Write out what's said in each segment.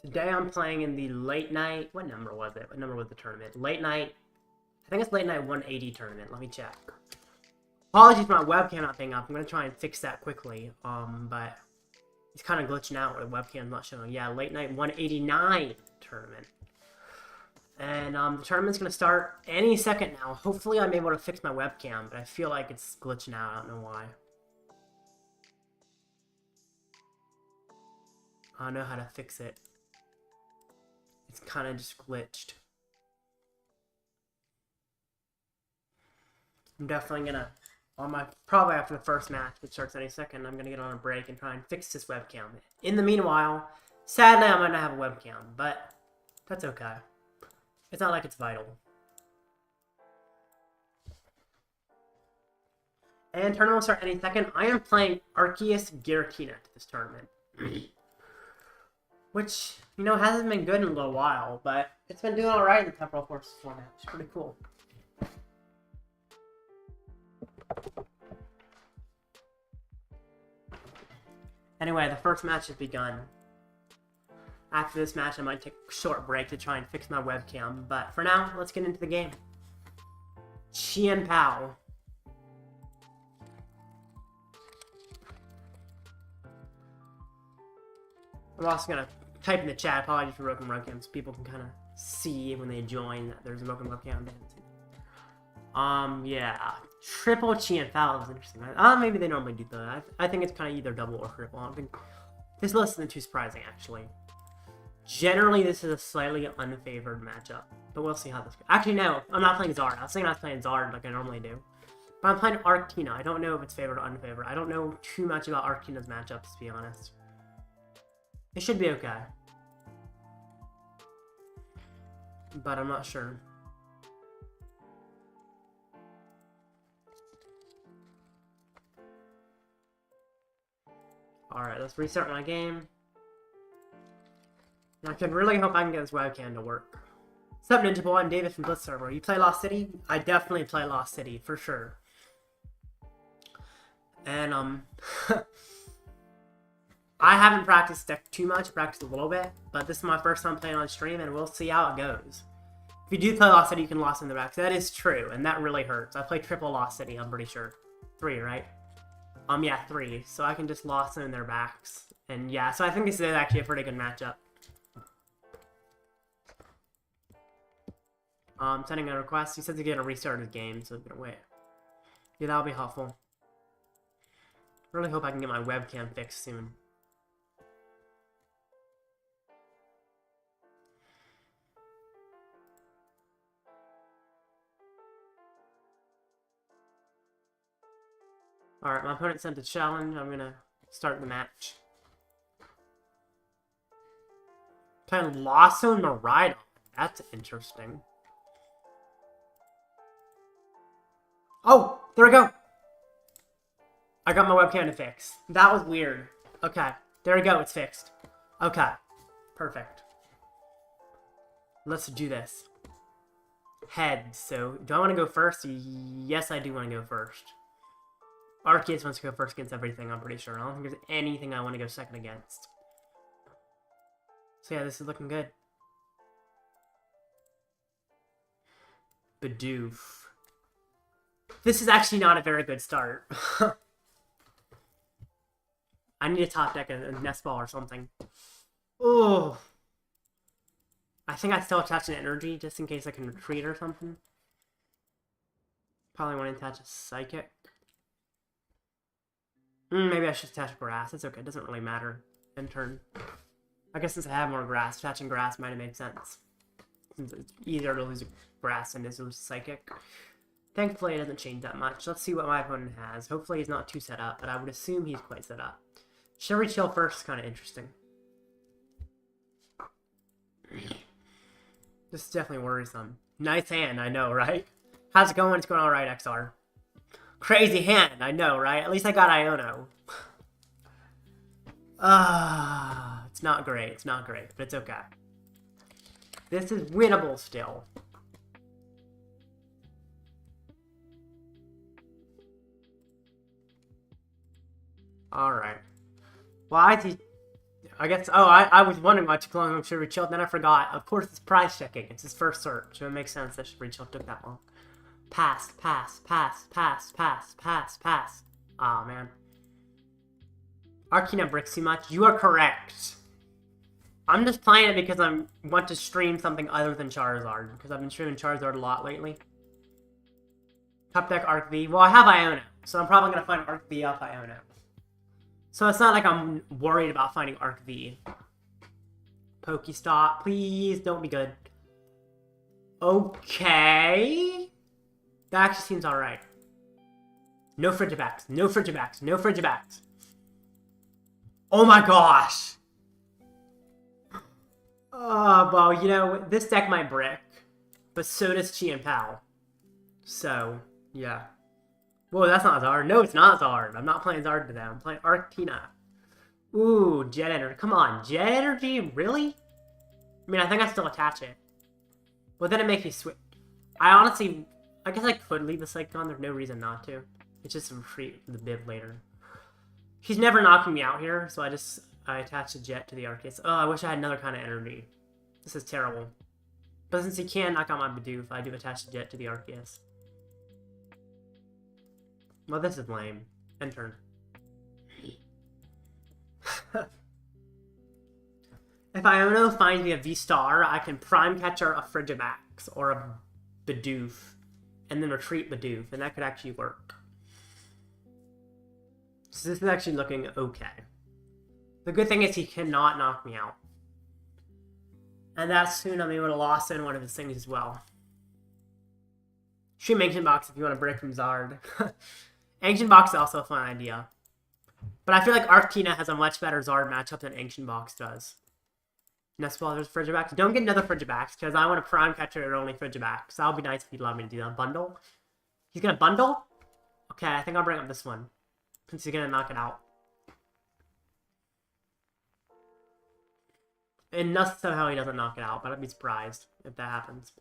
Today I'm playing in the late night. What number was it? What number was the tournament? Late night. I think it's late night 180 tournament. Let me check. Apologies for my webcam not being up. I'm gonna try and fix that quickly. But it's kind of glitching out where the webcam's not showing. Yeah, late night 189 tournament. And the tournament's gonna start any second now. Hopefully I'm able to fix my webcam, but I feel like it's glitching out. I don't know why. I don't know how to fix it. It's kind of just glitched. I'm definitely gonna, probably after the first match, which starts any second, I'm gonna get on a break and try and fix this webcam. In the meanwhile, sadly I might not have a webcam, but that's okay. It's not like it's vital. And tournament will start any second. I am playing Arceus Giratina to this tournament. Which, you know, hasn't been good in a little while, but it's been doing alright in the Temporal Forces format. It's pretty cool. Anyway, the first match has begun. After this match, I might take a short break to try and fix my webcam, but for now, let's get into the game. Chien Pao. I'm also gonna type in the chat, apologies for broken webcams, so people can kind of see when they join that there's a broken webcam. Yeah. Triple Chien Pao is interesting. Maybe they normally do that. I think it's kind of either double or triple. I don't think this list isn't too surprising, actually. Generally, this is a slightly unfavored matchup, but we'll see how this goes. Actually, no, I'm not playing Zard. I was thinking I was playing Zard like I normally do. But I'm playing Arctina. I don't know if it's favored or unfavored. I don't know too much about Arctina's matchups, to be honest. It should be okay. But I'm not sure. Alright, let's restart my game. I could really hope I can get this webcam to work. What's up, Ninja Boy? I'm David from Blitz Server. You play Lost City? I definitely play Lost City, for sure. And, I haven't practiced deck too much, practiced a little bit, but this is my first time playing on stream, and we'll see how it goes. If you do play Lost City, you can Lost in the back. That is true, and that really hurts. I play triple Lost City, I'm pretty sure. 3, right? Yeah, 3. So I can just Lost them in their backs. And yeah, so I think this is actually a pretty good matchup. Sending a request. He says he's gonna restart his game, so I'm gonna wait. Yeah, that'll be helpful. Really hope I can get my webcam fixed soon. Alright, my opponent sent a challenge. I'm gonna start the match. Playing Lasso Maridon. That's interesting. Oh, there we go. I got my webcam to fix. That was weird. Okay, there we go. It's fixed. Okay, perfect. Let's do this. Head. So, do I want to go first? Yes, I do want to go first. Arceus wants to go first against everything, I'm pretty sure. I don't think there's anything I want to go second against. So yeah, this is looking good. Bidoof. This is actually not a very good start. I need a top deck a Nest Ball or something. Oh. I think I still attach an energy just in case I can retreat or something. Probably want to attach a Psychic. Maybe I should attach grass. It's okay. It doesn't really matter in turn. I guess since I have more grass, attaching grass might have made sense. Since it's easier to lose grass than it is to lose Psychic. Thankfully, it doesn't change that much. Let's see what my opponent has. Hopefully, he's not too set up, but I would assume he's quite set up. Sherry Chill first is kind of interesting. This is definitely worrisome. Nice hand, I know, right? How's it going? It's going alright, XR. Crazy hand, I know, right? At least I got Iono. It's not great. It's not great, but it's okay. This is winnable still. Alright. Why is he... I guess, oh, I was wondering why it took long to rechill, then I forgot. Of course, it's prize checking. It's his first search, so it makes sense that rechill took that long. Pass, pass, pass, pass, pass, pass, pass. Aw, man. Arcana bricks too much? You are correct. I'm just playing it because I want to stream something other than Charizard, because I've been streaming Charizard a lot lately. Top deck Arc V. Well, I have Iono, so I'm probably going to find Arc V off Iono. So it's not like I'm worried about finding Arc V. Pokestop, please don't be good. Okay. That actually seems alright. No Frigibacks, no Frigibacks, no Frigibacks. Oh my gosh. Well, you know, this deck might brick, but so does Chi and Pal. So, yeah. Whoa, that's not Zard. No, it's not Zard. I'm not playing Zard today. I'm playing Arctina. Ooh, Jet Energy. Come on, Jet Energy? Really? I mean, I think I still attach it. But then it makes me switch. I guess I could leave the Cyclone. There's no reason not to. It's just a retreat for the bib later. He's never knocking me out here, so I attach the Jet to the Arceus. Oh, I wish I had another kind of energy. This is terrible. But since he can knock out my Bidoof, I do attach the Jet to the Arceus. Well, this is lame. End turn. If Iono finds me a V-Star, I can Prime Catcher a Frigimax or a Bidoof, and then retreat Bidoof, and that could actually work. So this is actually looking okay. The good thing is he cannot knock me out. And that's soon I'm able to lost in one of his things as well. Stream Ancient Box if you want to break from Zard. Ancient Box is also a fun idea. But I feel like Arctina has a much better Zard matchup than Ancient Box does. Nest Ball versus Frigibax. Don't get another Frigibax, because I want a Prime Catcher or only Frigibax. That would be nice if he'd allow me to do that. Bundle? He's going to bundle? Okay, I think I'll bring up this one. Since he's going to knock it out. Unless somehow he doesn't knock it out, but I'd be surprised if that happens.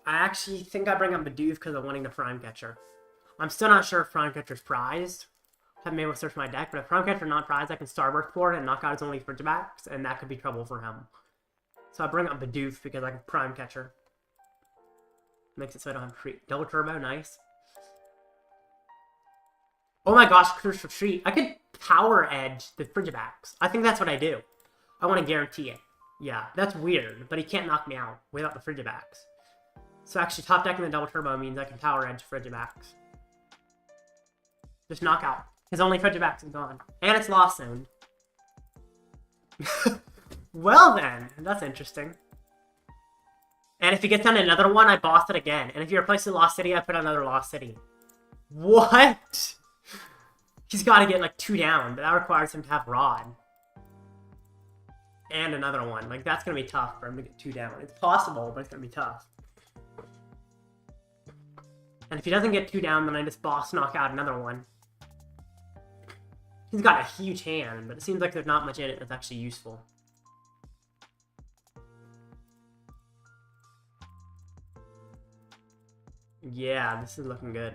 I actually think I bring up Bidoof because I'm wanting the Prime Catcher. I'm still not sure if Prime Catcher's prized. I haven't been able to search my deck, but if Prime Catcher not prized, I can Starburst for it and knock out his only Frigibacks, and that could be trouble for him. So I bring up Bidoof because I can Prime Catcher. Makes it so I don't have treat. Double Turbo, nice. Oh my gosh, Curse Retreat. I could Power Edge the Frigibacks. I think that's what I do. I want to guarantee it. Yeah, that's weird, but he can't knock me out without the Frigibacks. So actually, top decking the Double Turbo means I can Power Edge Frigibacks. Just knock out. His only Frigibacks is gone. And it's Lost Zone. Well then, that's interesting. And if he gets down another one, I boss it again. And if you replace the Lost City, I put another Lost City. What? He's got to get like 2 down, but that requires him to have Rod. And another one. Like, that's going to be tough for him to get 2 down. It's possible, but it's going to be tough. And if he doesn't get 2 down, then I just boss knock out another one. He's got a huge hand, but it seems like there's not much in it that's actually useful. Yeah, this is looking good.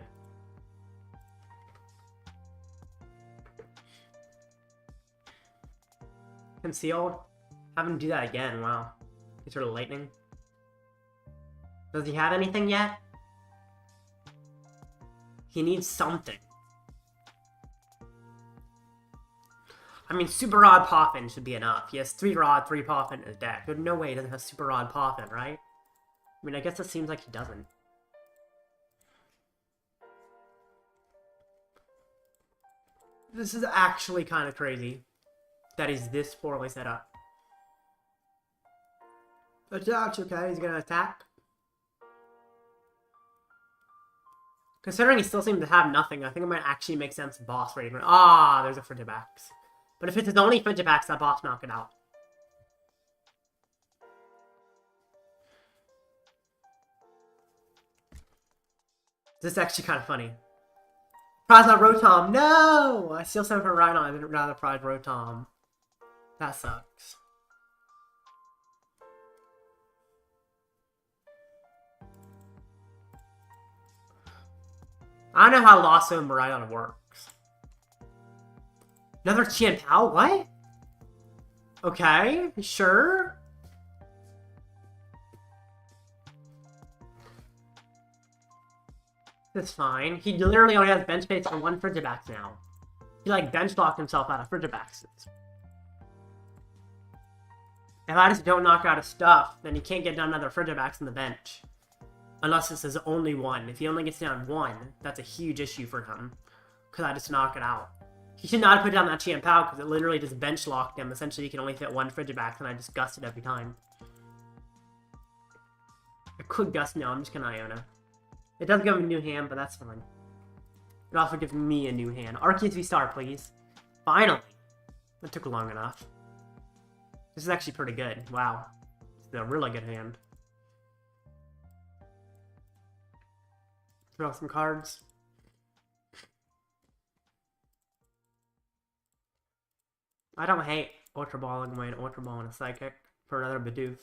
Concealed? Have him do that again, wow. He's sort of lightning. Does he have anything yet? He needs something. I mean, Super Rod Poffin should be enough. He has 3 Rod, 3 Poffin in his deck. There's no way he doesn't have Super Rod Poffin, right? I mean, I guess it seems like he doesn't. This is actually kind of crazy that he's this poorly set up. But that's okay, he's gonna attack. Considering he still seems to have nothing, I think it might actually make sense boss rating. Ah, there's a Frigibax. But if it's his only Frigibax, that boss knock it out. This is actually kind of funny. Prize not Rotom. No! I still sent for Rhydon. I didn't rather prize Rotom. That sucks. I don't know how Lost Zone Rhydon works. Another Qian Pao? What? Okay, sure. That's fine. He literally only has bench space for 1 Frigibax now. He like bench locked himself out of Frigibaxes. If I just don't knock out his stuff, then he can't get down another Frigibax on the bench. Unless this is only 1. If he only gets down 1, that's a huge issue for him. Because I just knock it out. He should not have put down that Qian Pao because it literally just bench locked him. Essentially, he can only fit 1 Frigibax, and I just gusted every time. I could gust now. I'm just gonna Iono. It does give him a new hand, but that's fine. It also gives me a new hand. Arceus VSTAR, please. Finally! That took long enough. This is actually pretty good. Wow. It's a really good hand. Draw some cards. I don't hate Ultra Balling away an Ultra Ball and a Psychic for another Bidoof.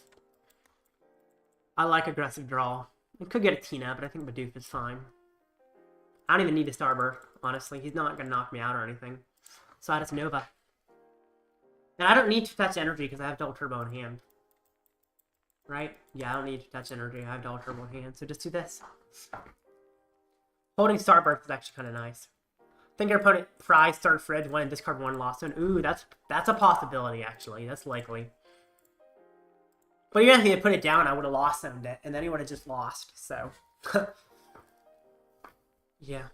I like aggressive draw. I could get a Tina, but I think Bidoof is fine. I don't even need a Starburst, honestly. He's not going to knock me out or anything. So I just Nova. And I don't need to touch energy because I have double turbo in hand. Right? Yeah, I don't need to touch energy. I have double turbo in hand. So just do this. Holding Starburst is actually kind of nice. Think your opponent fries, start Fridge, 1 and discard 1 Lost Zone. Ooh, that's a possibility, actually. That's likely. But even if he had put it down, I would have lost zoned it. And then he would have just lost, so. Yeah.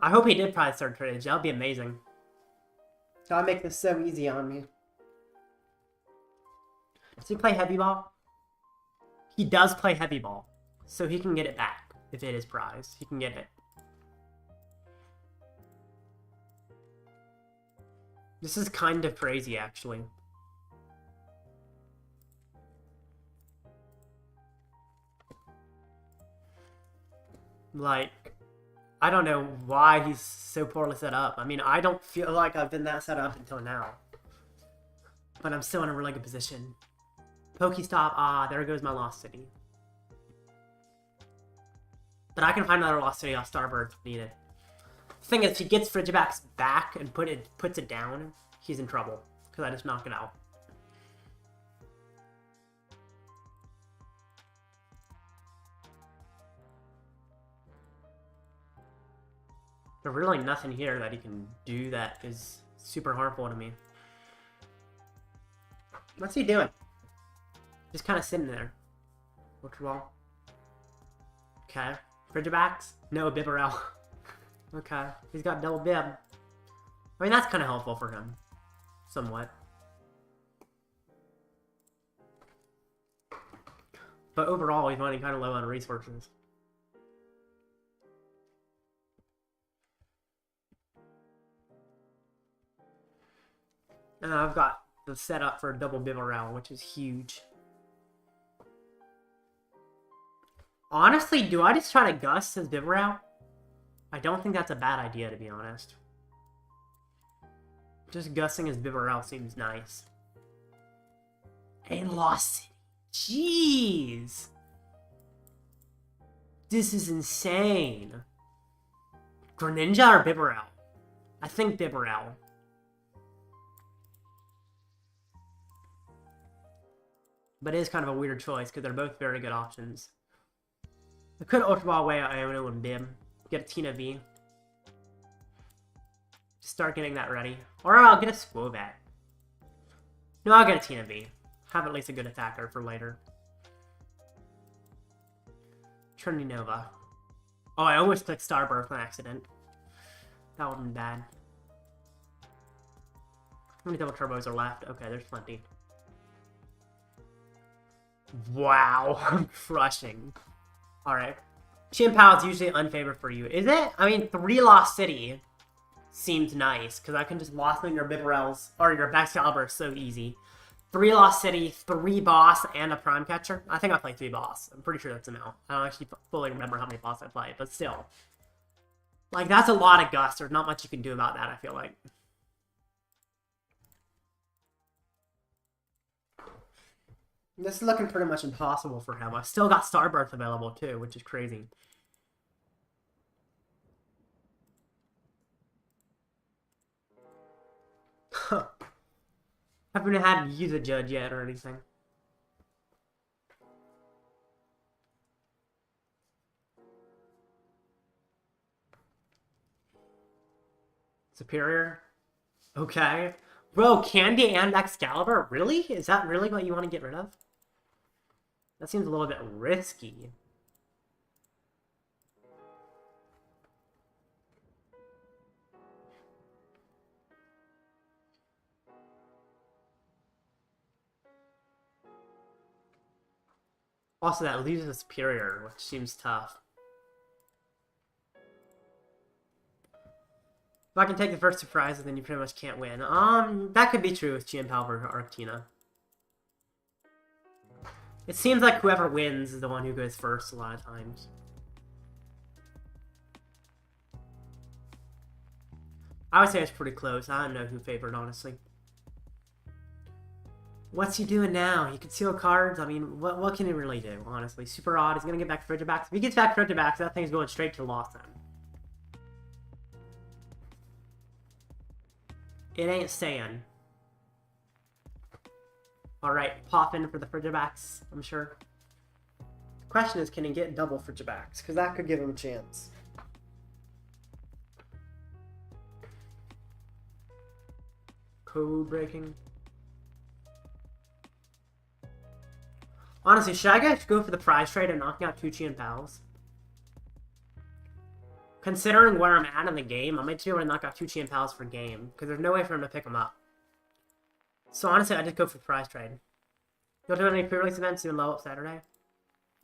I hope he did probably start Fridge. That would be amazing. That would make this so easy on me. Does he play Heavy Ball? He does play Heavy Ball. So he can get it back if it is prize. He can get it. This is kind of crazy, actually. Like, I don't know why he's so poorly set up. I mean, I don't feel like I've been that set up until now. But I'm still in a really good position. Pokestop, ah, there goes my Lost City. But I can find another Lost City off Starburst if needed. The thing is, if he gets Frigibax back and puts it down, he's in trouble. Because I just knock it out. There's really nothing here that he can do that is super harmful to me. What's he doing? Just kind of sitting there. Ultra Ball. Okay. Frigibax? No, Bibarel. Okay. He's got double Bib. I mean, that's kind of helpful for him. Somewhat. But overall, he's running kind of low on resources. And I've got the setup for a double Bibarel, which is huge. Honestly, do I just try to Gust his Bibarel? I don't think that's a bad idea, to be honest. Just Gusting his Bibarel seems nice. And Lost City. Jeez! This is insane. Greninja or Bibarel? I think Bibarel. But it is kind of a weird choice, because they're both very good options. I could Ultra Ball away Iono and Bib. Get a Tina V. Just start getting that ready. Or I'll get a Skwovet. No, I'll get a Tina V. Have at least a good attacker for later. Trinity Nova. Oh, I almost clicked Starburst on accident. That would have been bad. How many double turbos are left? Okay, there's plenty. Wow, I'm crushing. Alright. Qian Pao is usually unfavored for you. Is it? I mean, 3 Lost City seems nice, because I can just Lost in your Bibarels, or your Excalibur so easy. 3 Lost City, 3 Boss, and a Prime Catcher. I think I played 3 Boss. I'm pretty sure that's an amount. I don't actually fully remember how many Boss I played, but still. Like, that's a lot of Gust. There's not much you can do about that, I feel like. This is looking pretty much impossible for him. I've still got Starburst available too, which is crazy. Haven't had to use a Judge yet or anything. Superior? Okay. Bro, Candy and Excalibur? Really? Is that really what you want to get rid of? That seems a little bit risky. Also, that leaves a Superior, which seems tough. If I can take the first surprise, then you pretty much can't win. That could be true with Chien-Pao versus Giratina. It seems like whoever wins is the one who goes first a lot of times. I would say it's pretty close. I don't know who favored, honestly. What's he doing now? He can steal cards. I mean, what can he really do, honestly? Super odd. He's going to get back Frigibacks. If he gets back Frigibacks, that thing's going straight to Lost Zone. It ain't staying. Alright, pop in for the Frigibacks, I'm sure. The question is, can he get double Frigibacks? Because that could give him a chance. Code breaking. Honestly, should I go for the prize trade and knocking out 2 Chien-Paos? Considering where I'm at in the game, I might be able to knock out 2 Chien-Paos per game, because there's no way for him to pick them up. So honestly, I just go for the prize trade. You'll do any pre-release events doing level up Saturday?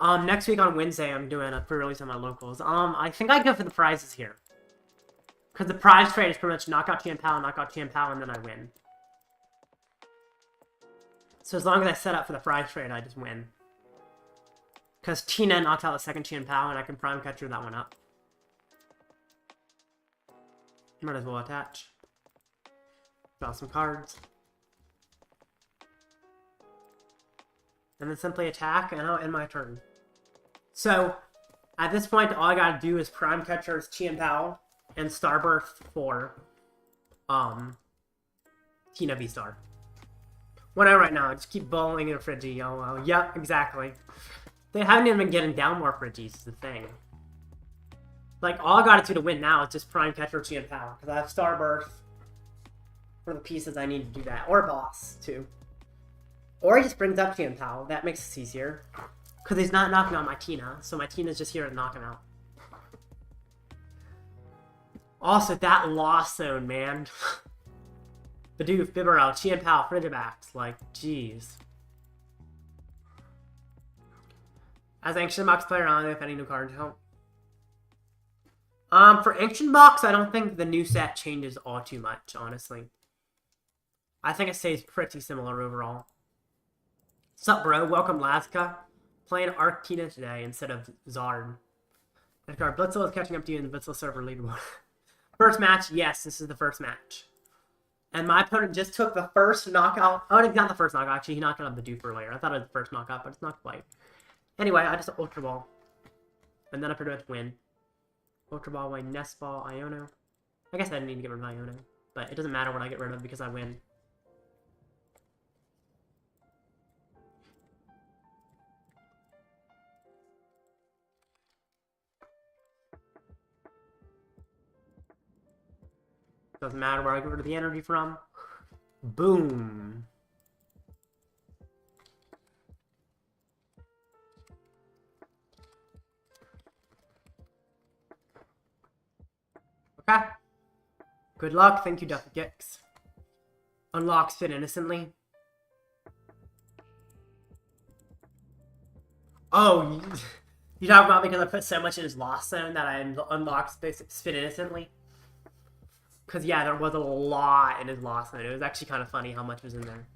Next week on Wednesday, I'm doing a pre-release on my locals. I think I go for the prizes here. Because the prize trade is pretty much knock out Chien-Pao, and then I win. So as long as I set up for the prize trade, I just win. Because Tina knocked out the second Chien-Pao, and I can Prime Catcher that one up. Might as well attach. Draw some cards. And then simply attack, and I'll end my turn. So, at this point, all I gotta do is Prime Catcher's Chien-Pao and Starburst for Tina V-Star. Whatever right now, just keep bowling in a Frigi. Oh, yep, exactly. They haven't even been getting down more Frigis, is the thing. Like, all I gotta do to win now is just Prime Catcher Chien-Pao, because I have Starburst for the pieces I need to do that. Or Boss, too. Or he just brings up Chien-Pao. That makes it easier. Because he's not knocking out my Tina, so my Tina's just here to knock him out. Also, that Lost Zone, man. Bidoof, Bibarel, Chien-Pao, Frigibacks. Like, jeez. As Ancient Box player, I don't know if any new cards help. For Ancient Box, I don't think the new set changes all too much, honestly. I think it stays pretty similar overall. Sup, bro? Welcome, Lazka. Playing Arceus today instead of Zard. Edgar, Blitzel is catching up to you in the Blitzel server leaderboard. First match? Yes, this is the first match. And my opponent just took the first knockout. Oh, not the first knockout. Actually, he knocked out the Bidoof earlier. I thought it was the first knockout, but it's not quite. Anyway, I just Ultra Ball. And then I pretty much win. Ultra Ball away, Nest Ball, Iono. I guess I didn't need to get rid of Iono. But it doesn't matter what I get rid of because I win. Doesn't matter where I get rid of the energy from. Boom. Okay. Good luck. Thank you, Duffy Gix. Unlocks fit innocently. Oh, you talk about because I put so much in his Lost Zone that I unlocked fit innocently? Because, yeah, there was a lot in his Lost Zone. It was actually kind of funny how much was in there.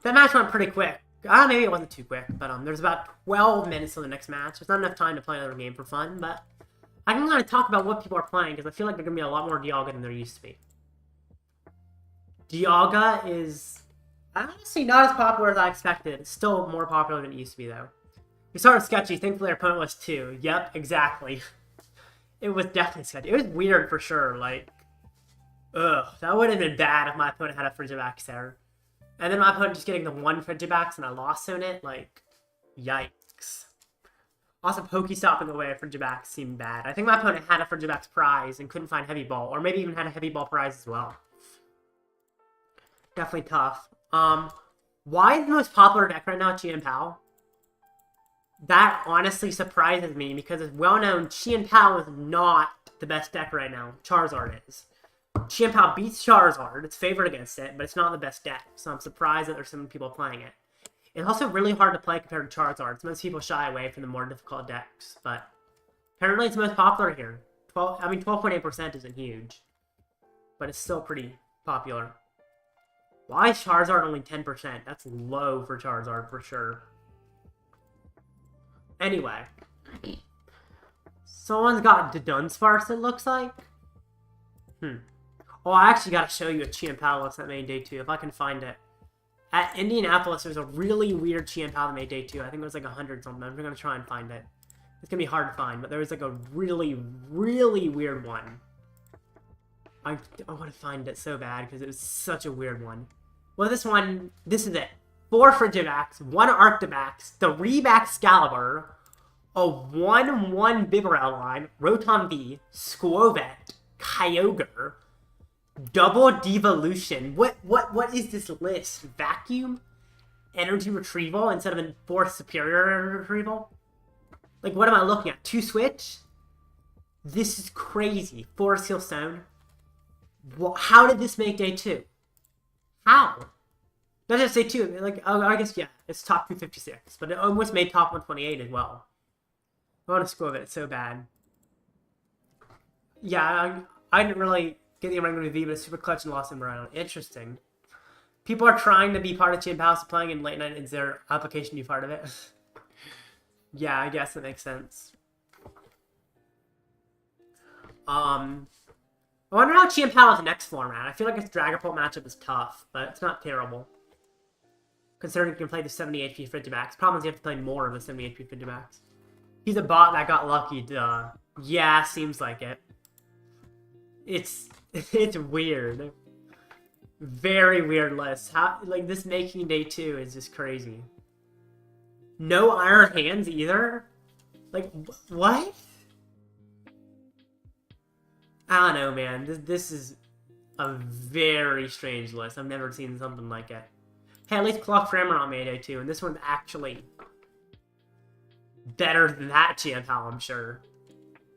That match went pretty quick. Maybe it wasn't too quick, but there's about 12 minutes till the next match. There's not enough time to play another game for fun, but I can kind of talk about what people are playing, because I feel like there's going to be a lot more Dialga than there used to be. Dialga is honestly not as popular as I expected. It's still more popular than it used to be, though. We started sketchy. Thankfully, our opponent was 2. Yep, exactly. It was definitely sketchy. It was weird for sure. Like, Ugh, that would have been bad if my opponent had a Frigibax there. And then my opponent just getting the one Frigibax and I lost on it, like, yikes. Also, Pokestopping away a Frigibax seemed bad. I think my opponent had a Frigibax prize and couldn't find Heavy Ball, or maybe even had a Heavy Ball prize as well. Definitely tough. Why is the most popular deck right now Chien-Pao? That honestly surprises me because it's well known Chien-Pao is not the best deck right now. Charizard is. Chien-Pao beats Charizard. It's favored against it, but it's not the best deck. So I'm surprised that there's so many people playing it. It's also really hard to play compared to Charizard. So most people shy away from the more difficult decks. But apparently it's the most popular here. 12.8% isn't huge. But it's still pretty popular. Why is Charizard only 10%? That's low for Charizard for sure. Anyway. Someone's got Dunsparce, it looks like. Oh, I actually got to show you a Chien-Pao list that made day 2, if I can find it. At Indianapolis, there's a really weird Chien-Pao that made day 2. I think it was like 100 something. I'm going to try and find it. It's going to be hard to find, but there was like a really, really weird one. I want to find it so bad because it was such a weird one. Well, this is it. 4 Frigibax, 1 Arctibax, 3 Baxcalibur, a 1-1 Bibarel line, Rotom V, Skwovet, Kyogre, double Devolution. What is this list? Vacuum? Energy Retrieval instead of a 4th Superior Retrieval? Like, what am I looking at? 2 Switch? This is crazy. 4 Seal Stone. How did this make day 2? How? Not just day 2. Like, oh, I guess, yeah. It's top 256. But it almost made top 128 as well. I want to Skwovet. It's so bad. Yeah, I didn't really get the Rango V, but it's super clutch and lost in Morano. Interesting. People are trying to be part of Chien-Pao, so playing in late night. Is their application to be part of it? Yeah, I guess that makes sense. I wonder how Chien-Pao is the next format. I feel like its Dragapult matchup is tough, but it's not terrible. Considering you can play the 70 HP Frigibax. Problem is you have to play more of the 70 HP Frigibax. He's a bot that got lucky, duh. Yeah, seems like it. It's weird. Very weird list. How, like, this making day 2 is just crazy. No Iron Hands either? Like, what? I don't know, man. This is a very strange list. I've never seen something like it. Hey, at least Clock Framorant made day 2, and this one's actually better than that Chien-Pao, I'm sure.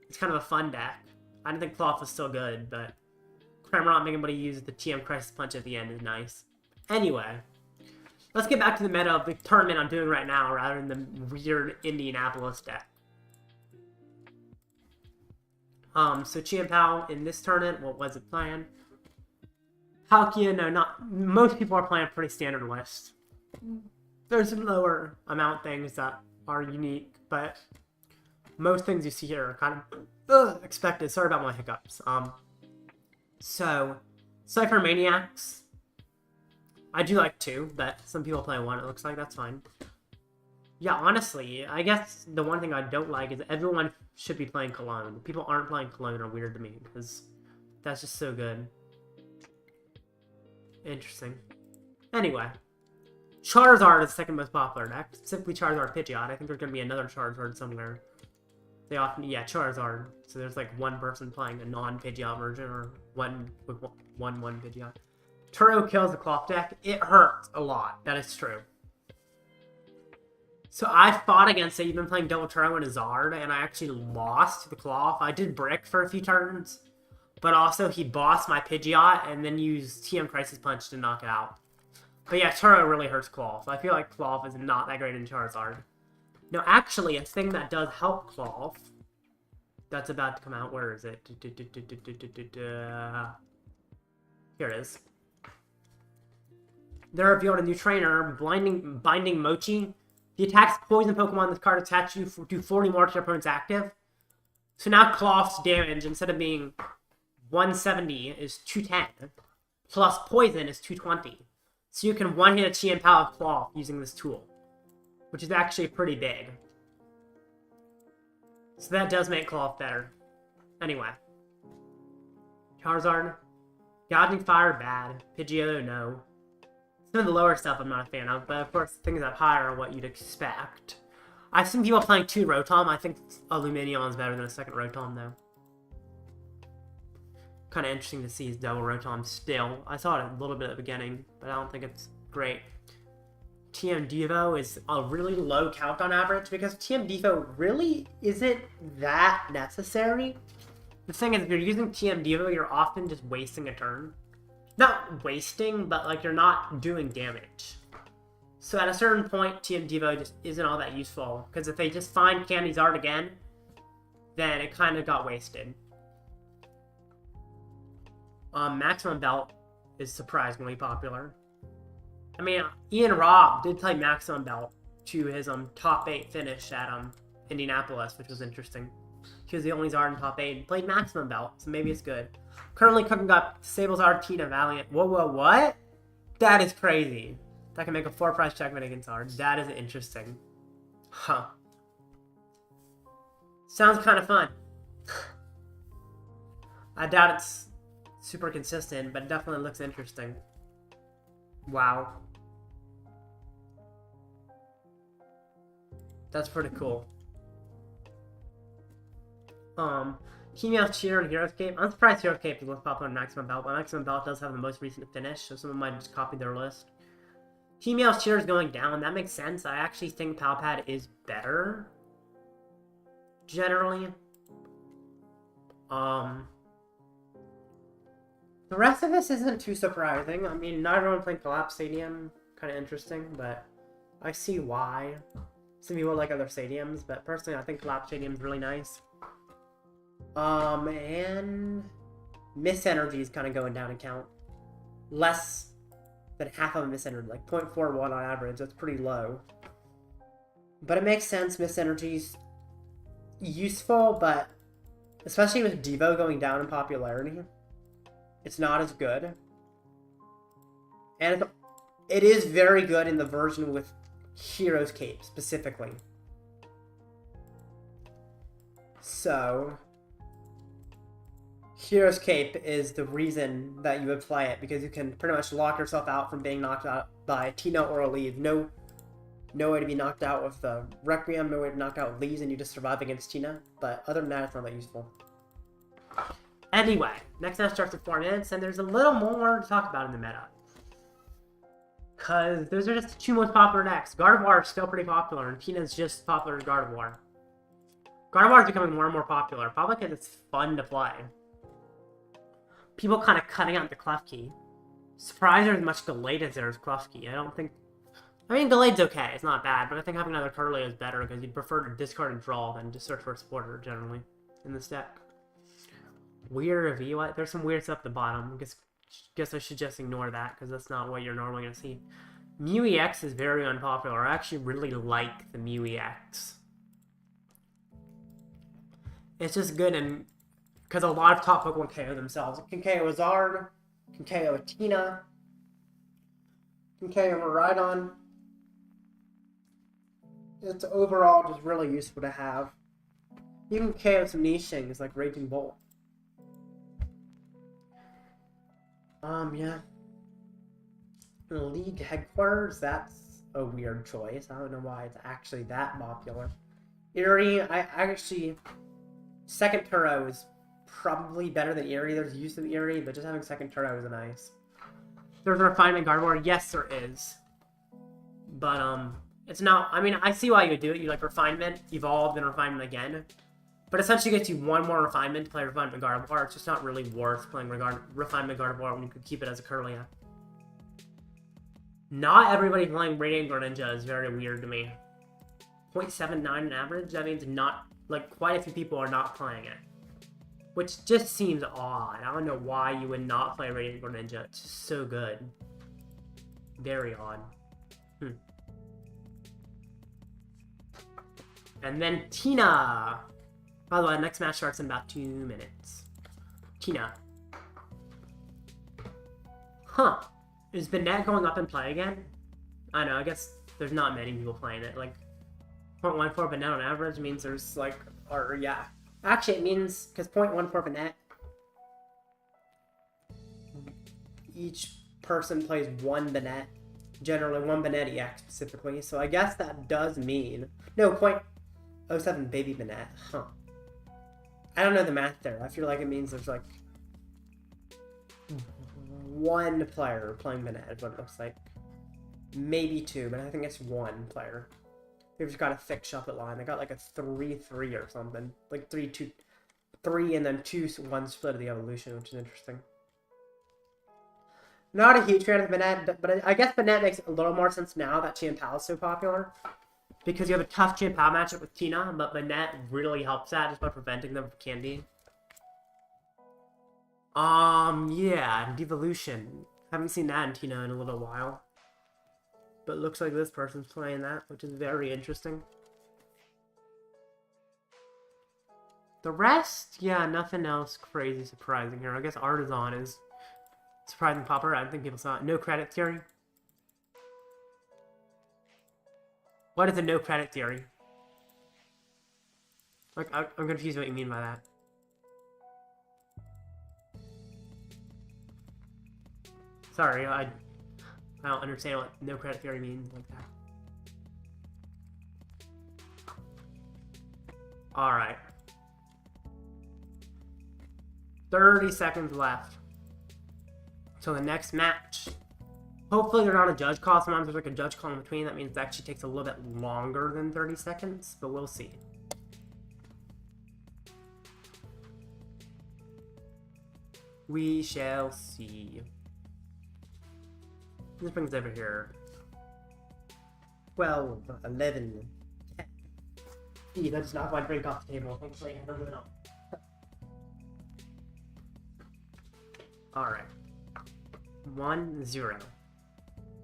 It's kind of a fun deck. I didn't think Cloth was still good, but Cramorant being able to use the TM Crisis Punch at the end is nice. Anyway, let's get back to the meta of the tournament I'm doing right now rather than the weird Indianapolis deck. So Chien-Pao in this tournament, what was it playing? Palkia, no, not most people are playing a pretty standard list. There's some lower amount things that are unique, but most things you see here are kind of expected. Sorry about my hiccups. So Cypher Maniacs, I do like 2, but some people play 1. It looks like that's fine. Yeah, honestly, I guess the one thing I don't like is everyone should be playing Cologne. People aren't playing Cologne are weird to me because that's just so good. Interesting. Anyway, Charizard is the second most popular deck. Specifically Charizard Pidgeot. I think there's going to be another Charizard somewhere. They often, yeah, Charizard. So there's like one person playing a non-Pidgeot version or one Pidgeot. Turo kills the Cloth deck. It hurts a lot. That is true. So I fought against it. You've been playing Double Turo and a Zard, and I actually lost to the Cloth. I did Brick for a few turns, but also he bossed my Pidgeot and then used TM Crisis Punch to knock it out. But yeah, Turo really hurts Cloth. I feel like Cloth is not that great in Charizard. No, actually, a thing that does help Cloth that's about to come out. Where is it? Here it is. They revealed a new trainer, Binding Mochi. The attacks poison Pokemon this card attached to do 40 more to your opponent's active. So now Cloth's damage, instead of being 170, is 210. Plus poison is 220. So you can one-hit a Chien-Pao with Cloth using this tool. Which is actually pretty big. So that does make Cloth better. Anyway. Charizard. Gouging Fire, bad. Pidgeotto, no. Some of the lower stuff I'm not a fan of, but of course things up higher are what you'd expect. I've seen people playing 2 Rotom. I think a Lumineon is better than a second Rotom, though. Kind of interesting to see his double Rotom still. I saw it a little bit at the beginning, but I don't think it's great. TM Devo is a really low count on average because TM Devo really isn't that necessary. The thing is, if you're using TM Devo, you're often just wasting a turn. Not wasting, but like you're not doing damage. So at a certain point, TM Devo just isn't all that useful. Because if they just find Candy's Art again, then it kind of got wasted. Maximum Belt is surprisingly popular. I mean, Ian Robb did play Maximum Belt to his top 8 finish at Indianapolis, which was interesting. He was the only Zard in top 8 and played Maximum Belt, so maybe it's good. Currently cooking up Sable's Giratina Valiant. Whoa, what? That is crazy. That can make a 4-price checkmate against Zard. That is interesting. Huh. Sounds kind of fun. I doubt it's super consistent, but it definitely looks interesting. Wow. That's pretty cool. Hemios Cheater and Hero Cape. I'm surprised Hero Cape is less popular than Maximum Belt, but Maximum Belt does have the most recent finish, so someone might just copy their list. Hemios Cheater is going down. That makes sense. I actually think Palpad is better. Generally. The rest of this isn't too surprising. I mean, not everyone playing Collapse Stadium. Kind of interesting, but I see why. Some people like other stadiums, but personally I think Collapse Stadium is really nice. And Miss Energy is kind of going down in count. Less than half of a Miss Energy, like 0.41 on average. That's pretty low. But it makes sense. Miss Energy's useful, but especially with Devo going down in popularity, it's not as good. And it is very good in the version with Hero's Cape, specifically. So, Hero's Cape is the reason that you would play it, because you can pretty much lock yourself out from being knocked out by Tina or a Leave. No way to be knocked out with Requiem, no way to knock out Leaves, and you just survive against Tina. But other than that, it's not that useful. Anyway, next match starts in 4 minutes, and there's a little more to talk about in the meta. Because those are just the 2 most popular decks. Gardevoir is still pretty popular, and Tina's just popular as Gardevoir. Gardevoir is becoming more and more popular, probably because it's fun to play. People kind of cutting out the Klefki. Surprised there's as much Gallade as there is Klefki. I mean, Gallade's okay, it's not bad, but I think having another Turtley is better because you'd prefer to discard and draw than just search for a supporter, generally, in this deck. Weird review. There's some weird stuff at the bottom. Guess I should just ignore that because that's not what you're normally going to see. Mew EX is very unpopular. I actually really like the Mew EX. It's just good and because a lot of top Pokemon KO themselves. It can KO a Zard, can KO a Tina, can KO a Miraidon. It's overall just really useful to have. You can KO some niche things like Raging Bolt. Yeah. League Headquarters, that's a weird choice. I don't know why it's actually that popular. Eri, I actually... Second Turo is probably better than Eri. There's use of Eri, but just having second Turo is nice. There's a Refinement Gardevoir. Yes, there is. But, it's not... I mean, I see why you would do it. You like Refinement, Evolve, then Refinement again. But essentially gets you one more Refinement to play Refinement Gardevoir. It's just not really worth playing Refinement Gardevoir when you could keep it as a Kirlia. Not everybody playing Radiant Greninja is very weird to me. 0.79 on average? That means not... Like, quite a few people are not playing it. Which just seems odd. I don't know why you would not play Radiant Greninja. It's just so good. Very odd. And then Tina! By the way, next match starts in about 2 minutes. Tina. Huh. Is Banette going up in play again? I know, I guess there's not many people playing it. Like, 0.14 Banette on average means there's like, or yeah. Actually, it means, because 0.14 Banette each person plays one Banette. Generally, one Banette EX specifically. So I guess that does mean... No, 0.07 baby Banette. Huh. I don't know the math there. I feel like it means there's like... one player playing Banette is what it looks like. Maybe two, but I think it's one player. They've just got a thick shuffle line. They got like a 3-3 or something. Like 3-2... 3 and then 2-1 split of the evolution, which is interesting. Not a huge fan of Banette, but I guess Banette makes a little more sense now that Chien-Pao is so popular. Because you have a tough Chien-Pao matchup with Tina, but Banette really helps that just by preventing them from candy. Yeah, Devolution. Haven't seen that in Tina in a little while. But it looks like this person's playing that, which is very interesting. The rest, yeah, nothing else crazy surprising here. I guess Artisan is surprising popular. I don't think people saw it. No credit theory. What is a no credit theory? Like, I'm confused what you mean by that. Sorry, I don't understand what no credit theory means like that. Alright. 30 seconds left till the next match. Hopefully they're not a judge call. Sometimes there's like a judge call in between. That means it actually takes a little bit longer than 30 seconds, but we'll see. We shall see. This brings over here 12, 11, 10. Gee, that's not my drink off the table. Thankfully, I don't know. Alright. 1-0.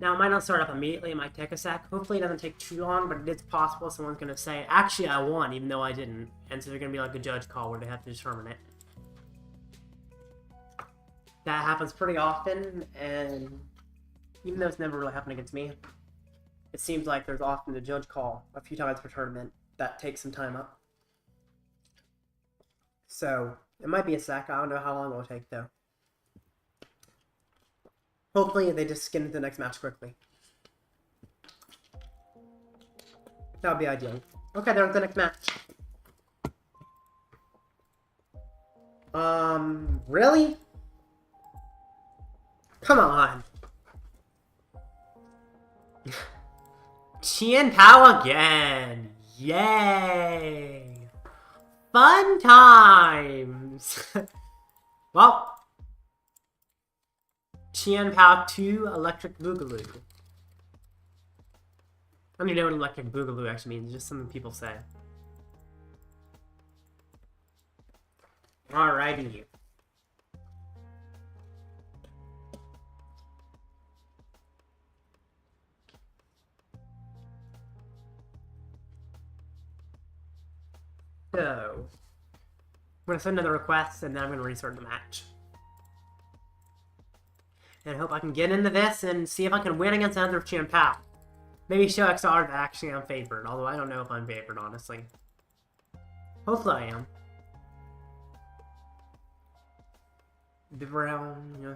Now, it might not start up immediately. It might take a sec. Hopefully, it doesn't take too long, but it is possible someone's going to say, actually, I won, even though I didn't. And so there's going to be like a judge call where they have to determine it. That happens pretty often, and even though it's never really happened against me, it seems like there's often a judge call a few times per tournament that takes some time up. So, it might be a sec. I don't know how long it will take, though. Hopefully, they just skin the next match quickly. That would be ideal. Okay, they're at the next match. Really? Come on. Chien-Pao again. Yay. Fun times. Well. Chien-Pao 2 Electric Boogaloo. I don't even know what Electric Boogaloo actually means, just something people say. Alrighty. So, I'm going to send another request, and then I'm going to restart the match. And I hope I can get into this and see if I can win against another Chien-Pao. Maybe show XR that actually I'm favored, although I don't know if I'm favored, honestly. Hopefully I am. Bibarel, yeah.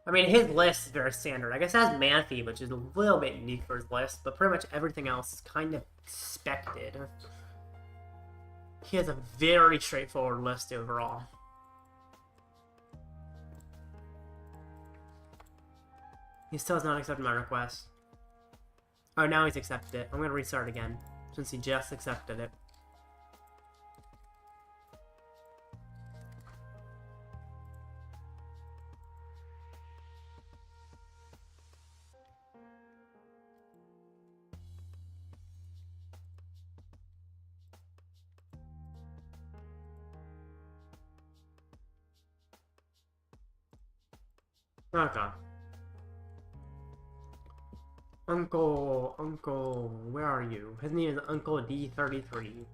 I mean, his list is very standard. I guess it has Manthe, which is a little bit unique for his list, but pretty much everything else is kind of expected. He has a very straightforward list overall. He still has not accepted my request. Oh, now he's accepted it. I'm going to restart again, since he just accepted it. Okay. Uncle, where are you? His name is Uncle D33.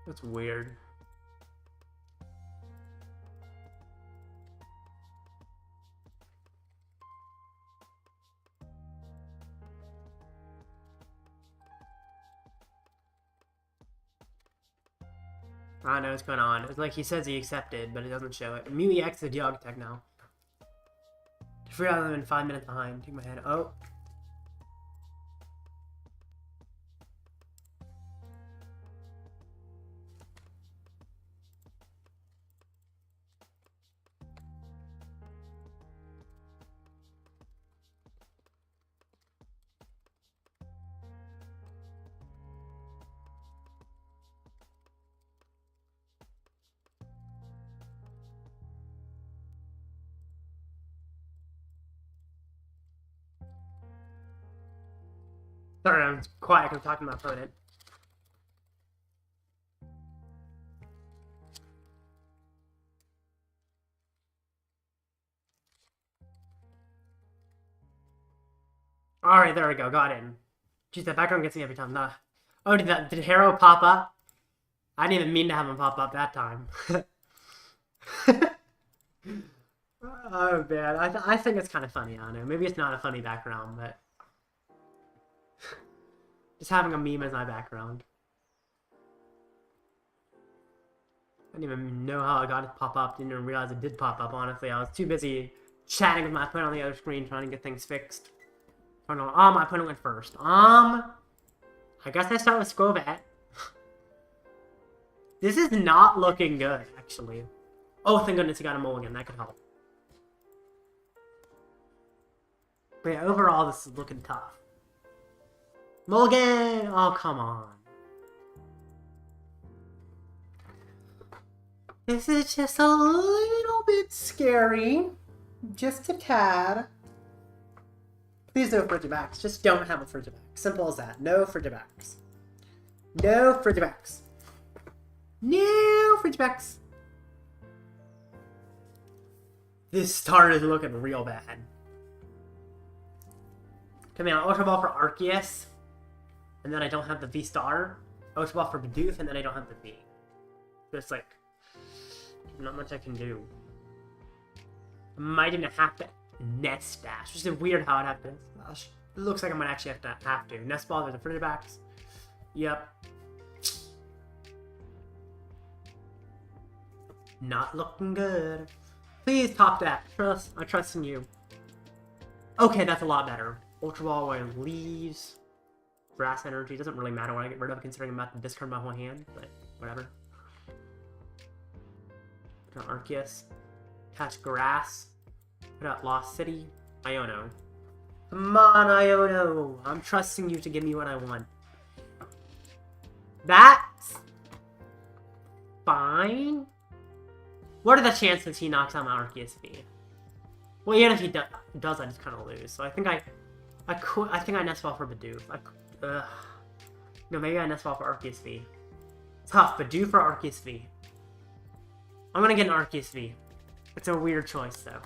That's weird. I don't know what's going on. It's like he says he accepted, but it doesn't show it. Mew EX is a Dialga Tech now. Just forgot I'm in 5 minutes behind. Take my head. Oh. Sorry, I'm quiet because I'm talking to my opponent. Alright, there we go. Got in. Jeez, that background gets me every time. Nah. Oh, did Harrow pop up? I didn't even mean to have him pop up that time. Oh, man. I think it's kind of funny, I don't know. Maybe it's not a funny background, but... just having a meme as my background. I didn't even know how I got it to pop up. Didn't even realize it did pop up, honestly. I was too busy chatting with my opponent on the other screen, trying to get things fixed. Oh, no. My opponent went first. I guess I start with Skwovet. This is not looking good, actually. Oh, thank goodness he got a mulligan. That could help. But yeah, overall, this is looking tough. Mulligan! Oh, come on. This is just a little bit scary. Just a tad. Please no Frigibacks. Just don't have a Frigiback. Simple as that. No Frigibacks. No Frigibacks. No Frigibacks. This start is looking real bad. Coming out Ultra Ball for Arceus. And then I don't have the V-Star. Ultra Ball for Bidoof, and then I don't have the V. There's like not much I can do. I might even have to Nest Dash, which is weird how it happens. It looks like I might actually have to. Nest Ball, there's the Frigibacks. Yep. Not looking good. Please top that. I trust in you. Okay, that's a lot better. Ultra Ball where it leaves. Grass energy. Doesn't really matter what I get rid of, considering I'm about to discard my whole hand, but whatever. Put out Arceus. Catch Grass. Put out Lost City. Iono. Come on, Iono! I'm trusting you to give me what I want. That's fine. What are the chances he knocks out my Arceus V? Well, even if he does, I just kind of lose. So I think I think I Nest Ball for Bidoof. No, maybe I Nest Ball for Arceus V. Tough, Bidoof for Arceus V. I'm gonna get an Arceus V. It's a weird choice, though.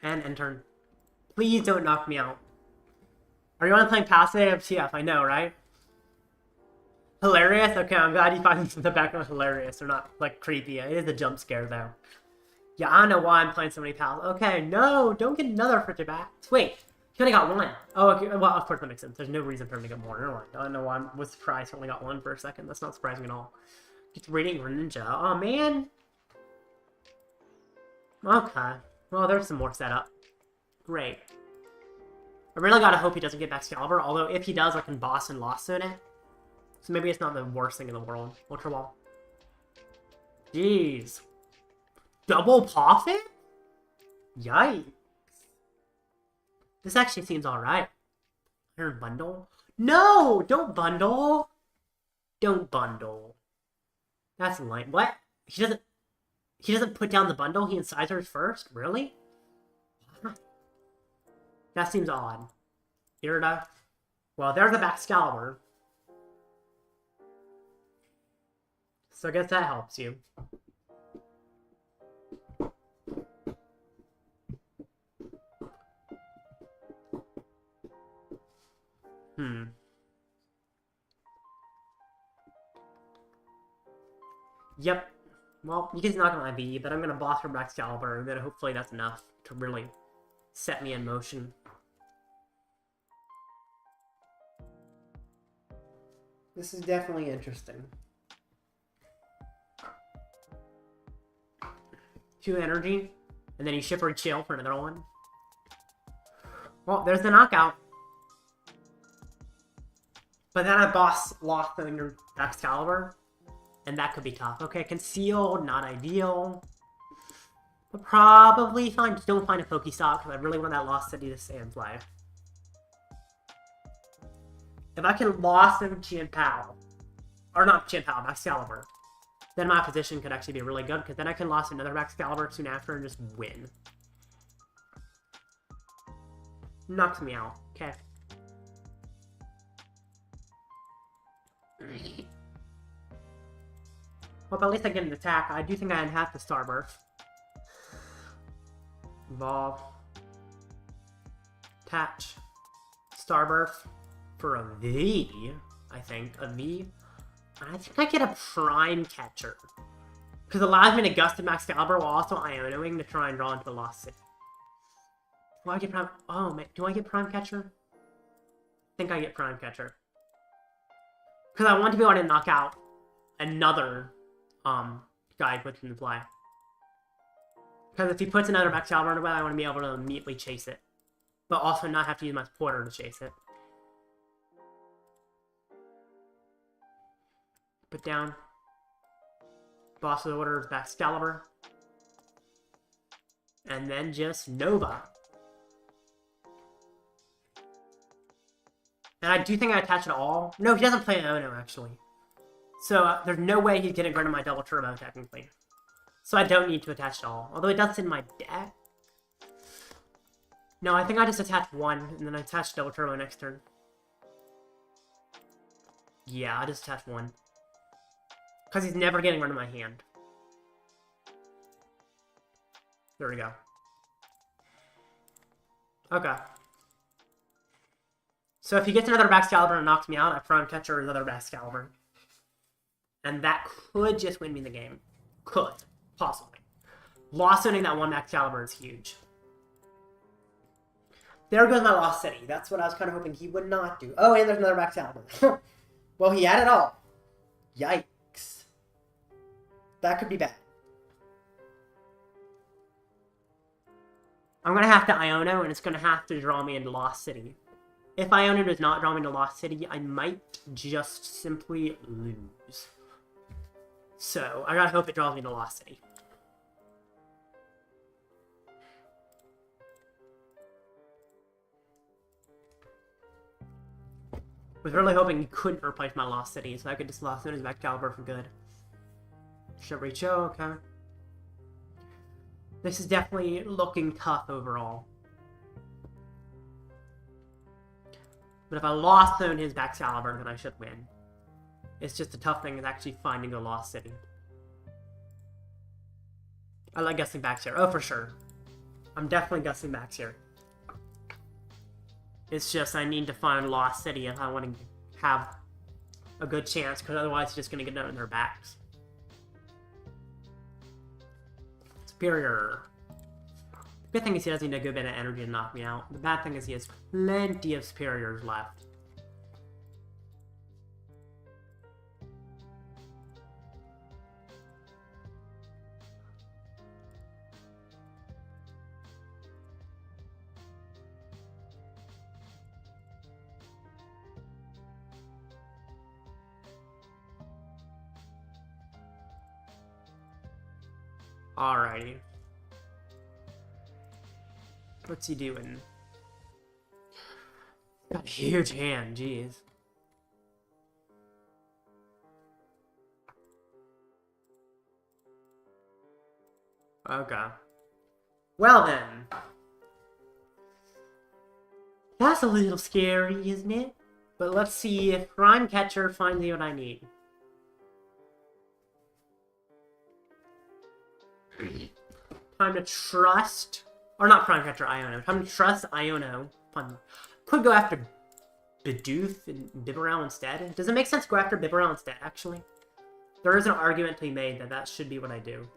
And end turn. Please don't knock me out. Are you only playing passive TF? I know, right? Hilarious? Okay, I'm glad you find the background hilarious. They're not, like, creepy. It is a jump scare, though. Yeah, I don't know why I'm playing so many pals. Okay, no, don't get another Frigiback. Wait, he only got one. Oh, okay, well, of course that makes sense. There's no reason for him to get more. Never mind. I don't know why I was surprised he only got one for a second. That's not surprising at all. It's Radiant Greninja. Oh, man. Okay. Well, there's some more setup. Great. I really gotta hope he doesn't get back Excalibur, although if he does, I can boss and Lost Zone it. So maybe it's not the worst thing in the world. Ultra Ball. Jeez. Double PAF it? Yikes. This actually seems alright. Iron Bundle? No! Don't bundle! Don't bundle. That's lame. What? He doesn't put down the bundle? He incisors first? Really? That seems odd. Irida. Well, there's the Excalibur. So I guess that helps you. Yep. Well, you can knock on my V, but I'm gonna boss from Excalibur, and then hopefully that's enough to really set me in motion. This is definitely interesting. 2 energy, and then you shipper chill for another one. Well, there's the knockout. But then I boss lock on your Excalibur, and that could be tough. Okay, concealed, not ideal. But probably fine. Just don't find a Pokestock, because I really want that Lost City to stay in play. If I can Lost him Chien-Pao, or not Chien-Pao, Excalibur, then my position could actually be really good, because then I can Lost another Excalibur soon after and just win. Knocks me out. Okay. Well, but at least I get an attack. I do think I have the Starburst. Evolve. Attach. Starburst for a V, I think. A V. I think I get a Prime Catcher. Because it allows me to Gust him Excalibur while also Ionoing to try and draw into the Lost City. Do I get Prime? Oh, man. Do I get Prime Catcher? I think I get Prime Catcher. Because I want to be able to knock out another guy within the play. Because if he puts another Excalibur in the way, I want to be able to immediately chase it. But also not have to use my supporter to chase it. Put down. Boss of the Order is Excalibur. And then just Nova. And I do think I attach it all. No, he doesn't play Iono, actually. So, there's no way he's getting rid of my double turbo, technically. So I don't need to attach it all. Although it does in my deck. No, I think I just attach one, and then I attach double turbo next turn. Yeah, I just attach one. Because he's never getting rid of my hand. There we go. Okay. So if he gets another Excalibur and knocks me out, I Prime Catcher another Excalibur. And that could just win me the game. Could. Possibly. Lost owning that one Excalibur is huge. There goes my Lost City. That's what I was kind of hoping he would not do. Oh, and there's another Excalibur. Well, he had it all. Yikes. That could be bad. I'm going to have to Iono, and it's going to have to draw me into Lost City. If Iono does not draw me into Lost City, I might just simply lose. So, I gotta hope it draws me to Lost City. Was really hoping he couldn't replace my Lost City, so I could just Lost his Excalibur for good. Chivalry Cho, okay. This is definitely looking tough overall. But if I Lost Zone his Excalibur, then I should win. It's just a tough thing is actually finding a Lost City. I like guessing backs here. Oh, for sure. I'm definitely guessing backs here. It's just I need to find Lost City if I want to have a good chance, because otherwise it's just going to get done in their backs. Superior. The good thing is he doesn't need a good bit of energy to knock me out. The bad thing is he has plenty of superiors left. Alrighty. What's he doing? Got a huge hand, jeez. Okay. Well then. That's a little scary, isn't it? But let's see if Prime Catcher finds me what I need. Time to trust, or not Prime Catcher, Iono. Time to trust Iono. Fun. Could go after Bidoof and Bibarel instead? Does it make sense to go after Bibarel instead, actually? There is an argument to be made that that should be what I do.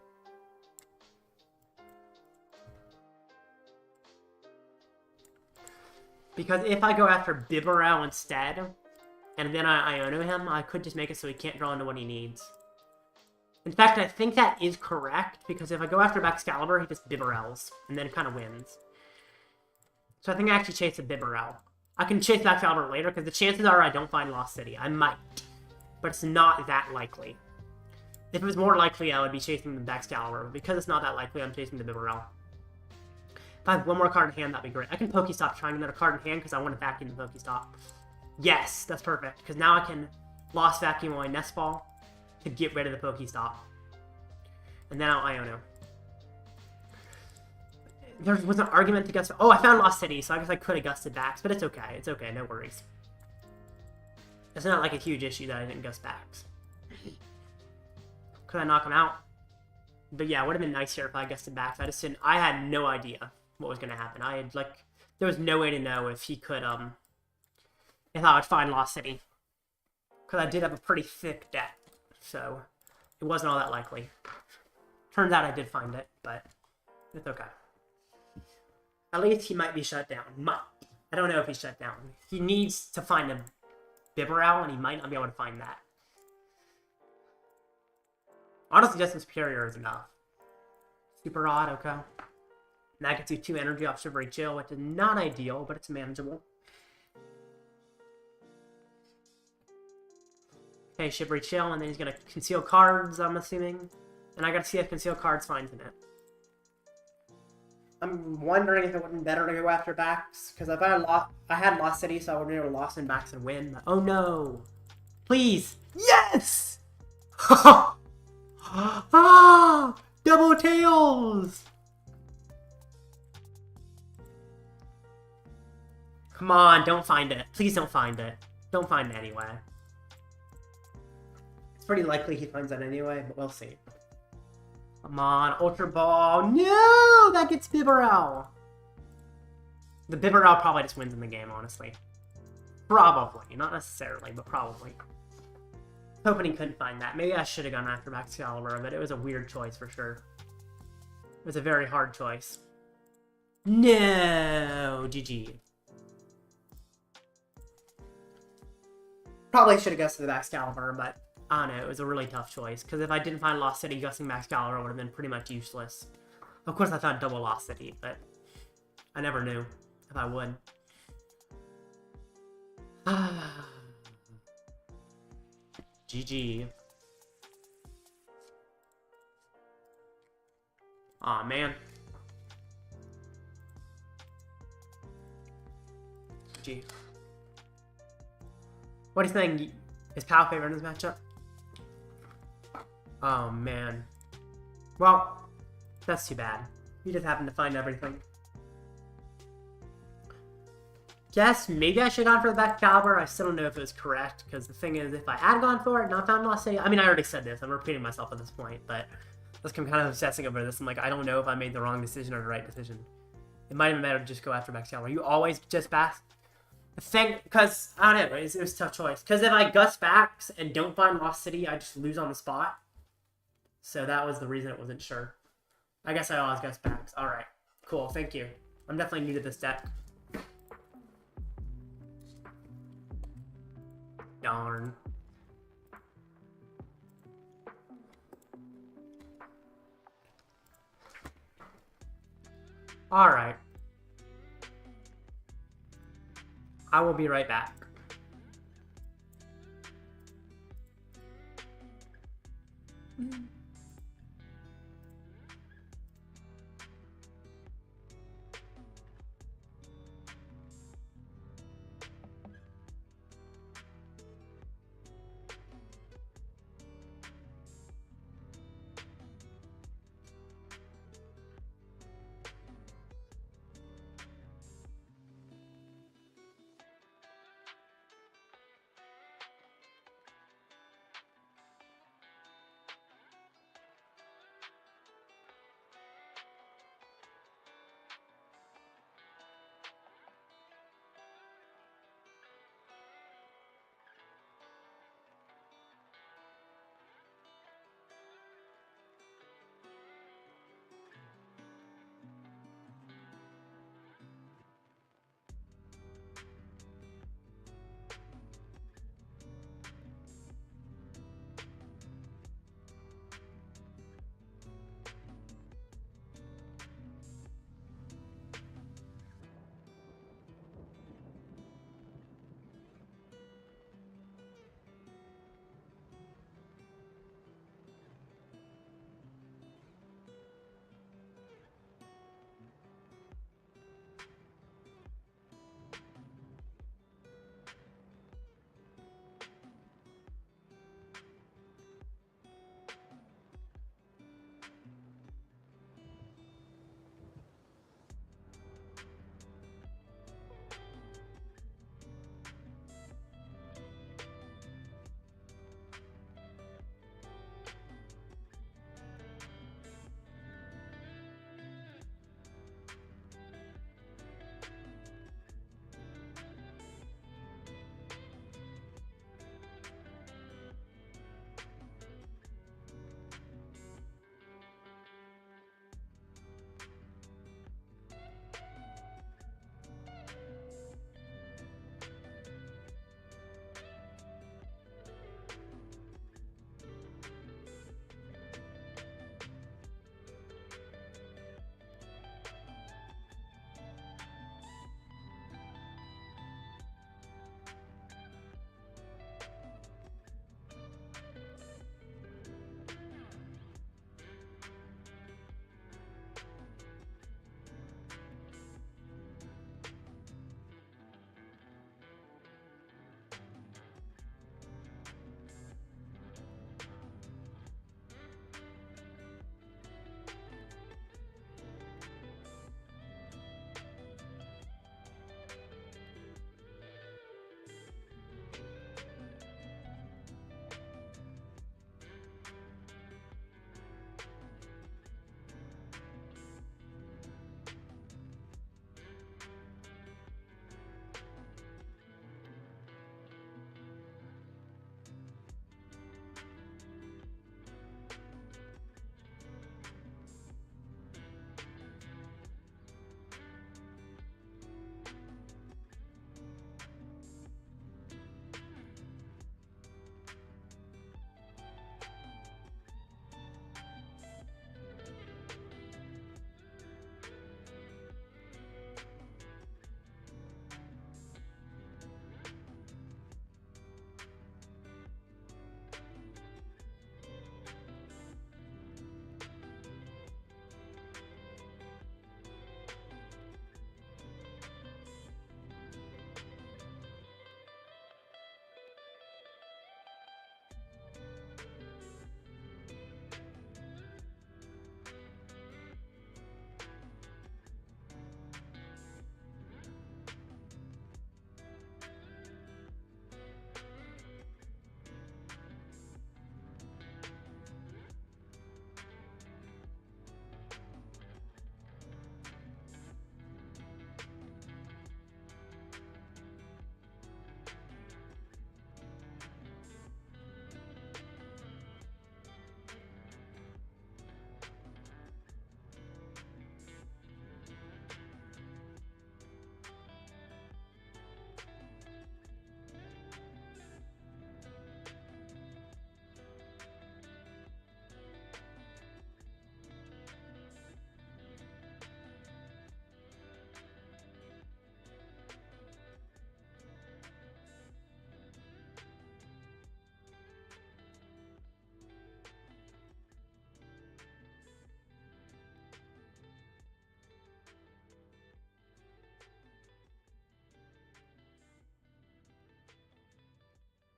Because if I go after Bibarel instead, and then I Iono him, I could just make it so he can't draw into what he needs. In fact, I think that is correct, because if I go after Excalibur, he just Bibarels, and then kind of wins. So I think I actually chase a Bibarel. I can chase Excalibur later, because the chances are I don't find Lost City. I might, but it's not that likely. If it was more likely, I would be chasing the Excalibur, but because it's not that likely, I'm chasing the Bibarel. If I have one more card in hand, that'd be great. I can Pokestop trying another card in hand, because I want to vacuum the Pokestop. Yes, that's perfect, because now I can Lost Vacuum my Nest Ball to get rid of the Pokestop. And then I'll Iono. There was an argument to gust. Oh, I found Lost City, so I guess I could have gusted backs, but it's okay. It's okay, no worries. It's not like a huge issue that I didn't gust backs. Could I knock him out? But yeah, it would have been nice here if I gusted backs. I just didn't. I had no idea what was gonna happen. I had like, there was no way to know if he could if I would find Lost City, because I did have a pretty thick deck, so it wasn't all that likely. Turns out I did find it, but it's okay. At least he might be shut down. Might. I don't know if he's shut down. He needs to find a Bibarel, and he might not be able to find that. Honestly, just Superior is enough. Super odd, okay. And that gets you 2 energy off Shivery Chill, which is not ideal, but it's manageable. Okay, Shivery Chill, and then he's gonna conceal cards, I'm assuming. And I gotta see if conceal cards finds in it. I'm wondering if it wouldn't be better to go after backs, because if I had Lost City, so I would be able to Lost in backs and win. But, oh no! Please! Yes! Ah! Double tails! Come on, don't find it. Please don't find it. Don't find it anyway. It's pretty likely he finds that anyway, but we'll see. Come on, Ultra Ball. No! That gets Bibarel. The Bibarel probably just wins in the game, honestly. Probably. Not necessarily, but probably. Hoping he couldn't find that. Maybe I should have gone after Excalibur, but it was a weird choice for sure. It was a very hard choice. No! GG. Probably should have guessed the Excalibur, but I don't know, it was a really tough choice, because if I didn't find Lost City, guessing Excalibur would have been pretty much useless. Of course I found double Lost City, but I never knew if I would. GG. Aw, man. GG. What do you think? Is PAF favorite in this matchup? Oh, man. Well, that's too bad. You just happened to find everything. Guess maybe I should have gone for the Excalibur. I still don't know if it was correct, because the thing is, if I had gone for it and not found Lost City, I mean, I already said this. I'm repeating myself at this point, but I'm kind of obsessing over this. I'm like, I don't know if I made the wrong decision or the right decision. It might have been better to just go after Excalibur. You always just pass. The thing, because, I don't know, it was a tough choice. Because if I gust backs and don't find Lost City, I just lose on the spot. So that was the reason it wasn't sure. I guess I always gust backs. Alright, cool, thank you. I'm definitely new to this deck. Darn. Alright. I will be right back.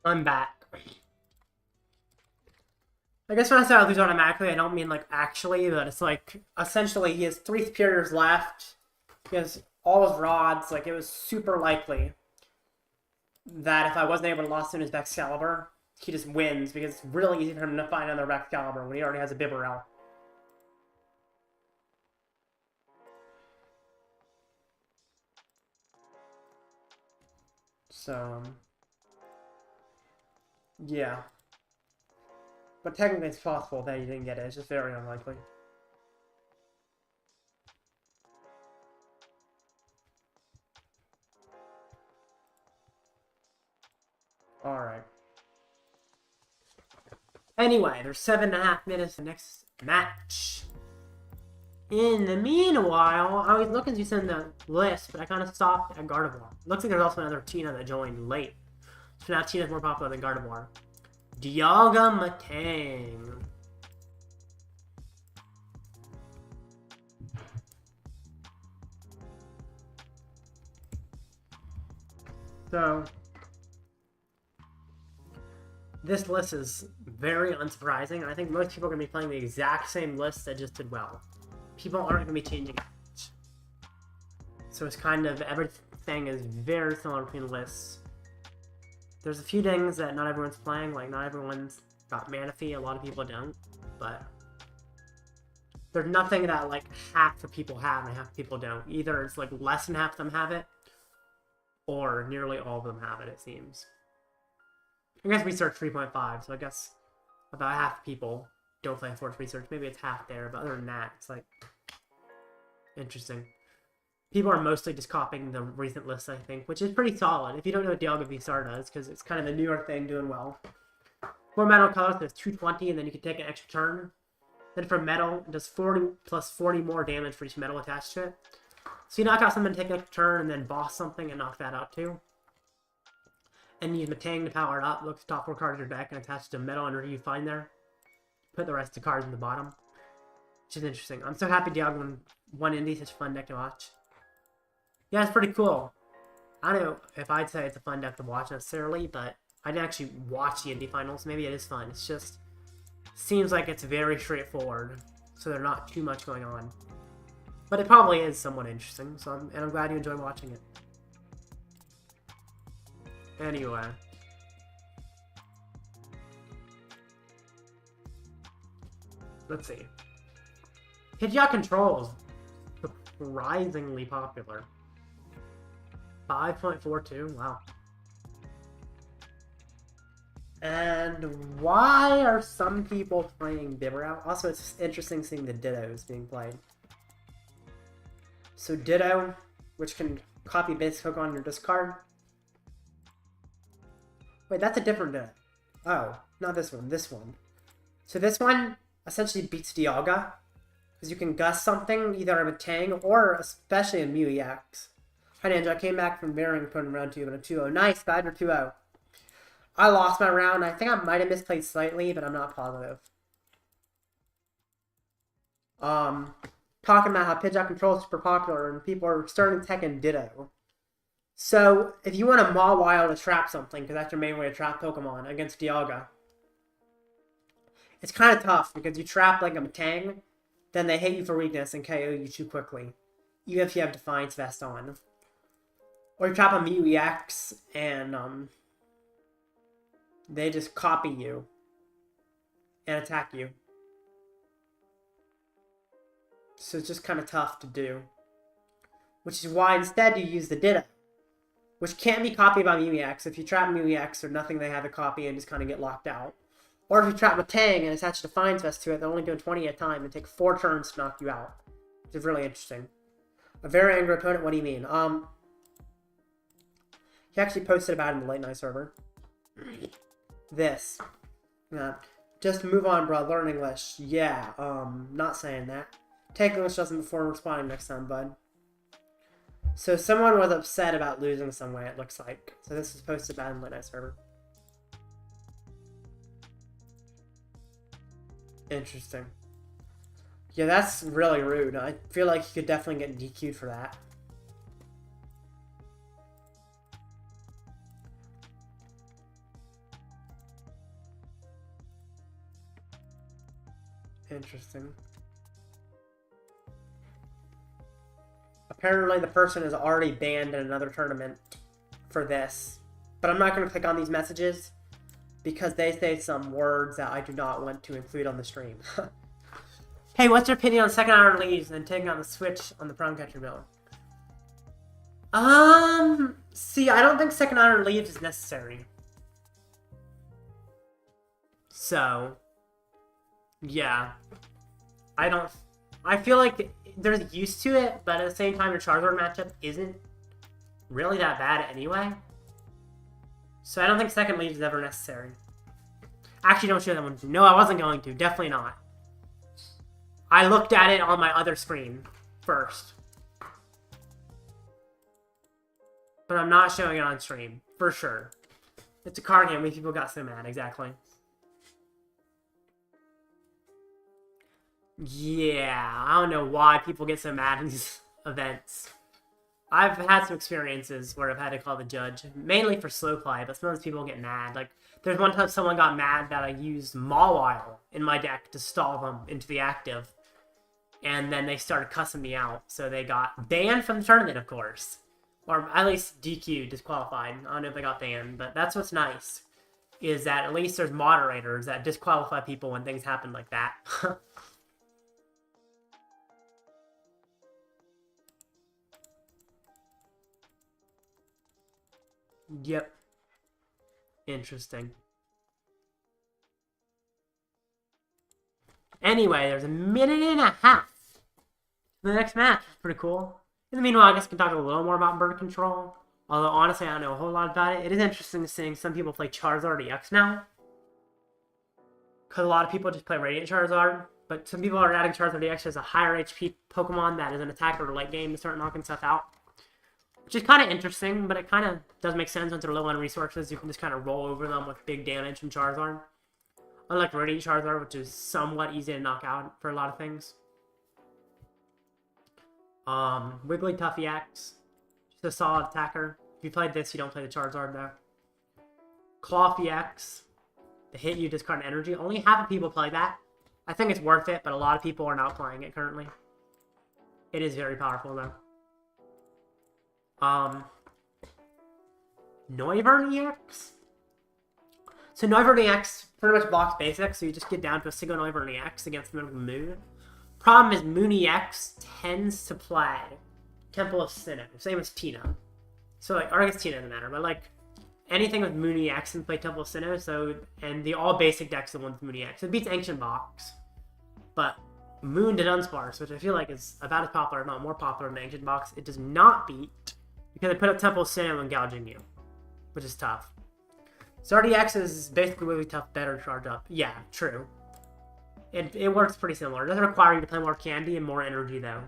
I'm back. I guess when I say I lose automatically, I don't mean like actually, but it's like essentially he has 3 superiors left. He has all his rods. Like it was super likely that if I wasn't able to lost in his Excalibur, he just wins because it's really easy for him to find another Excalibur when he already has a Bibarel. So, yeah. But technically it's possible that he didn't get it. It's just very unlikely. Alright. Anyway, there's 7.5 minutes to the next match. In the meanwhile, I was looking through some of the list, but I kind of stopped at Gardevoir. Looks like there's also another Tina that joined late. So now Tina's more popular than Gardevoir. Dialga Matang. So, this list is very unsurprising, and I think most people are going to be playing the exact same list that just did well. People aren't going to be changing it. So it's kind of, everything is very similar between lists. There's a few things that not everyone's playing, like not everyone's got Manaphy, a lot of people don't, but there's nothing that like half the people have and half the people don't. Either it's like less than half of them have it, or nearly all of them have it, it seems. I guess Research 3.5, so I guess about half the people don't play Force Research. Maybe it's half there, but other than that, it's like interesting. People are mostly just copying the recent list, I think, which is pretty solid. If you don't know what Dialga VSTAR does, because it's kind of a newer thing doing well. For metal colors, there's 220, and then you can take an extra turn. Then for metal, it does 40 plus 40 more damage for each metal attached to it. So you knock out something, take an extra turn, and then boss something and knock that out too. And use Matang to power it up. Look at the top 4 cards of your deck and attach to metal energy you find there. Put the rest of the cards in the bottom. Which is interesting. I'm so happy Dialga won Indy, such a fun deck to watch. Yeah, it's pretty cool. I don't know if I'd say it's a fun deck to watch necessarily, but I didn't actually watch the Indy Finals. Maybe it is fun. It's just, seems like it's very straightforward, so there's not too much going on. But it probably is somewhat interesting, so I'm glad you enjoy watching it. Anyway. Let's see. Pidgeot Control is surprisingly popular. 5.42, wow. And why are some people playing Bibarel? Also, it's interesting seeing the Dittos being played. So Ditto, which can copy base hook on your discard. Wait, that's a different Ditto. Oh, not this one, this one. So this one essentially beats Dialga, because you can gust something, either a Tang or especially a Mew EX. Hi Ninja, I came back from Bearing Put in round 2 and a 2-0. Nice, glad you're 2-0. I lost my round. I think I might have misplayed slightly, but I'm not positive. Talking about how Pidgeot Control is super popular and people are starting Tekken Ditto. So, if you want to Mawile to trap something, because that's your main way to trap Pokemon against Dialga, it's kind of tough because you trap like a Tang, then they hit you for weakness and KO you too quickly, even if you have Defiance Vest on. Or you trap a Mew EX and they just copy you and attack you. So it's just kind of tough to do. Which is why instead you use the Ditto, which can't be copied by Mew EX. If you trap Mew EX, there's nothing they have to copy and just kind of get locked out. Or if you trap a Tang and attach Defiance Vest to it, they're only doing 20 at a time and take 4 turns to knock you out. Which is really interesting. A very angry opponent, what do you mean? He actually posted about it in the late night server. This. Just move on, bro. Learn English. Yeah, not saying that. Take English lesson before responding next time, bud. So someone was upset about losing some way, it looks like. So this is posted about in the late night server. Interesting. Yeah, that's really rude. I feel like you could definitely get DQ'd for that. Interesting. Apparently the person is already banned in another tournament for this. But I'm not going to click on these messages because they say some words that I do not want to include on the stream. Hey, what's your opinion on second iron leaves and taking on the Switch on the Prime Catcher build? See, I don't think second iron leaves is necessary. So, yeah. I feel like there's use to it, but at the same time, your Charizard matchup isn't really that bad anyway. So I don't think second leaves is ever necessary. Actually, don't show that one. No, I wasn't going to. Definitely not. I looked at it on my other screen first. But I'm not showing it on stream, for sure. It's a card game. People got so mad, exactly. Yeah, I don't know why people get so mad in these events. I've had some experiences where I've had to call the judge, mainly for slow play, but sometimes people get mad. Like, there's one time someone got mad that I used Mawile in my deck to stall them into the active. And then they started cussing me out, so they got banned from the tournament, of course. Or at least DQ, disqualified. I don't know if they got banned, but that's what's nice. Is that at least there's moderators that disqualify people when things happen like that. Yep. Interesting. Anyway, there's a minute and a half. The next match is pretty cool. In the meanwhile, I guess I can talk a little more about bird control. Although, honestly, I don't know a whole lot about it. It is interesting seeing some people play Charizard EX now. Because a lot of people just play Radiant Charizard. But some people are adding Charizard EX as a higher HP Pokemon that is an attacker or late game to start knocking stuff out. Which is kind of interesting, but it kind of does make sense once they're low on resources. You can just kind of roll over them with big damage from Charizard. Unlike Radiant Charizard, which is somewhat easy to knock out for a lot of things. Wigglytuff EX. Just a solid attacker. If you played this, you don't play the Charizard though. Cloth EX. The hit you discard an energy. Only half of people play that. I think it's worth it, but a lot of people are not playing it currently. It is very powerful though. Noivern EX? So Noivern EX pretty much blocks basics, so you just get down to a single Noivern EX against the Moon. Problem is Moon EX tends to play Temple of Sinnoh, same as Tina. So like, or I guess Tina doesn't matter, but like anything with Moon EX can play Temple of Sinnoh, so, and the all basic decks are the ones with Moon EX. It beats Ancient Box, but Moon to Dunsparce, which I feel like is about as popular, if not more popular than Ancient Box, it does not beat because they put up Temple of Sinnoh and gouging you, which is tough. Zard EX is basically really tough, better charge up. Yeah, true. It works pretty similar. It doesn't require you to play more candy and more energy, though.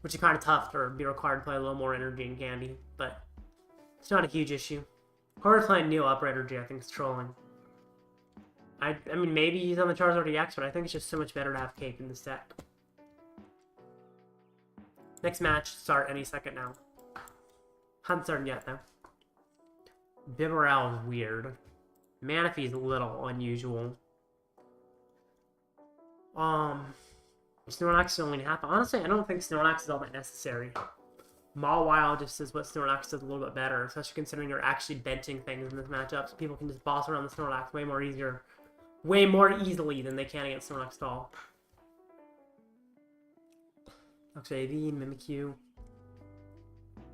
Which is kind of tough to be required to play a little more energy and candy, but it's not a huge issue. Whoever's playing Neo Upper Energy, I think, is trolling. I mean, maybe he's on the Charizard EX, but I think it's just so much better to have Cape in this deck. Next match, start any second now. Haven't started yet, though. Bibarel is weird. Manaphy's a little unusual. Snorlax is only half. Honestly, I don't think Snorlax is all that necessary. Mawile just is what Snorlax does a little bit better, especially considering you're actually benching things in this matchup, so people can just boss around the Snorlax way more easily than they can against Snorlax Stall. Oxavy, Mimikyu.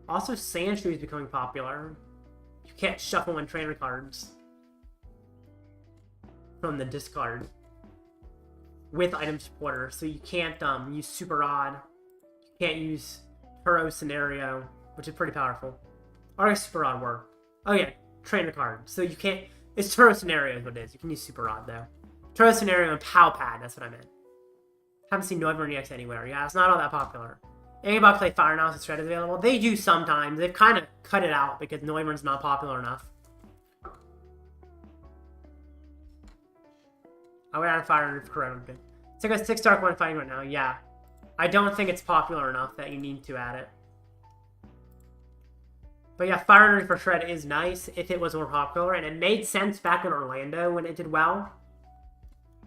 Also, Sandshrew is becoming popular. You can't shuffle in trainer cards from the discard with item supporter, so you can't use Super Odd. You can't use Hero Scenario, which is pretty powerful. Or I guess Super Odd work. Oh yeah, trainer card. So you can't. It's Hero Scenario is what it is. You can use Super Odd though. Hero Scenario and Pow Pad. That's what I meant. Haven't seen Noivern EX anywhere. Yeah, it's not all that popular. Anybody play Fire now since Shred is available? They do sometimes. They've kind of cut it out because Noivern's not popular enough. I would add Fire if Corona good. It's like a 6 Dark 1 fighting right now. Yeah. I don't think it's popular enough that you need to add it. But yeah, Fire Energy for Shred is nice if it was more popular, and it made sense back in Orlando when it did well.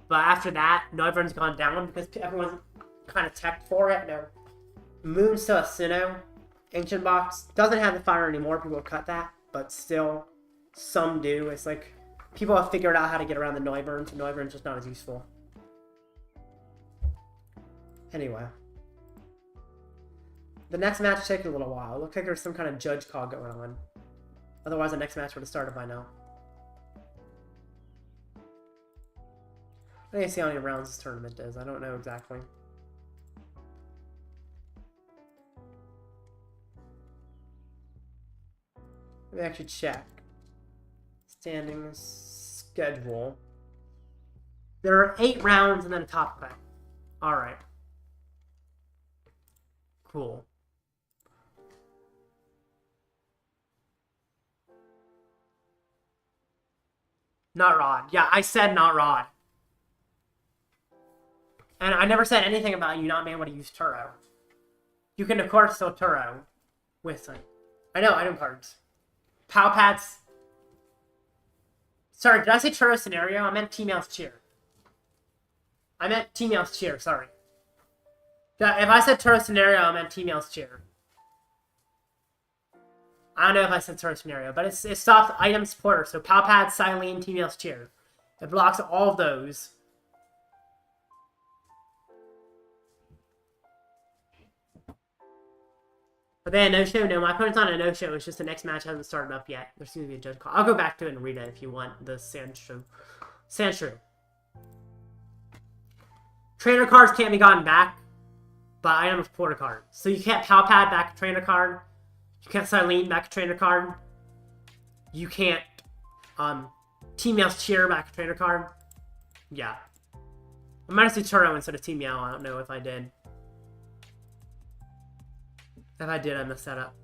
But after that, Noivern's gone down because everyone's kind of teched for it. No. Moon's to a Sinnoh. Ancient Box doesn't have the fire anymore. People cut that, but still, some do. It's like people have figured out how to get around the Noivern, so Noivern's just not as useful. Anyway. The next match is taking a little while. It looks like there's some kind of judge call going on. Otherwise, the next match would have started by now. I need to see how many rounds this tournament is. I don't know exactly. Let me actually check. Standing schedule. There are 8 rounds and then a top cut. Alright. Cool. Not Rod. Yeah, I said not Rod. And I never said anything about you not being able to use Turo. You can, of course, still Turo with like, I know, item cards. Pow Pats. Sorry, did I say Turo Scenario? I meant T-Mail's Cheer. I meant T-Mail's Cheer, sorry. If I said Turo Scenario, I meant T-Mail's Cheer. I don't know if I said Turo Scenario, but it stops item supporter. So Pow Pad, Silene, T-Mail's Cheer. It blocks all of those. But then no-show, no, my opponent's on a no-show. It's just the next match hasn't started up yet. There seems to be a judge call. I'll go back to it and read it if you want the Sandshrew. Trainer cards can't be gotten back by item supporter cards. So you can't Pow Pad back a trainer card. You can't Silene back a trainer card. You can't T-Mail's Cheer back a trainer card. Yeah. I might have said Turo instead of T-Mail. I don't know if I did. If I did, I messed that up.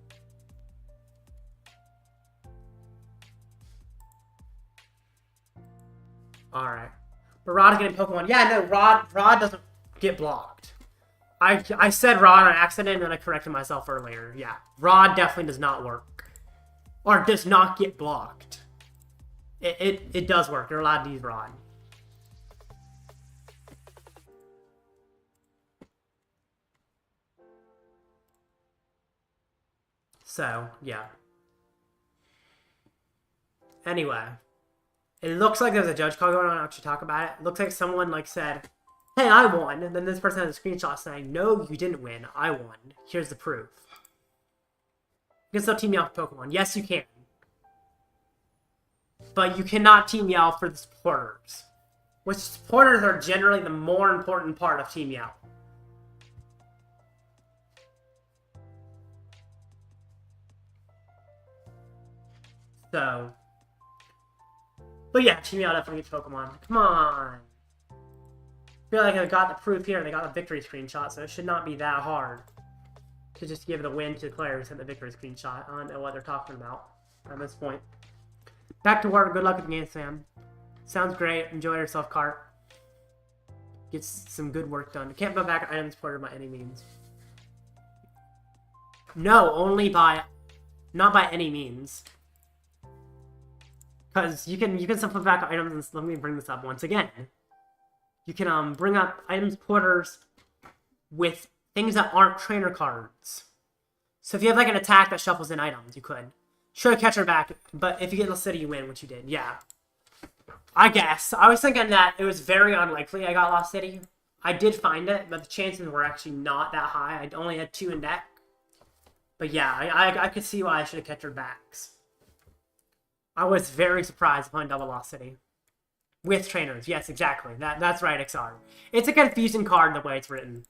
Alright. But Rod is getting Pokemon. Yeah, no, Rod doesn't get blocked. I said Rod on accident and then I corrected myself earlier. Yeah. Rod definitely does not work. Or does not get blocked. It does work. You're allowed to use Rod. So, yeah. Anyway. It looks like there's a judge call going on. I'll actually talk about it. It looks like someone said, hey, I won. And then this person has a screenshot saying, no, you didn't win. I won. Here's the proof. You can still team me off Pokemon. Yes, you can. But you cannot team me out for the supporters. Which supporters are generally the more important part of team me out. So, but yeah, team me out definitely gets Pokemon. Come on. I feel like I got the proof here. They got the victory screenshot, so it should not be that hard to just give the win to the player who sent the victory screenshot. I don't know what they're talking about at this point. Back to work. Good luck with the game, Sam. Sounds great. Enjoy yourself, Cart. Get some good work done. Can't buy back items ported by any means. No, only by, not by any means. Because you can still put back items, and let me bring this up once again. You can bring up items porters with things that aren't trainer cards. So if you have like an attack that shuffles in items, you could. Sure, catcher back, but if you get Lost City, you win, which you did. Yeah. I guess. I was thinking that it was very unlikely I got Lost City. I did find it, but the chances were actually not that high. I only had 2 in deck. But yeah, I could see why I should have catchered backs. I was very surprised upon double Lost City. With trainers. Yes, exactly. That's right, XR. It's a confusing card the way it's written.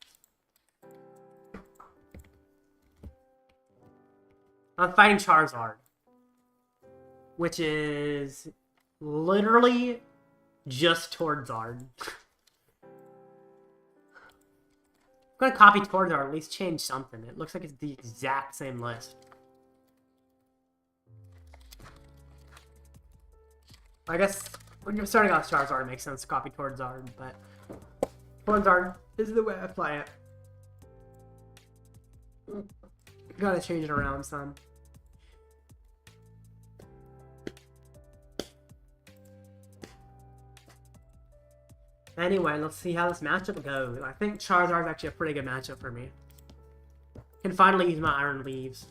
I'm fighting Charizard. Which is literally just Tordzard. I'm gonna copy Tordzard, or at least change something. It looks like it's the exact same list. I guess when you're starting off Charizard, it makes sense to copy Tordzard, but Tordzard is the way I play it. Gotta change it around some. Anyway, let's see how this matchup goes. I think Charizard's actually a pretty good matchup for me. Can finally use my Iron Leaves.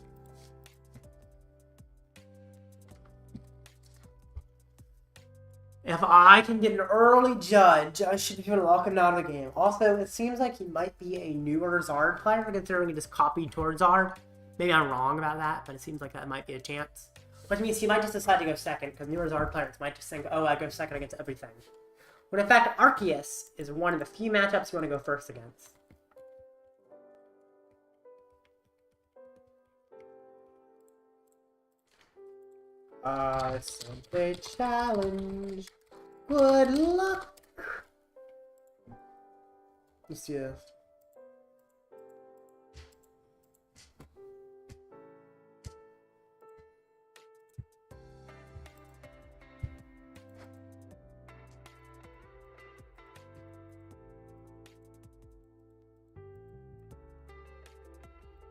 If I can get an early Judge, I should be able to lock him out of the game. Also, it seems like he might be a newer Zard player, considering he just copied towards Zard. Maybe I'm wrong about that, but it seems like that might be a chance. Which means he might just decide to go second, because newer Zard players might just think, oh, I go second against everything. When in fact, Arceus is one of the few matchups you want to go first against. Something challenge. Good luck. Let's see this.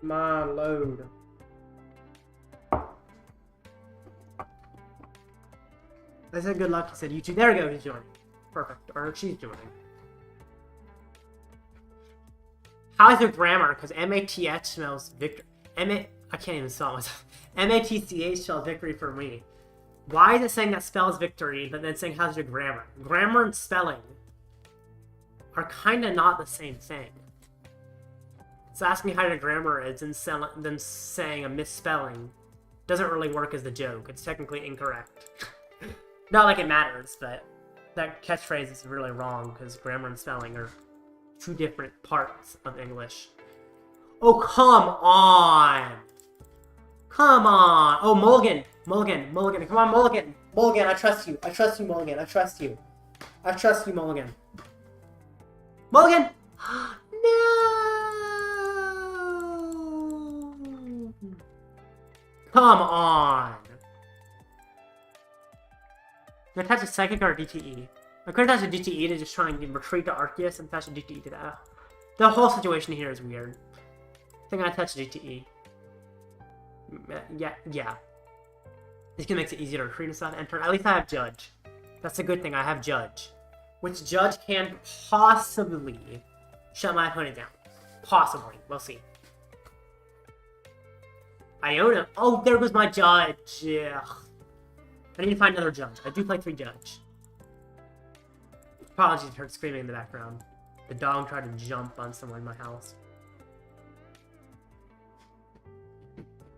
My load. I said good luck, he said YouTube. There we go, he's joining. Perfect. Or she's joining. How is your grammar? Because M-A-T-H spells victory. I can't even spell myself. M-A-T-C-H spells victory for me. Why is it saying that spells victory, but then saying how's your grammar? Grammar and spelling are kind of not the same thing. So asking how your grammar is and then saying a misspelling doesn't really work as the joke. It's technically incorrect. Not like it matters, but that catchphrase is really wrong because grammar and spelling are two different parts of English. Oh, come on! Come on! Oh, Mulligan! Mulligan! Mulligan! Come on, Mulligan! Mulligan, I trust you! I trust you, Mulligan! I trust you! I trust you, Mulligan! Mulligan! No! Come on! I attach a Psychic or a DTE. I could attach a DTE to just try and retreat to Arceus and attach a DTE to that. The whole situation here is weird. I think I attach DTE. Yeah. This can make it easier to retreat and stuff. And turn. At least I have Judge. That's a good thing. I have Judge. Which Judge can possibly shut my opponent down. Possibly. We'll see. Iono. Oh, there goes my Judge. Yeah. I need to find another Judge. I do play 3 Judge. Apologies for screaming in the background. The dog tried to jump on someone in my house.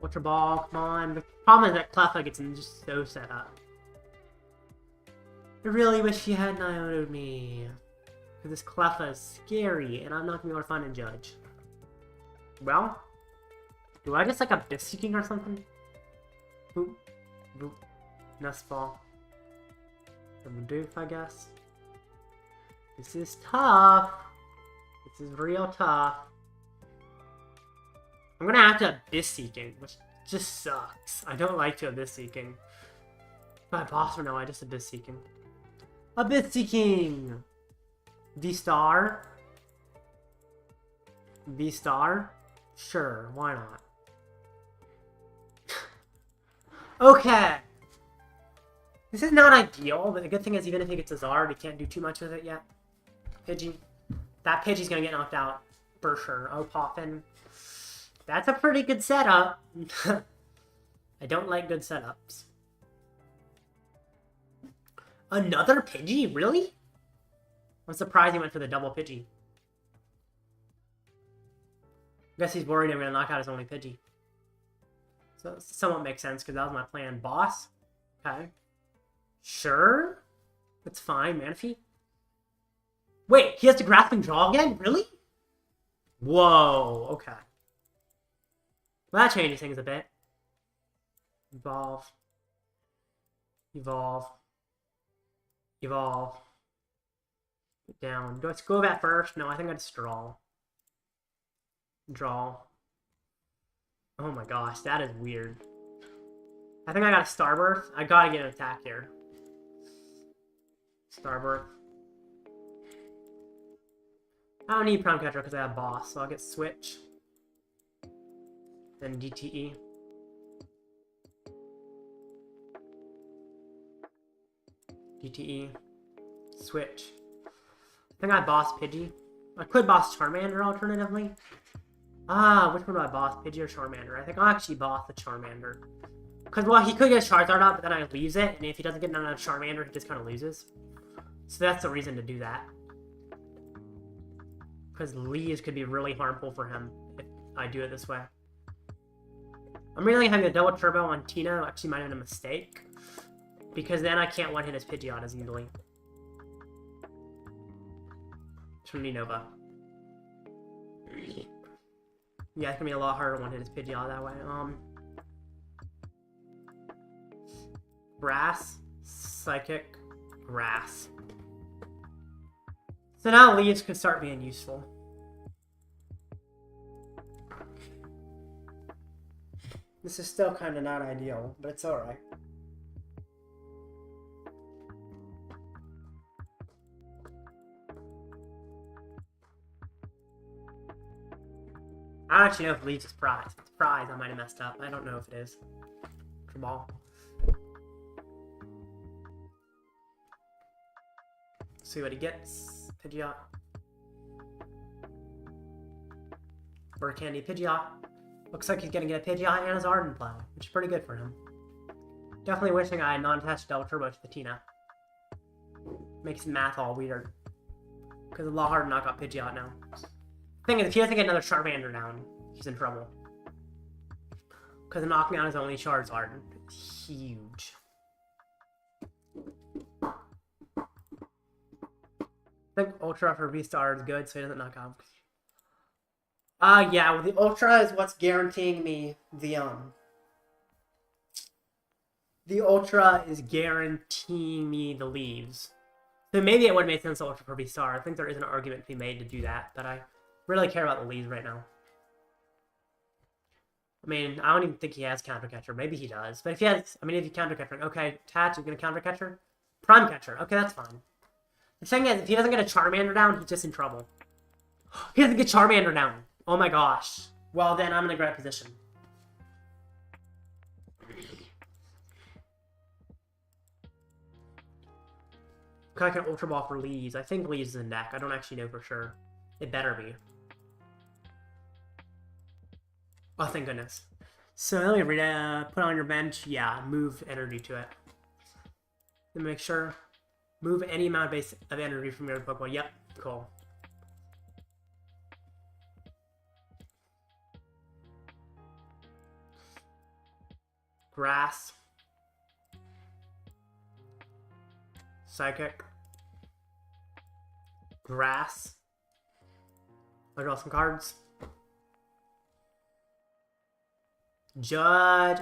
Ultra Ball, come on. The problem is that Cleffa gets just so set up. I really wish he hadn't Iono'd me. Because this Cleffa is scary, and I'm not going to be able to find a Judge. Well, do I just like a Abyss Seeking or something? Boop. Boop. Nest Ball. Bidoof, I guess. This is tough. This is real tough. I'm gonna have to Abyss Seeking, which just sucks. I don't like to Abyss Seeking. My boss or no, I just Abyss Seeking. Abyss Seeking! V-Star? V-Star? Sure, why not? Okay! This is not ideal, but the good thing is even if he gets a Zard, he can't do too much with it yet. Pidgey. That Pidgey's gonna get knocked out for sure. Oh, Poffin. That's a pretty good setup. I don't like good setups. Another Pidgey? Really? I'm surprised he went for the double Pidgey. Guess he's worried I'm gonna knock out his only Pidgey. So it somewhat makes sense because that was my plan. Boss? Okay. Sure. That's fine, Manaphy. Wait, he has to Grasping Jaw again? Really? Whoa, okay. Well, that changes things a bit. Evolve. Evolve. Evolve. Get down. Do I Skwovet first? No, I think I just draw. Draw. Oh my gosh, that is weird. I think I got a Starbirth. I gotta get an attack here. Starbirth. I don't need Prime Catcher because I have Boss, so I'll get Switch. Then DTE. DTE. Switch. think I boss Pidgey. I could boss Charmander alternatively. Which one do I boss? Pidgey or Charmander? I think I'll actually boss the Charmander. Because, well, he could get Charizard out, but then I leaves it, and if he doesn't get another Charmander, he just kind of loses. So that's the reason to do that. Because leaves could be really harmful for him if I do it this way. I'm really having a double turbo on Tina actually might have been a mistake. Because then I can't one-hit his Pidgeot as easily. Trinity Nova. Yeah, it's gonna be a lot harder to one-hit his Pidgeot that way. Grass, Psychic, Grass. So now leaves could start being useful. This is still kind of not ideal, but it's alright. I don't actually know if leaves is prize. If it's prize, I might have messed up. I don't know if it is. Ultra Ball. See what he gets. Pidgeot. Or Candy Pidgeot. Looks like he's gonna get a Pidgeot and his Ardent Plow, which is pretty good for him. Definitely wishing I had non-attached Double Turbo to the Tina. Makes math all weird. Because it's a lot harder to knock out Pidgeot now. Thing is, if he doesn't get another Charmander down, he's in trouble. Because knocking out his only Charizard is huge. I think Ultra for V-Star is good, so he doesn't knock out. Yeah, well, the Ultra is what's guaranteeing me the Ultra is guaranteeing me the leaves. So maybe it would have made sense to Ultra for V-Star. I think there is an argument to be made to do that, but I really care about the leaves right now. I mean, I don't even think he has Counter Catcher. Maybe he does. But if he has, I mean, if he Counter Catcher, okay, Tatch is going to Counter Catcher. Prime Catcher, okay, that's fine. The thing is, if he doesn't get a Charmander down, he's just in trouble. He doesn't get Charmander down. Oh my gosh. Well, then I'm in a great position. I can Ultra Ball for Leaves. I think Leaves is in deck. I don't actually know for sure. It better be. Oh, thank goodness. So let me read it. Put on your bench. Yeah, move energy to it. Then make sure. Move any amount of base of energy from your Pokemon. Yep, cool. Grass. Psychic. Grass. I'll draw some cards. Judge.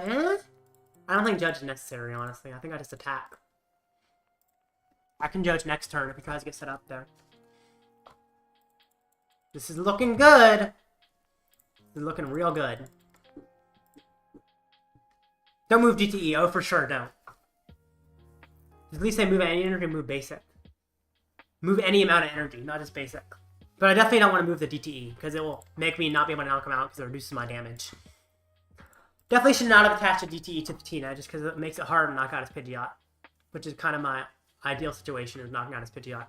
I don't think Judge is necessary, honestly. I think I just attack. I can Judge next turn if you guys get set up there. This is looking good. This is looking real good. Don't move DTE. Oh, for sure, don't. At least I move any energy, move basic. Move any amount of energy, not just basic. But I definitely don't want to move the DTE, because it will make me not be able to knock him out, because it reduces my damage. Definitely should not have attached a DTE to Patina, just because it makes it hard to knock out his Pidgeot. Which is kind of my ideal situation, is knocking out his Pidgeot.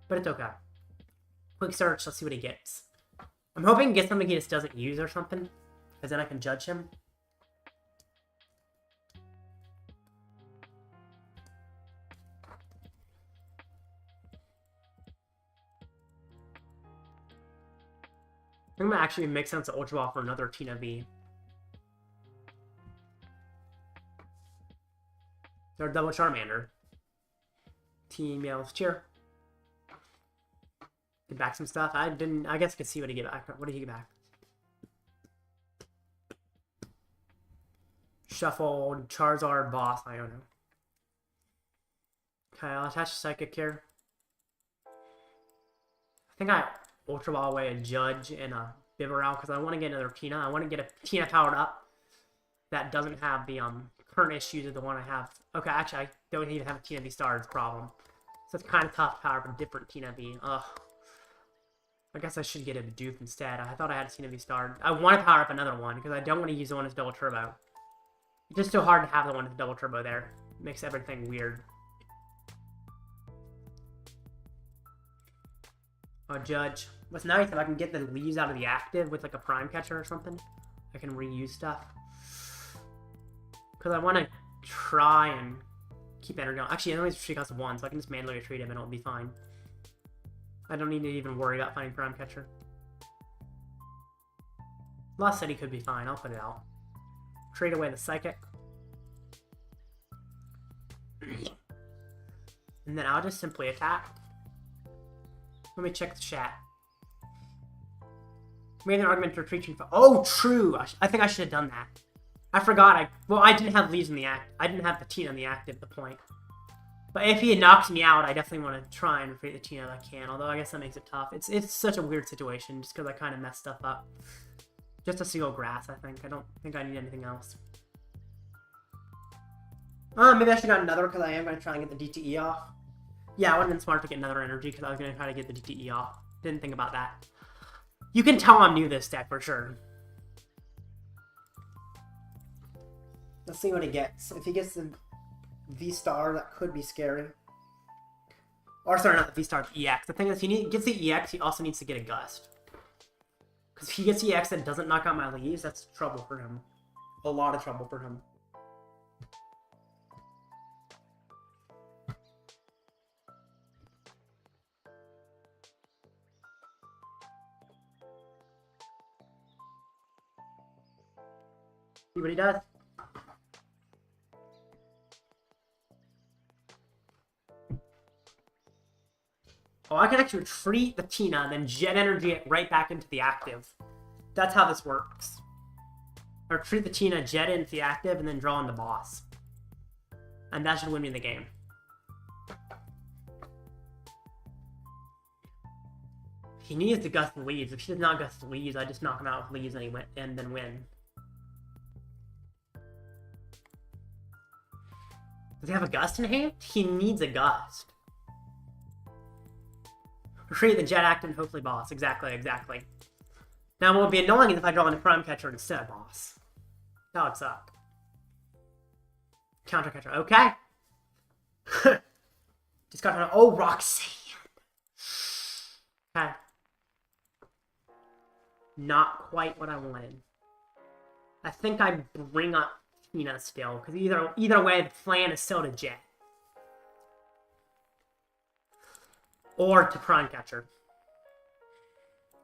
But it's okay. Quick search, let's see what he gets. I'm hoping he gets something he just doesn't use or something, because then I can judge him. I think it might actually make sense to Ultra Ball for another Tina V. Or double Charmander. Team Yells Cheer. Get back some stuff. I guess I could see what he get back. What did he get back? Shuffled, Charizard, Boss, Iono. Okay, I'll attach Psychic here. I think I Ultra Ball away a Judge and a Bibarel because I want to get another Tina. I want to get a Tina powered up that doesn't have the current issues of the one I have. Okay, actually, I don't even have a Tina V Star's problem. So it's kind of tough to power up a different Tina V. Ugh. I guess I should get a Bidoof instead. I thought I had a Tina V Star. I want to power up another one because I don't want to use the one that's double turbo. It's just so hard to have the one with double turbo there. It makes everything weird. Judge. What's nice, if I can get the leaves out of the active with like a Prime Catcher or something, I can reuse stuff. Because I want to try and keep energy on. Actually, it only costs 1, so I can just manually retreat him and it'll be fine. I don't need to even worry about finding Prime Catcher. Lost City could be fine, I'll put it out. Trade away the Psychic. And then I'll just simply attack. Let me check the chat. Made an argument to retreat. Oh, true! I think I should have done that. I forgot. Well, I didn't have leaves in the act. I didn't have the Tina in the active at the point. But if he had knocked me out, I definitely want to try and retreat the Tina if I can. Although I guess that makes it tough. It's such a weird situation just because I kind of messed stuff up. Just a single grass, I think. I don't think I need anything else. Maybe I should have got another because I am going to try and get the DTE off. Yeah, it would have been smart to get another energy because I was going to try to get the DTE off. Didn't think about that. You can tell I'm new to this deck for sure. Let's see what he gets. If he gets the V-Star, that could be scary. Or sorry, not the V-Star, the EX. The thing is, if he gets the EX, he also needs to get a Gust. Because if he gets the EX that doesn't knock out my leaves, that's trouble for him. A lot of trouble for him. See what he does. Oh, I can actually retreat the Tina and then jet energy it right back into the active. That's how this works. I retreat the Tina, jet into the active, and then draw in the boss. And that should win me the game. He needs to gust the leaves. If he does not gust the leaves, I just knock him out with leaves and then win. Does he have a Gust in hand? He needs a Gust. Retreat the Jet Active and hopefully boss. Exactly. Now what would be annoying is if I draw in the Prime Catcher instead of boss. That would suck. Counter Catcher. Okay. Just got to... Oh, Roxanne. Okay. Not quite what I wanted. I think I bring up Tina still, because either way, the plan is still to Jet. Or to Prime Catcher.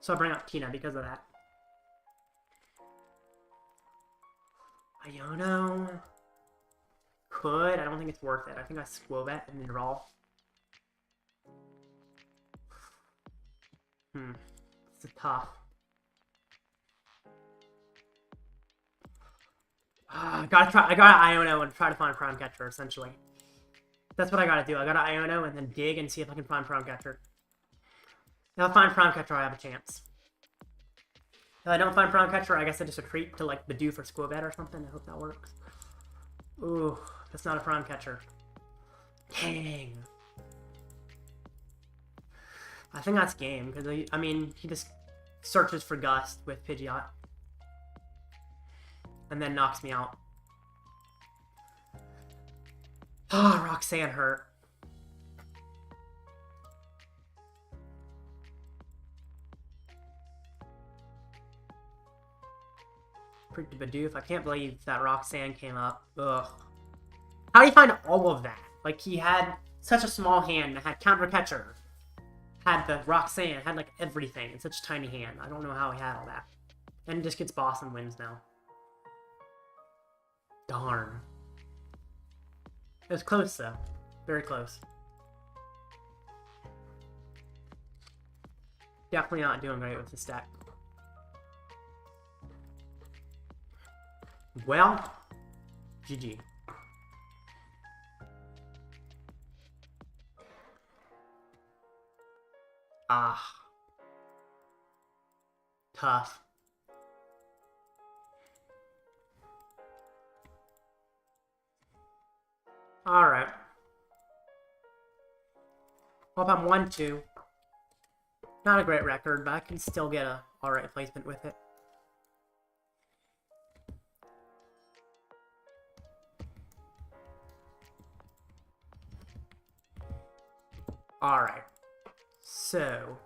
So I bring up Tina because of that. Iono. Could. I don't think it's worth it. I think I Skwovet and then draw. It's tough. I gotta Iono and try to find Prime Catcher, essentially. That's what I gotta do. I gotta Iono and then dig and see if I can find Prime Catcher. If I find Prime Catcher, I have a chance. If I don't find Prime Catcher, I guess I just retreat to like Bidoof or Skwovet or something. I hope that works. Ooh, that's not a Prime Catcher. Dang. I think that's game, because I mean, he just searches for Gust with Pidgeot. And then knocks me out. Oh, Roxanne hurt. Pretty Bidoof. I can't believe that Roxanne came up. Ugh. How do you find all of that? Like, he had such a small hand that had Counter Catcher. Had the Roxanne, had like everything in such a tiny hand. I don't know how he had all that. And just gets boss and wins now. Darn. It was close though. Very close. Definitely not doing great with this deck. Well, GG. Ah. Tough. Alright. Well, if I'm 1-2. Not a great record, but I can still get a alright placement with it. Alright. So,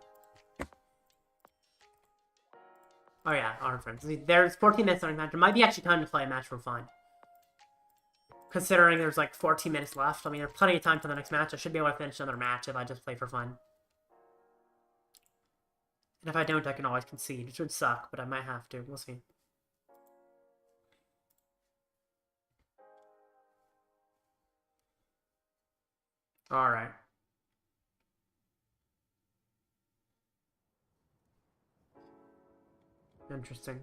Oh yeah, our friends. There's 14 minutes on the match. It might be actually time to play a match for fun. Considering there's like 14 minutes left. I mean, there's plenty of time for the next match. I should be able to finish another match if I just play for fun. And if I don't, I can always concede. It would suck, but I might have to. We'll see. Alright. Interesting.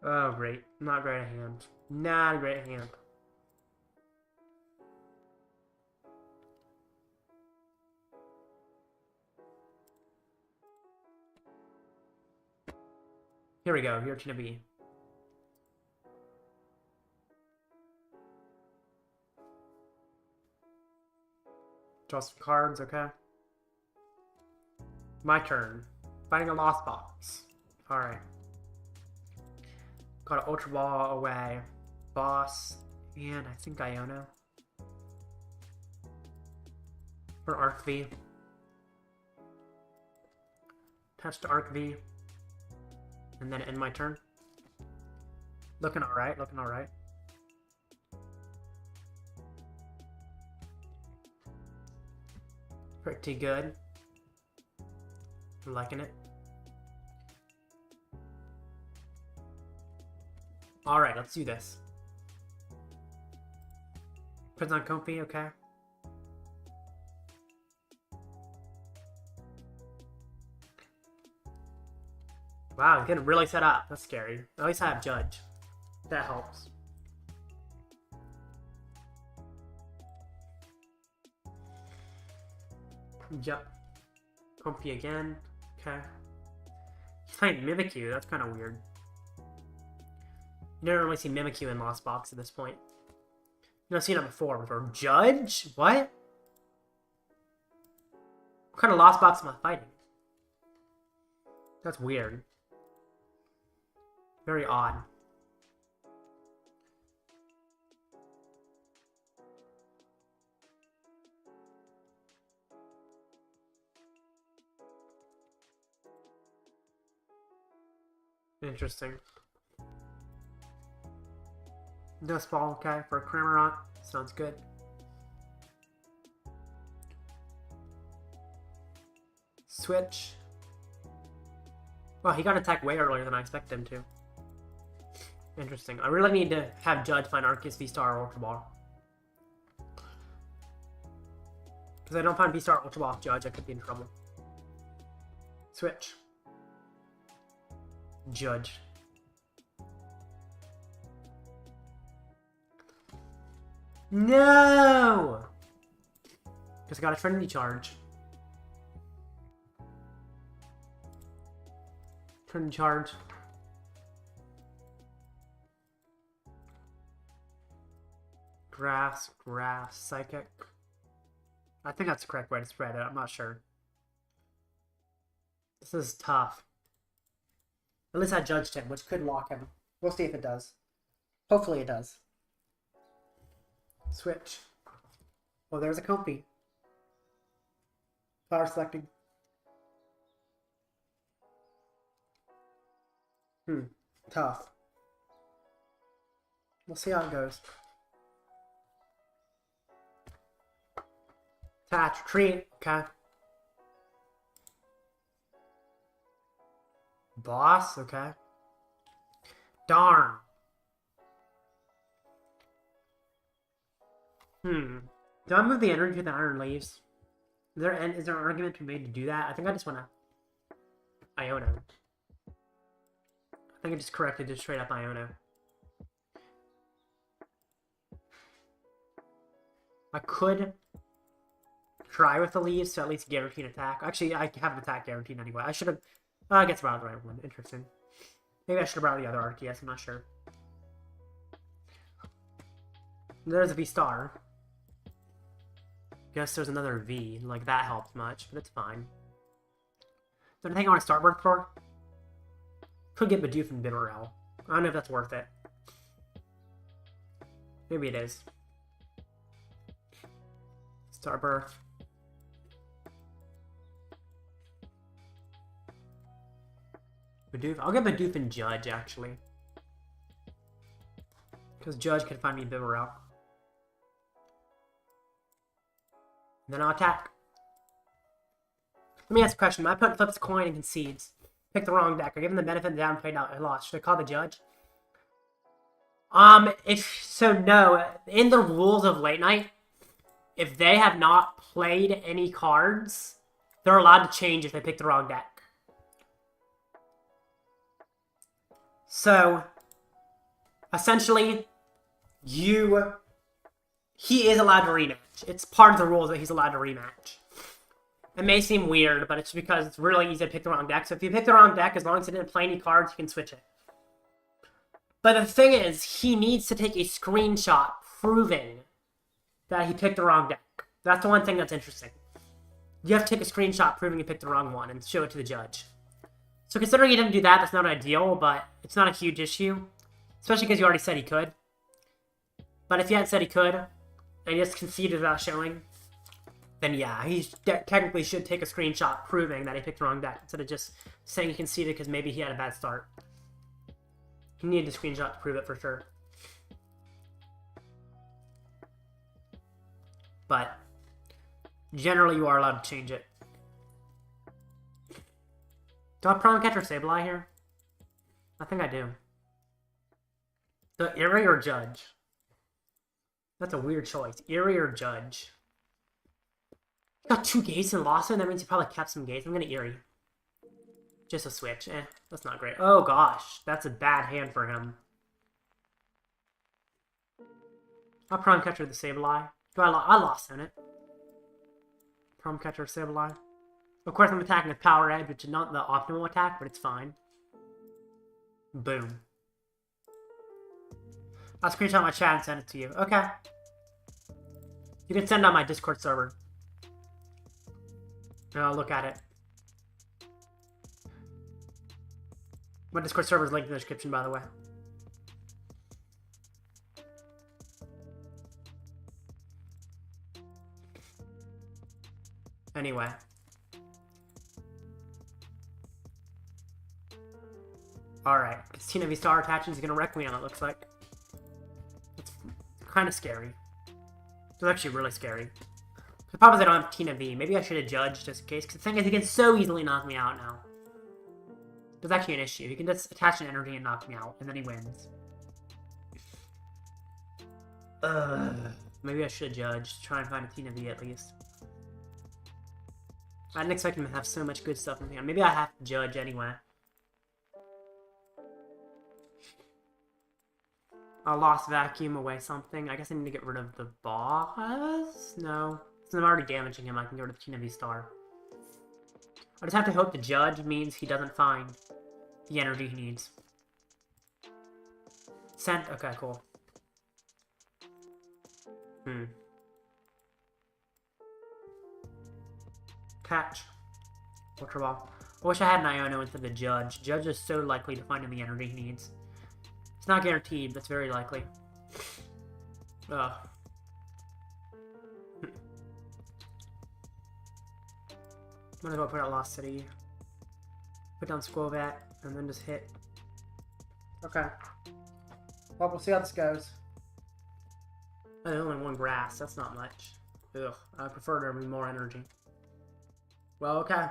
Oh, great. Not great at hand. Not a great hand. Here we go. Giratina V. Draw some cards, okay. My turn. Finding a lost box. Alright. Got an Ultra Ball away. Boss. And I think Iono. For Arc V. Attached to Arc V. And then end my turn. Looking alright, looking alright. Pretty good. I'm liking it. Alright, let's do this. Puts on comfy, okay. Wow, he's getting really set up. That's scary. At least I have Judge. That helps. Yep. Comfy again. Okay. He's playing Mimikyu. That's kind of weird. You never really see Mimikyu in Lost Box at this point. I've seen it before. Judge? What? What kind of Lost Box am I fighting? That's weird. Very odd. Interesting. Nest Ball, okay, for a Cramorant. Sounds good. Switch. Well, he got attacked way earlier than I expected him to. Interesting. I really need to have Judge find Arceus VSTAR or Ultra Ball. Because I don't find VSTAR Ultra Ball off Judge, I could be in trouble. Switch. Judge. No! Because I got a Trinity Charge. Trinity Charge. Grass, Psychic. I think that's the correct way to spread it. I'm not sure. This is tough. At least I judged him, which could lock him. We'll see if it does. Hopefully it does. Switch. Well, there's a Comfy. Power selecting. Tough. We'll see how it goes. Attach, retreat, okay. Boss, okay. Darn. Do I move the energy to the Iron Leaves? Is there an argument to be made to do that? I think I just want to Iono. I think I just correctly just straight up Iono. I could try with the leaves to at least guarantee an attack. Actually, I have an attack guaranteed anyway. I should have. I guess I brought the right one. Interesting. Maybe I should have brought the other Arceus. I'm not sure. There's a V-Star. Guess there's another V. Like, that helps much, but it's fine. Is there anything I want to start work for? Could get Bidoof and Bibarel. I don't know if that's worth it. Maybe it is. Starbirth. Bidoof. I'll get Bidoof and Judge, actually. Because Judge can find me Bibarel. And then I'll attack. Let me ask a question. My opponent flips a coin and concedes. Pick the wrong deck. I give him the benefit of the doubt and played out. I lost. Should I call the Judge? No. In the rules of Late Night, if they have not played any cards, they're allowed to change if they pick the wrong deck. So, essentially, he is allowed to rematch. It's part of the rules that he's allowed to rematch. It may seem weird, but it's because it's really easy to pick the wrong deck. So if you pick the wrong deck, as long as he didn't play any cards, you can switch it. But the thing is, he needs to take a screenshot proving that he picked the wrong deck. That's the one thing that's interesting. You have to take a screenshot proving you picked the wrong one and show it to the judge. So considering he didn't do that, that's not ideal, but it's not a huge issue. Especially because you already said he could. But if you hadn't said he could, and he just conceded without showing, then yeah, he technically should take a screenshot proving that he picked the wrong deck, instead of just saying he conceded because maybe he had a bad start. He needed a screenshot to prove it for sure. But generally, you are allowed to change it. Do I have Prime Catcher SVI here? I think I do. The Eri or Judge? That's a weird choice. Eri or Judge? Got 2 gates and lost it, that means he probably kept some gates. I'm gonna Eri. Just a switch. That's not great. Oh gosh, that's a bad hand for him. I'll Prime Catcher the SVI. I lost on it. Prime Catcher SVI. Of course, I'm attacking with Power Edge, which is not the optimal attack, but it's fine. Boom. I'll screenshot my chat and send it to you. Okay. You can send on my Discord server. And I'll look at it. My Discord server is linked in the description, by the way. Anyway. Alright. Giratina VSTAR attachment is going to wreck me on it, looks like. It's kind of scary. It's actually really scary. The problem is I don't have Tina V. Maybe I should have judged just in case. Because the thing is, he can so easily knock me out now. There's actually an issue. He can just attach an energy and knock me out, and then he wins. Maybe I should have judged. Try and find a Tina V at least. I didn't expect him to have so much good stuff in the hand. Maybe I have to judge anyway. I lost vacuum away something. I guess I need to get rid of the boss? No. Since I'm already damaging him, I can get rid of Tina VSTAR. I just have to hope the judge means he doesn't find the energy he needs. Sent? Okay, cool. Catch. Ultra Ball. I wish I had an Iono instead of the Judge. Judge is so likely to find him the energy he needs. It's not guaranteed, but it's very likely. Ugh. I'm gonna go put out Lost City. Put down Skwovet, and then just hit. Okay. Well, we'll see how this goes. Oh, there's only 1 grass. That's not much. Ugh. I prefer there to be more energy. Well, okay.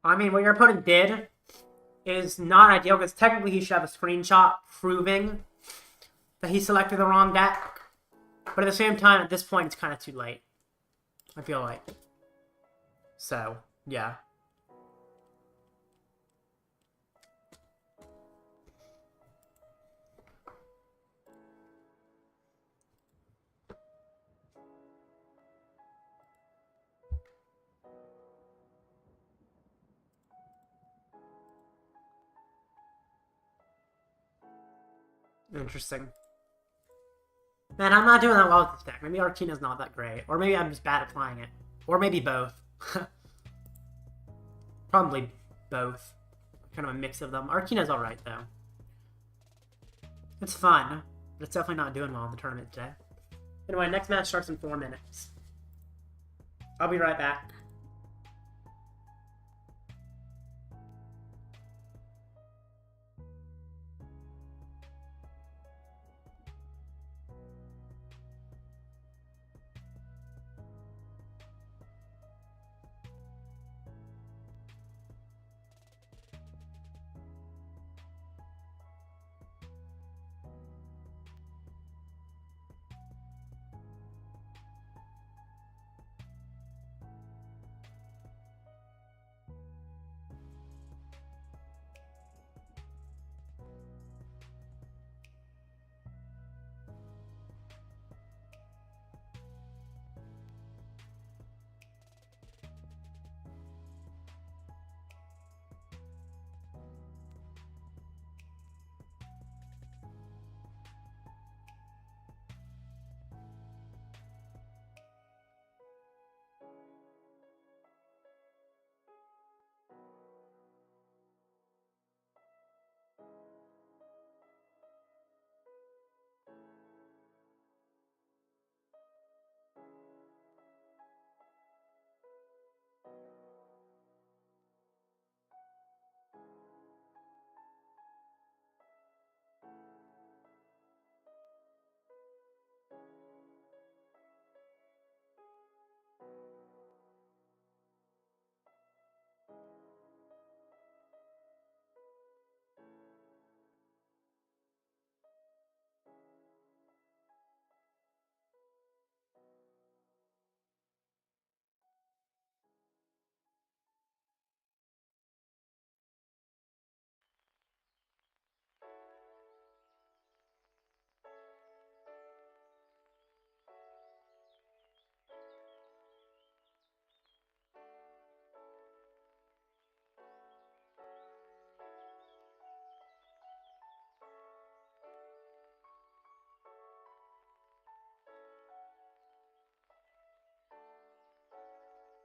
I mean, what your opponent did is not ideal, because technically he should have a screenshot proving that he selected the wrong deck. But at the same time, at this point, it's kind of too late. I feel like. So, yeah. Interesting. Man, I'm not doing that well with this deck. Maybe Arceus not that great. Or maybe I'm just bad at playing it. Or maybe both. Probably both. Kind of a mix of them. Arceus alright, though. It's fun. But it's definitely not doing well in the tournament today. Anyway, next match starts in 4 minutes. I'll be right back.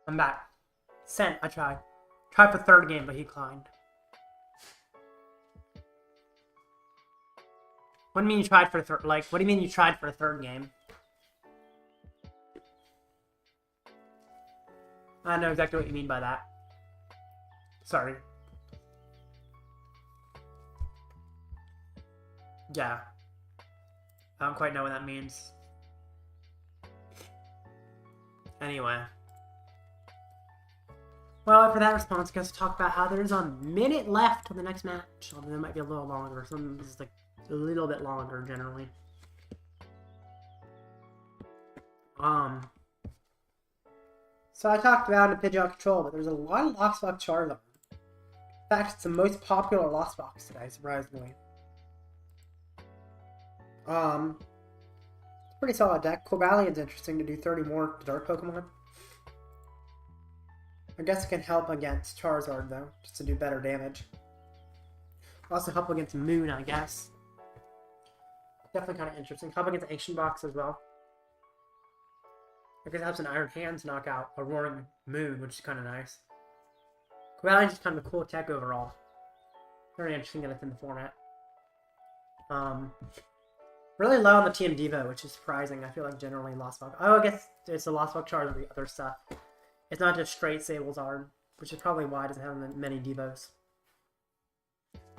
I'm back. Sent, I tried. Tried for third game, but he declined. What do you mean you tried for a third? Like, what do you mean you tried for a third game? I know exactly what you mean by that. Sorry. Yeah. I don't quite know what that means. Anyway. Well, for that response, I guess talk about how there's a minute left on the next match. Although it might be a little longer. Some is like a little bit longer generally. So I talked about a Pidgeot control, but there's a lot of Lost Box Charizard. In fact, it's the most popular Lost Box today, surprisingly. It's a pretty solid deck. Corbalion's interesting to do 30 more Dark Pokemon. I guess it can help against Charizard, though, just to do better damage. Also help against Moon, I guess. Definitely kind of interesting. Help against Ancient Box as well. I guess it helps an Iron Hands knock out a Roaring Moon, which is kind of nice. Corbalion's just kind of a cool tech overall. Very interesting that it's in the format. Really low on the TM Devo, which is surprising. I feel like generally Lost Box. Oh, I guess it's the Lost Box Charizard and the other stuff. It's not just straight Sablezard, which is probably why it doesn't have many Devos.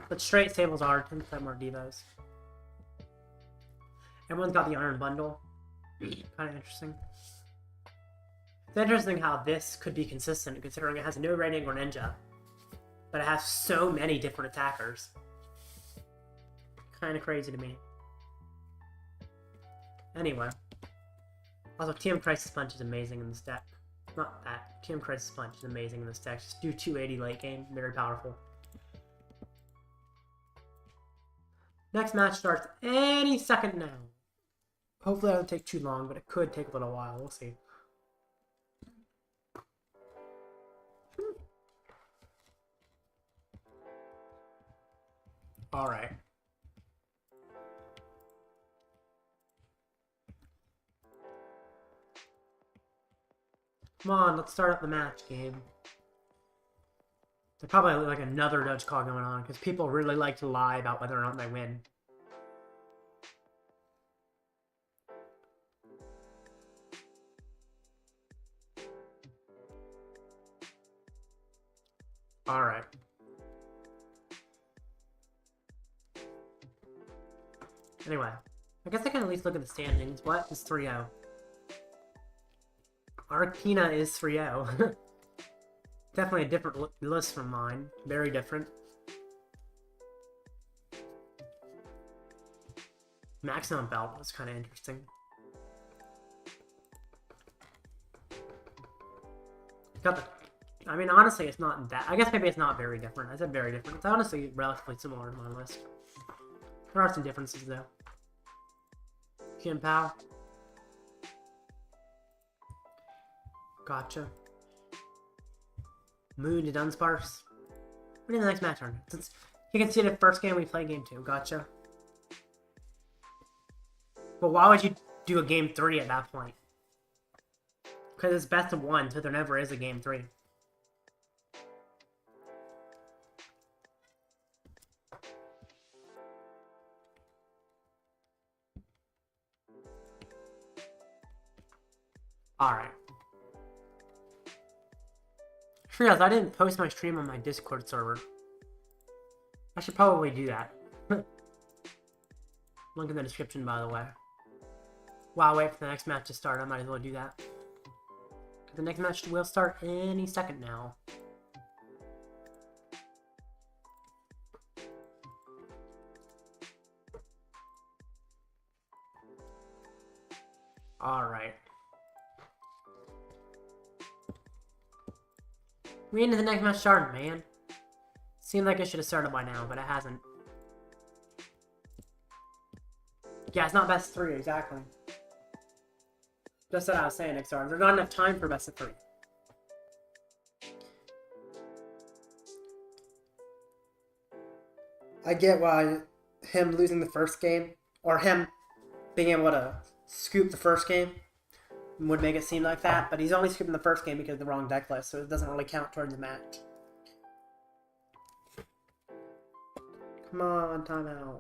But straight Sablezard tends to have more Devos. Everyone's got the Iron Bundle. Kind of interesting. It's interesting how this could be consistent, considering it has no rating or ninja. But it has so many different attackers. Kind of crazy to me. Anyway. Also, TM Crisis Punch is amazing in this deck. Not that. TM Crisis Punch is amazing in this deck. Just do 280 late game. Very powerful. Next match starts any second now. Hopefully it doesn't take too long, but it could take a little while. We'll see. Alright. Come on, let's start up the match game. There's probably like another judge call going on because people really like to lie about whether or not they win. Alright. Anyway, I guess I can at least look at the standings. What is 3-0? Giratina is 3-0. Definitely a different list from mine. Very different. Maximum belt was kind of interesting. Got the... I mean, honestly, it's not that... I guess maybe it's not very different. I said very different. It's honestly relatively similar to my list. There are some differences, though. Pal. Gotcha. Moon to Dunsparce. What in the next match turn? Since you can see the first game we play game 2. Gotcha. But why would you do a game 3 at that point? Because it's best of 1, so there never is a game 3. Alright. Sure, I didn't post my stream on my Discord server. I should probably do that. Link in the description, by the way. While I wait for the next match to start, I might as well do that. The next match will start any second now. Alright. We're into the next match starting, man. Seemed like it should have started by now, but it hasn't. Yeah, it's not best of 3, exactly. Just what I was saying, XR. There's not enough time for best of 3. I get why him losing the first game, or him being able to scoop the first game, would make it seem like that, but he's only scooping the first game because of the wrong deck list, so it doesn't really count towards the match. Come on, timeout.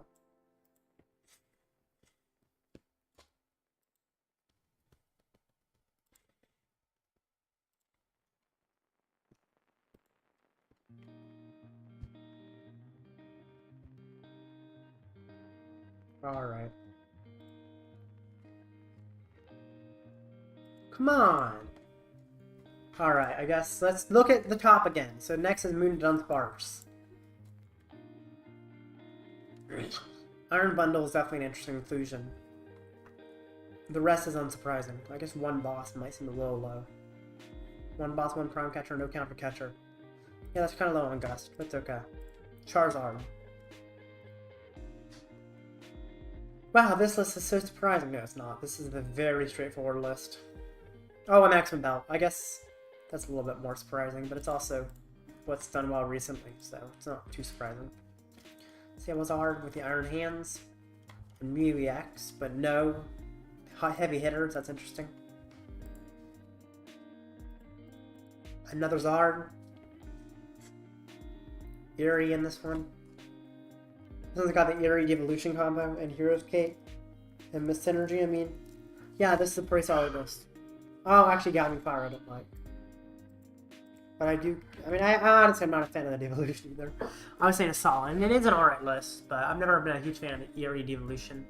Alright. Come on! Alright, I guess let's look at the top again. So next is Moon to Dunsparce. Iron Bundle is definitely an interesting inclusion. The rest is unsurprising. I guess one boss might seem a little low. One boss, one Prime Catcher, no counter catcher. Yeah, that's kind of low on Gust, but it's okay. Charizard. Wow, this list is so surprising. No, it's not. This is a very straightforward list. Oh, a Maximum Belt. I guess that's a little bit more surprising, but it's also what's done well recently, so it's not too surprising. See, it was hard with the Iron Hands and Melee X, but no heavy hitters. That's interesting. Another Zard. Eri in this one. This one's got the Eri Evolution combo and Hero's Cape and Mist Synergy. I mean, yeah, this is a pretty solid list. Oh, actually, Gathering Fire I don't like. But I do, I mean, I honestly am not a fan of the Devolution either. I was saying it's solid, and it is an alright list, but I've never been a huge fan of the Eri Devolution.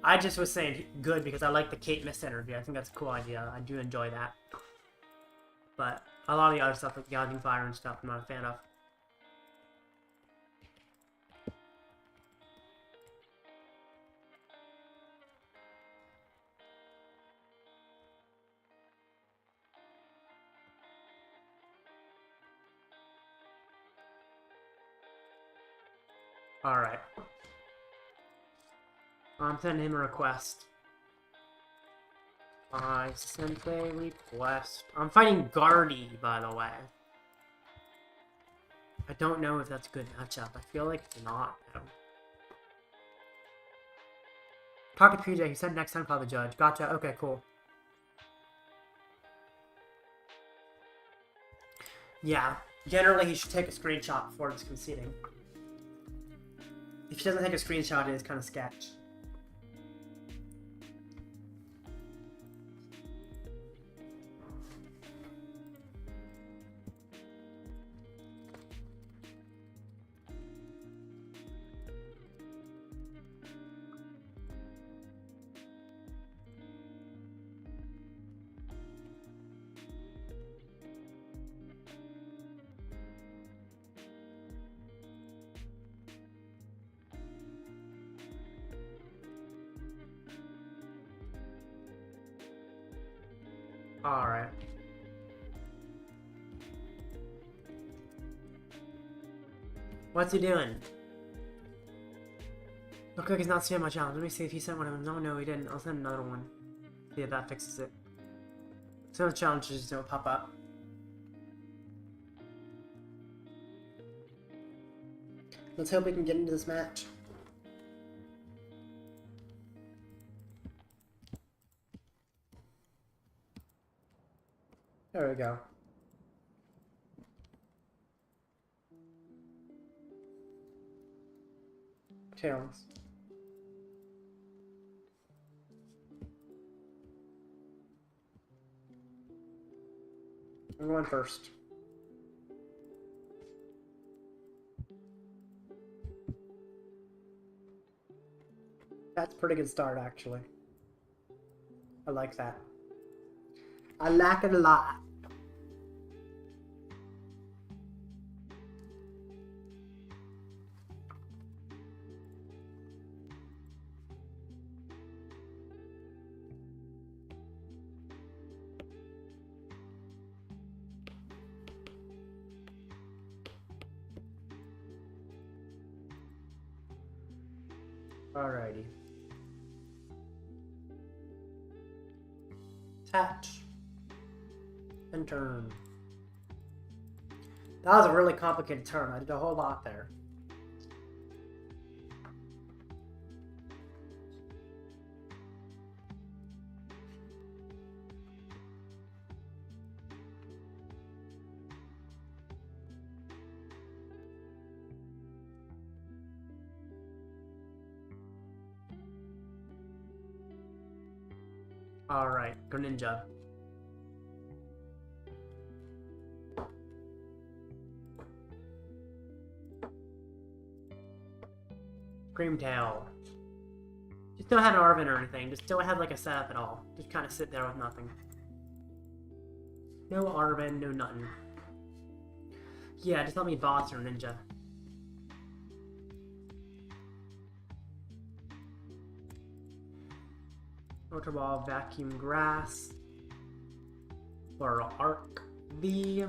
I just was saying good because I like the Cape Mist Energy. I think that's a cool idea. I do enjoy that. But a lot of the other stuff, like Gathering Fire and stuff, I'm not a fan of. Alright. I'm sending him a request. I sent a request. I'm fighting Guardy, by the way. I don't know if that's a good matchup. I feel like it's not, though. Talk to PJ. He said next time call the judge. Gotcha. Okay, cool. Yeah, generally he should take a screenshot before just conceding. If he doesn't take a screenshot, it is kind of sketch. Alright. What's he doing? Looks like he's not seeing my challenge. Let me see if he sent one of them. No, he didn't. I'll send another one. See if that fixes it. Some of the challenges don't pop up. Let's hope we can get into this match. There we go. Tails. I'm going first. That's a pretty good start, actually. I like that. I like it a lot. Alrighty. Attach. And turn. That was a really complicated turn. I did a whole lot there. Alright, Greninja. Creamtail. Just don't have an Arven or anything. Just don't have like a setup at all. Just kind of sit there with nothing. No Arven, no nothing. Yeah, just let me boss or ninja. Ultra Ball Vacuum Grass. Or Arc V.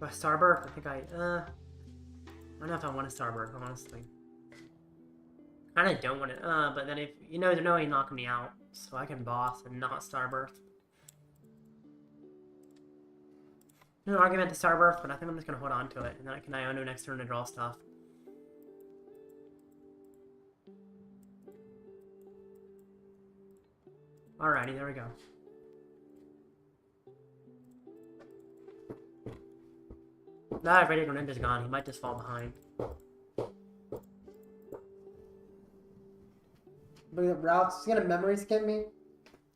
A Starbirth? I think I don't know if I want a Starbirth, honestly. I don't want it, but then if you know, there's no way he's knocking me out, so I can boss and not Starbirth. No argument to Starbirth, but I think I'm just gonna hold on to it, and then I can Iono next turn to draw stuff. Alrighty, there we go. Now I've already Greninja's gone, he might just fall behind. Look at the routes, he's gonna memory skip me?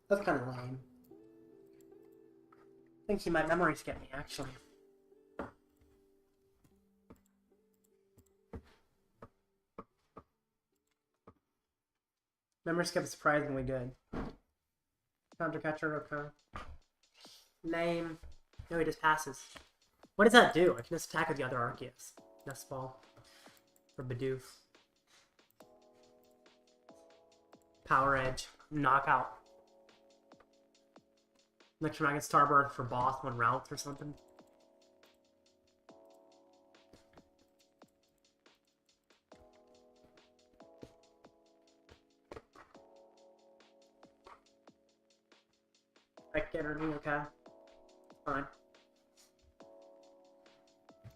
That's kind of lame. I think he might memory skip me, actually. Memory skip is surprisingly good. Counter catcher, okay. Lame. No, he just passes. What does that do? I can just attack with the other Arceus. Nest Ball. For Bidoof. Power Edge. Knockout. Next time I get Starbirth for boss one route or something. I get energy, okay. Fine.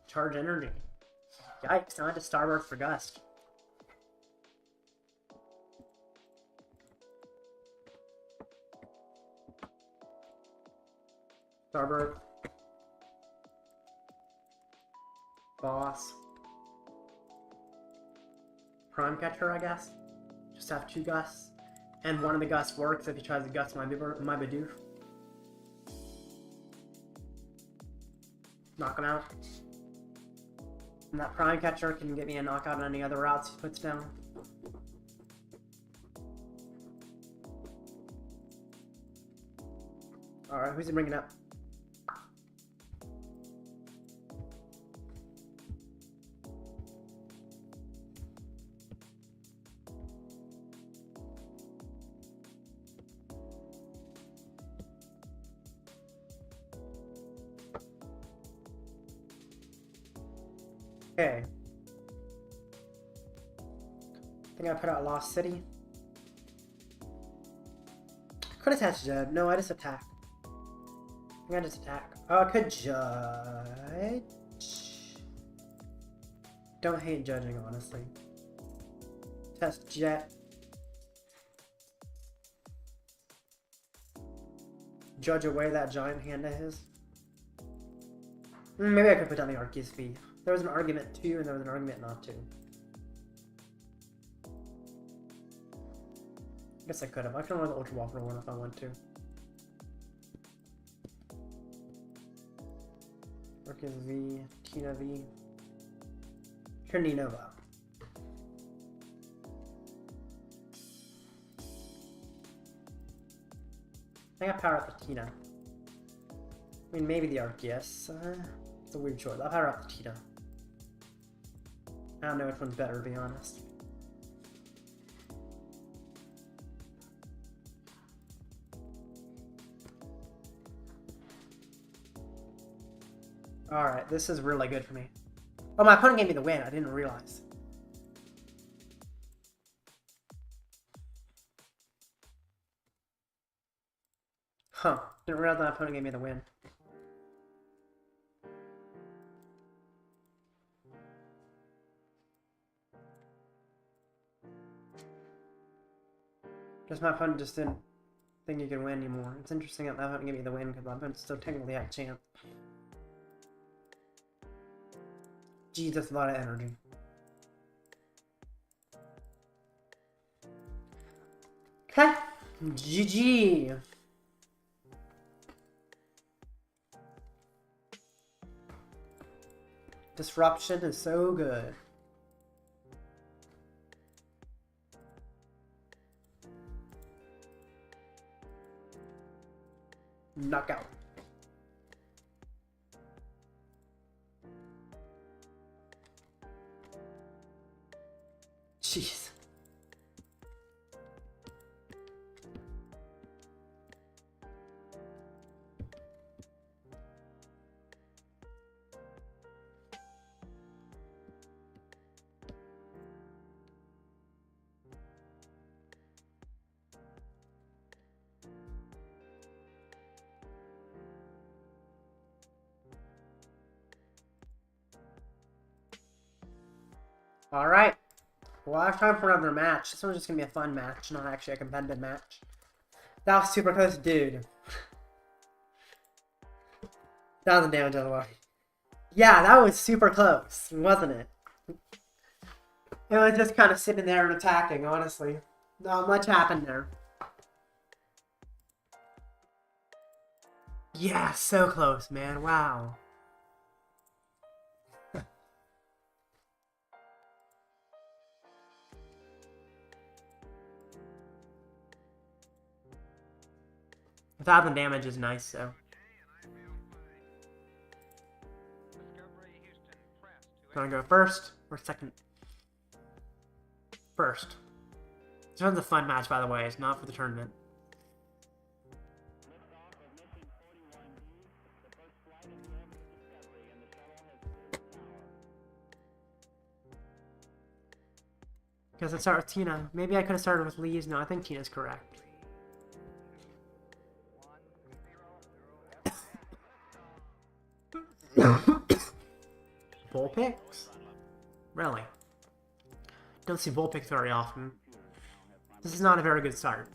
Charge energy. Yikes, now I had to Starbirth for Gust. Starbird. Boss. Prime Catcher, I guess. Just have 2 Gusts. And one of the Gusts works if he tries to Gust my Bidoof. Knock him out. And that Prime Catcher can get me a knockout on any other routes he puts down. Alright, who's he bringing up? Okay. I think I put out Lost City. Could attach Judge. No, I just attack. I think I just attack. Oh, I could Judge. Don't hate judging, honestly. Test Jet. Judge away that giant hand of his. Maybe I could put down the Arceus V. There was an argument to, and there was an argument not to. I guess I could have. I could have run the Ultra Ball for one if I want to. Arceus V, Tina V, Trinity Nova. I think I power up the Tina. I mean, maybe the Arceus. It's a weird choice. I'll power up the Tina. I don't know which one's better, to be honest. Alright, this is really good for me. Oh, my opponent gave me the win. I didn't realize. Huh. Didn't realize my opponent gave me the win. Guess my opponent just didn't think he could win anymore. It's interesting that my opponent gave me the win because my opponent still technically had a chance. Geez, that's a lot of energy. Okay. GG. Disruption is so good. Knockout. Jeez. All right. Well, I have time for another match. This one's just gonna be a fun match, not actually a competitive match. That was super close, dude. 1,000 damage on the way. Yeah, that was super close, wasn't it? It was just kind of sitting there and attacking, honestly. Not much happened there. Yeah, so close, man. Wow. A 1,000 damage is nice, so. Wanna go first or second? First. This one's a fun match, by the way. It's not for the tournament. Because I start with Tina. Maybe I could have started with Lee's. No, I think Tina's correct. Vulpix? Really? Don't see Vulpix very often. This is not a very good start.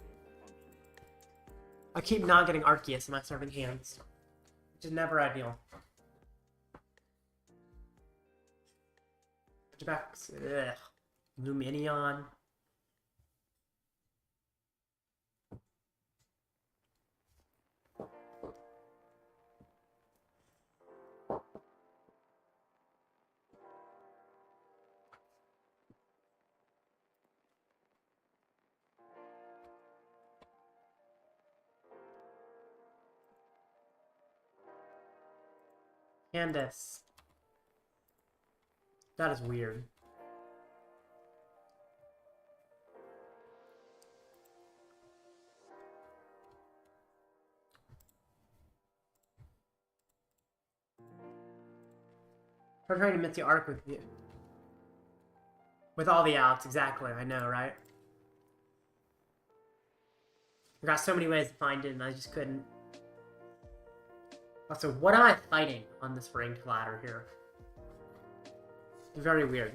I keep not getting Arceus in my starting hands. which is never ideal. Put your backs. Ugh. Luminion. Candace. That is weird. We're trying to miss the arc with you. With all the outs, exactly. I know, right? I got so many ways to find it, and I just couldn't. Also, what am I fighting on this ranked ladder here? It's very weird.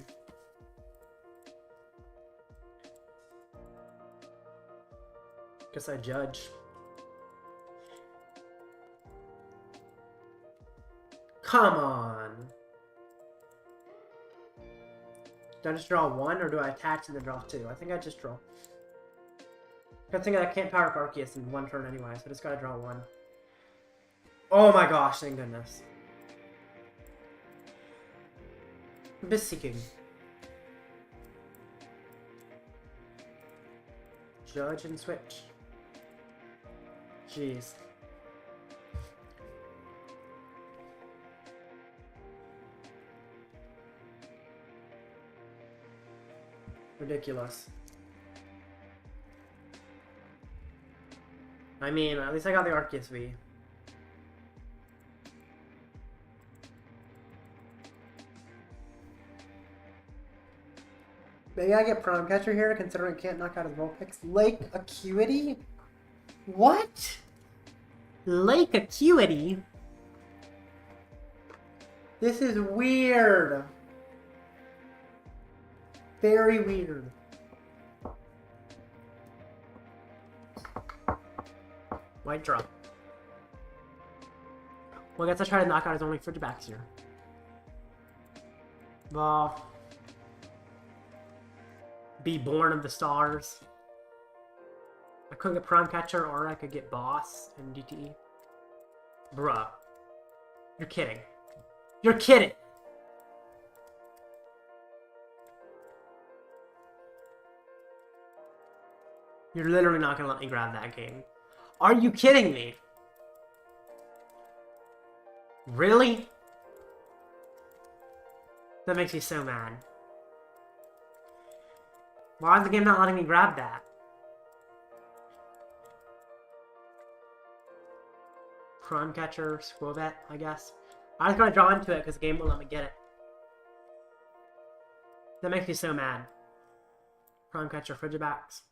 Guess I judge. Come on! Do I just draw one, or do I attach and then draw two? I think I just draw. Good thing I can't power up Arceus in one turn anyway, so I just gotta draw one. Oh my gosh, thank goodness. Abyss Seeking. Judge and Switch. Jeez. Ridiculous. I mean, at least I got the Arceus V. Maybe I get Prime Catcher here, considering I can't knock out his Vulpix. Lake Acuity? What? Lake Acuity? This is weird. Very weird. White draw. Well, I guess I'll try to knock out his only fridge backs here. Well, be born of the stars. I could get Prime Catcher, or I could get Boss and DTE. Bruh. You're kidding. You're kidding! You're literally not gonna let me grab that game. Are you kidding me? Really? That makes me so mad. Why is the game not letting me grab that? Prime Catcher, Skwovet, I guess. I just gotta draw into it because the game won't let me get it. That makes me so mad. Prime Catcher, Frigibacks.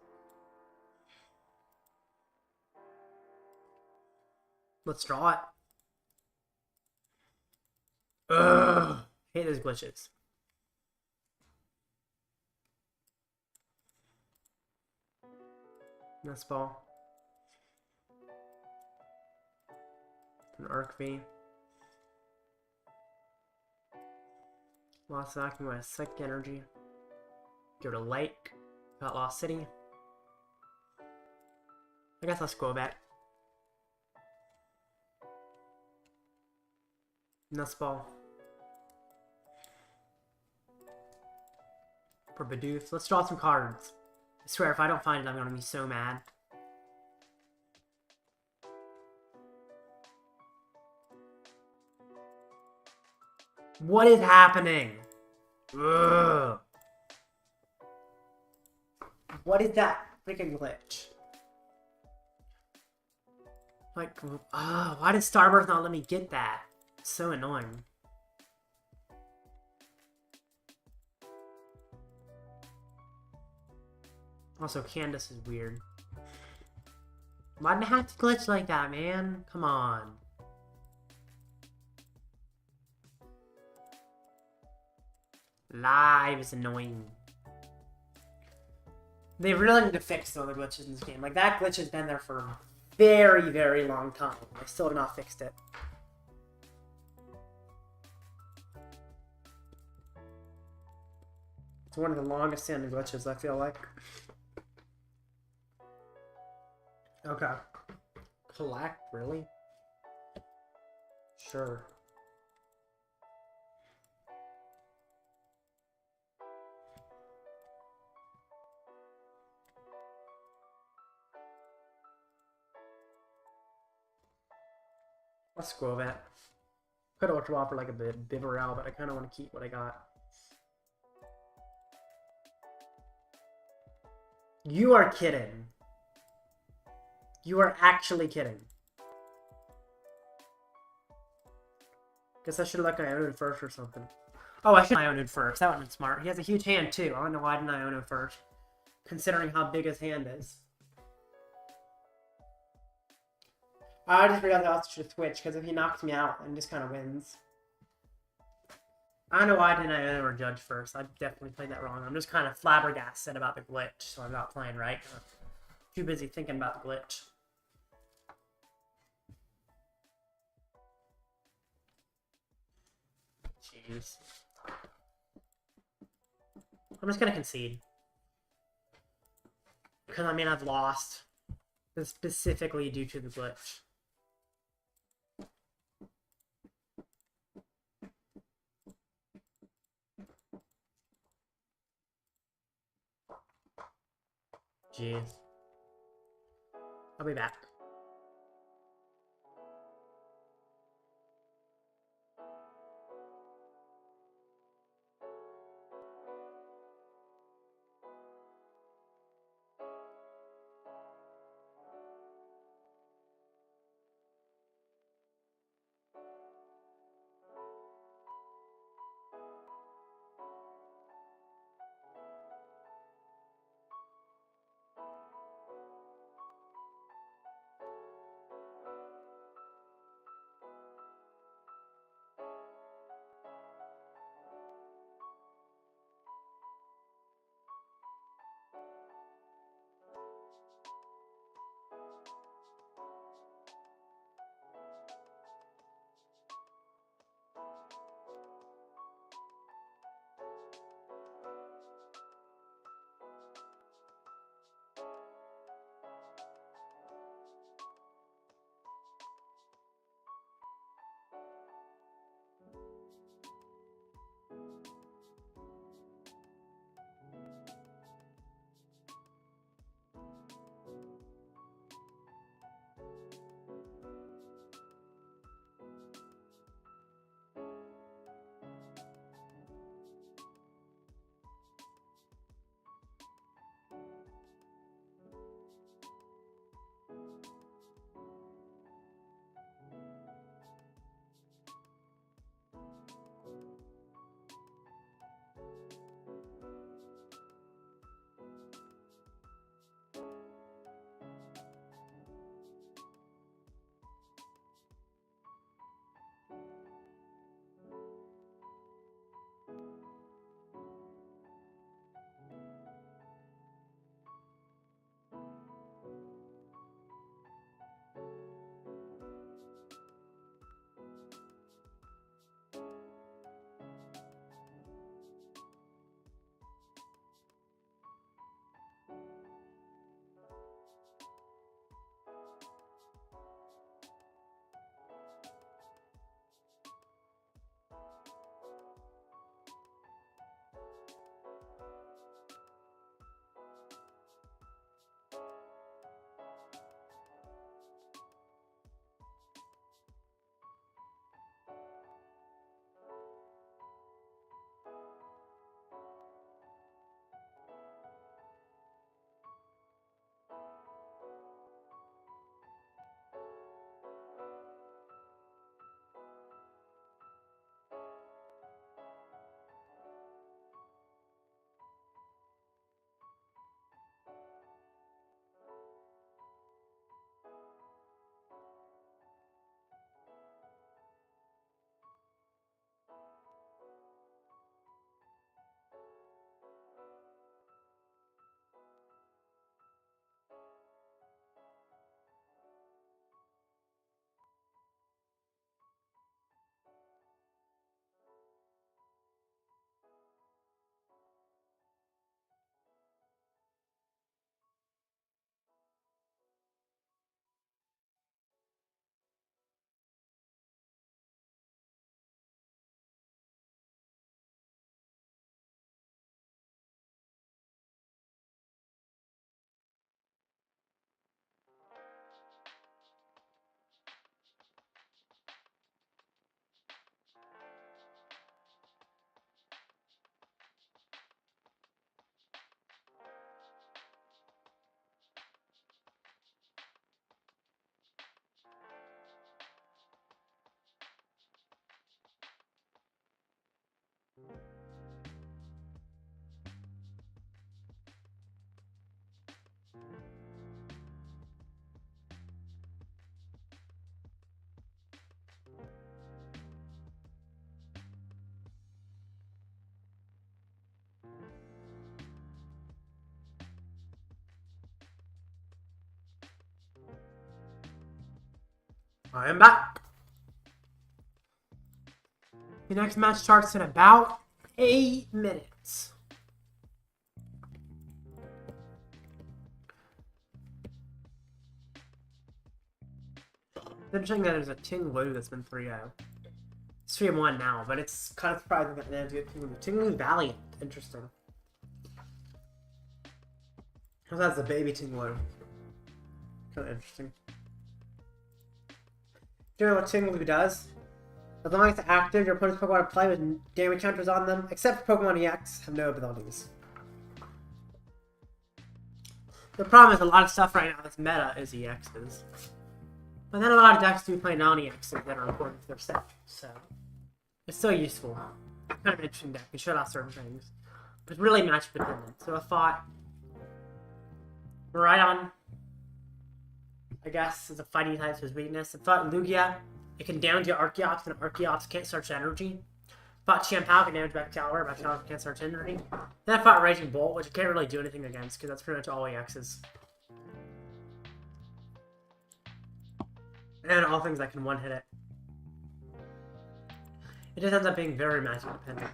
Let's draw it. Ugh. Hate those glitches. Nest Ball. An Arc V. Lost Vacuum with Psychic Energy. Go to Lake. Got Lost City. I guess let's go back. Nest Ball. For Bidoof. Let's draw some cards. I swear, if I don't find it, I'm gonna be so mad. What is happening? Ugh. What is that freaking glitch? Like, why did Starburst not let me get that? It's so annoying. Also, Candace is weird. Why did it have to glitch like that, man? Come on. Live is annoying. They really need to fix all the glitches in this game. Like, that glitch has been there for a very, very long time. They still have not fixed it. It's one of the longest standing glitches, I feel like. Okay. Collect, really? Sure. Let's Skwovet. Could Ultra Ball for like a bit Bibarel, but I kind of want to keep what I got. You are kidding. You are actually kidding. Guess I should have let Iono first or something. Oh, I should have Iono first. That would have been smart. He has a huge hand too. I don't know why I didn't Iono first, considering how big his hand is. I just realized I also should have switched, because if he knocks me out, then just kind of wins. I don't know why I didn't Iono or Judge first. I definitely played that wrong. I'm just kind of flabbergasted about the glitch, so I'm not playing right. Too busy thinking about the glitch. Jeez. I'm just gonna concede. Because, I mean, I've lost. Specifically due to the glitch. Jeez. I'll be back. I am back. The next match starts in about 8 minutes. It's interesting that there's a Tinglu that's been 3-0. It's 3-1 now, but it's kind of surprising that they have to get Tinglu Valiant. Interesting. That's a baby Tinglu. Kind of interesting. Do you know what Tinglu does? As long as it's active, your opponent's Pokemon play with damage counters on them, except for Pokemon EX, have no abilities. The problem is a lot of stuff right now that's meta is EXs. But then a lot of decks do play non-EXs that are important to their set, so it's still useful. Kind of an interesting deck. You shut off certain things. But it's really match dependent. So I thought right on, I guess, is a fighting type to his weakness. I thought Lugia, it can damage your Arceus, and Arceus can't search energy. I thought Shampoo can damage Bactalor, Bactalor can't search energy. Then I fought Raging Bolt, which I can't really do anything against, because that's pretty much all EXs. And all things that can one-hit it. It just ends up being very matchup dependent.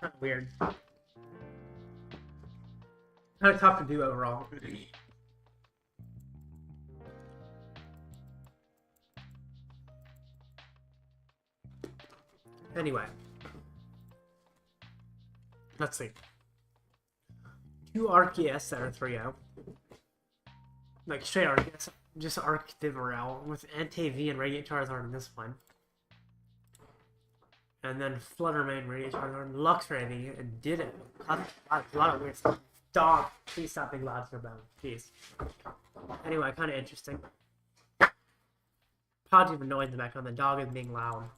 Kind of weird. Kind of tough to do overall. Anyway. Let's see. 2 Arceus that are 3-0. Like straight Arceus. Just Arctivorel with Anti-V and Radiant Charizard in this one. And then Fluttermane, Radiant Charizard, Luxray V, and Ditto. A lot of weird stuff. Dog. Please stop being loud for bound. Jeez. Anyway, kind of interesting. Positive noise in the background. The dog is being loud.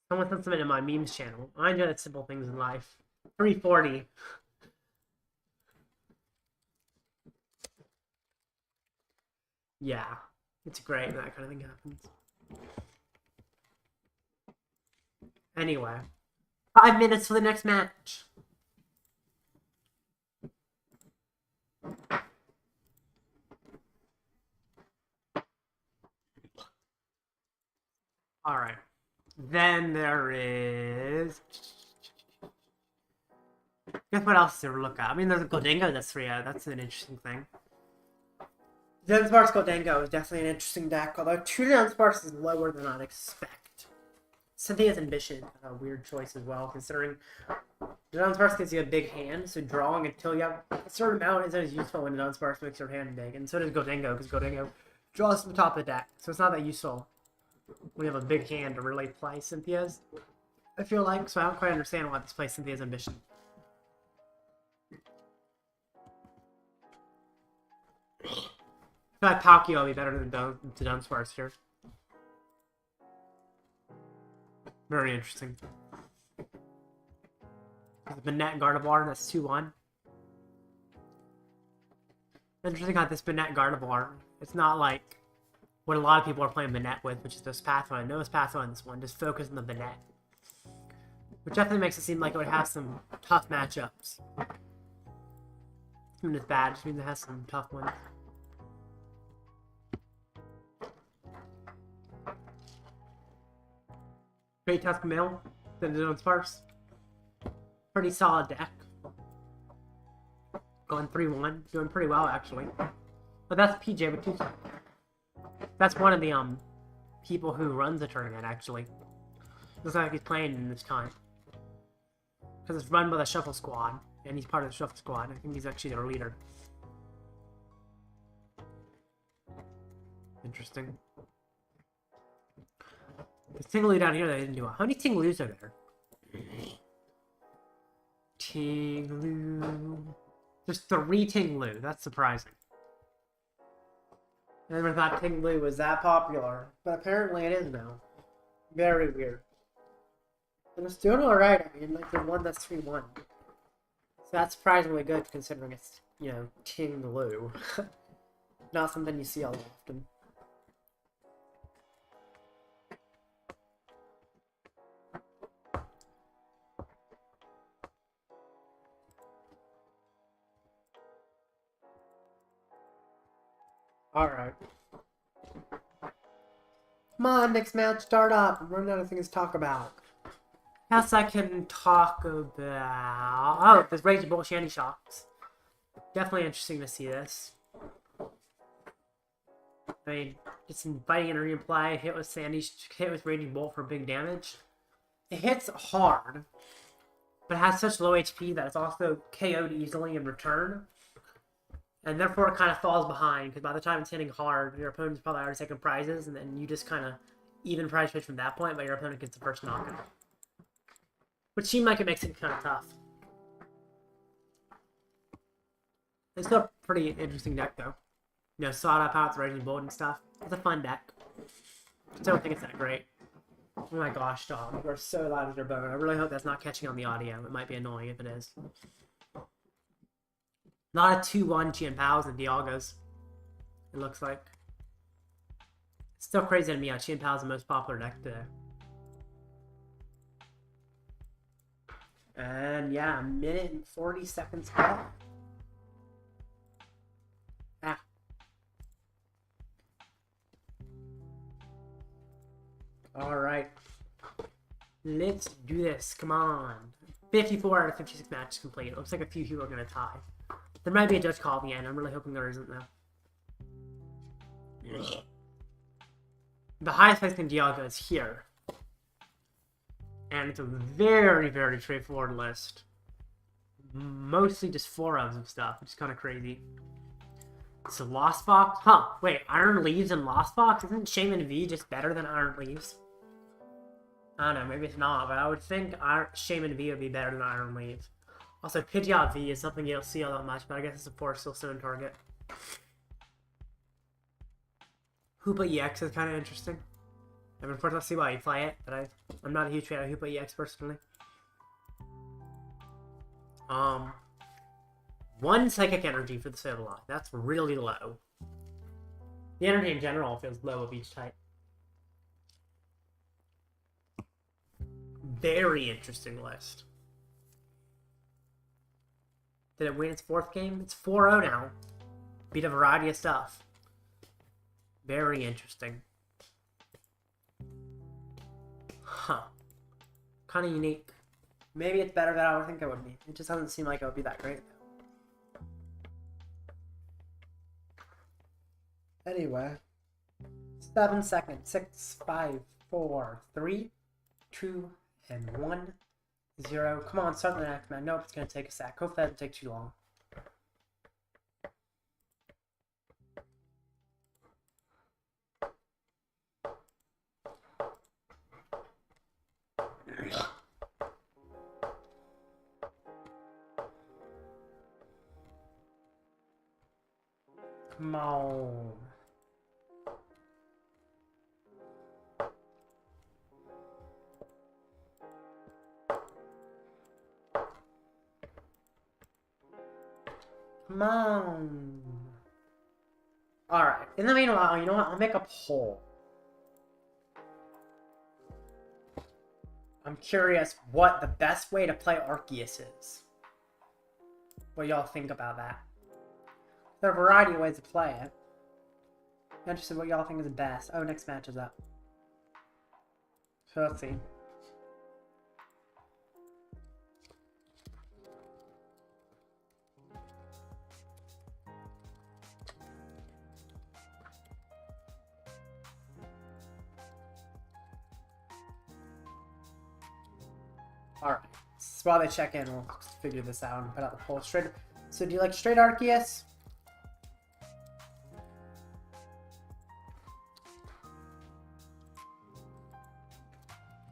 Someone sent something in my memes channel. I enjoy the simple things in life. 340. Yeah. It's great when that kind of thing happens. Anyway. 5 minutes for the next match. Alright. Then there is... Guess what else to look at? I mean, there's a Gholdengo that's 3-0. That's an interesting thing. Dunsparce Gholdengo is definitely an interesting deck, although 2 Dunsparce is lower than I'd expect. Cynthia's Ambition, a weird choice as well, considering Dunsparce gives you a big hand, so drawing until you have a certain amount isn't as useful when Dunsparce makes your hand big, and so does Gholdengo, because Gholdengo draws from the top of the deck, so it's not that useful. We have a big hand to really play Cynthia's, I feel like, so I don't quite understand why this plays Cynthia's Ambition. I feel like Palkia will be better than Dunsparce here. Very interesting. Banette Gardevoir, that's 2-1. Interesting how this Banette Gardevoir, it's not like what a lot of people are playing Banette with, which is this Pathfinder. No, it's Pathfinder in this one. Just focus on the Banette. Which definitely makes it seem like it would have some tough matchups. It doesn't mean it's bad, it just means it has some tough ones. Great Tuscamel, then Dunsparce. Pretty solid deck. Going 3-1, doing pretty well actually. But that's PJ with 2. That's one of the people who runs the tournament actually. Looks like he's playing in this time. Because it's run by the Shuffle Squad, and he's part of the Shuffle Squad. I think he's actually their leader. Interesting. The Tinglu down here that I didn't do. How many Tinglus are there? Tinglu. There's 3 Tinglu. That's surprising. I never thought Tinglu was that popular, but apparently it is now. Very weird. And it's doing alright. I mean, like the one that's 3-1. So that's surprisingly good considering it's, you know, Tinglu. Not something you see all often. Alright. Come on, next match, start up. I'm running out of things to talk about. Yes, I can talk about... Oh, there's Raging Bolt Shandy Shocks. Definitely interesting to see this. I mean, it's inviting and reapply, hit with Raging Bolt for big damage. It hits hard, but it has such low HP that it's also KO'd easily in return. And therefore it kind of falls behind, because by the time it's hitting hard, your opponent's probably already taken prizes, and then you just kind of even prize trade from that point, but your opponent gets the first knockout. Which seems like it makes it kind of tough. It's still a pretty interesting deck, though. You know, Sawed Up Out, Raging Bolt and stuff. It's a fun deck. Still don't think it's that great. Oh my gosh, dog. You are so loud with your bone. I really hope that's not catching on the audio. It might be annoying if it is. Not a 2-1 Chien-Paos and Dialgos. It looks like. It's still crazy to me how Chien-Paos is the most popular deck today. And yeah, a minute and 40 seconds left. Ah. Alright. Let's do this. Come on. 54 out of 56 matches complete. It looks like a few people are going to tie. There might be a judge call at the end. I'm really hoping there isn't, though. The highest placing Dialga is here. And it's a very, very straightforward list. Mostly just 4-ofs of stuff, which is kind of crazy. So Lost Fox? Huh, wait, Iron Leaves and Lost Fox? Isn't Shaman V just better than Iron Leaves? I don't know, maybe it's not, but I would think Shaman V would be better than Iron Leaves. Also, Pidgeot V is something you don't see all that much, but I guess it's a Force Still Stone target. Hoopa EX is kind of interesting. I mean, of course, I'll see why you play it, but I'm not a huge fan of Hoopa EX personally. 1 Psychic Energy for the Sableye. That's really low. The energy in general feels low of each type. Very interesting list. Did it win its 4th game? It's 4-0 now. Beat a variety of stuff. Very interesting. Huh. Kind of unique. Maybe it's better than I would think it would be. It just doesn't seem like it would be that great. Anyway. 7 seconds. 6, 5, 4, 3, 2, and 1. 0. Come on, start the next man. Nope, it's going to take a sec. Hopefully that doesn't take too long. Come on. Come on. Alright. In the meanwhile, you know what? I'll make a poll. I'm curious what the best way to play Arceus is. What y'all think about that? There are a variety of ways to play it. I'm interested in what y'all think is the best. Oh, next match is up. So let's see. Alright, so while they check in, we'll figure this out and put out the poll straight. So do you like straight Arceus?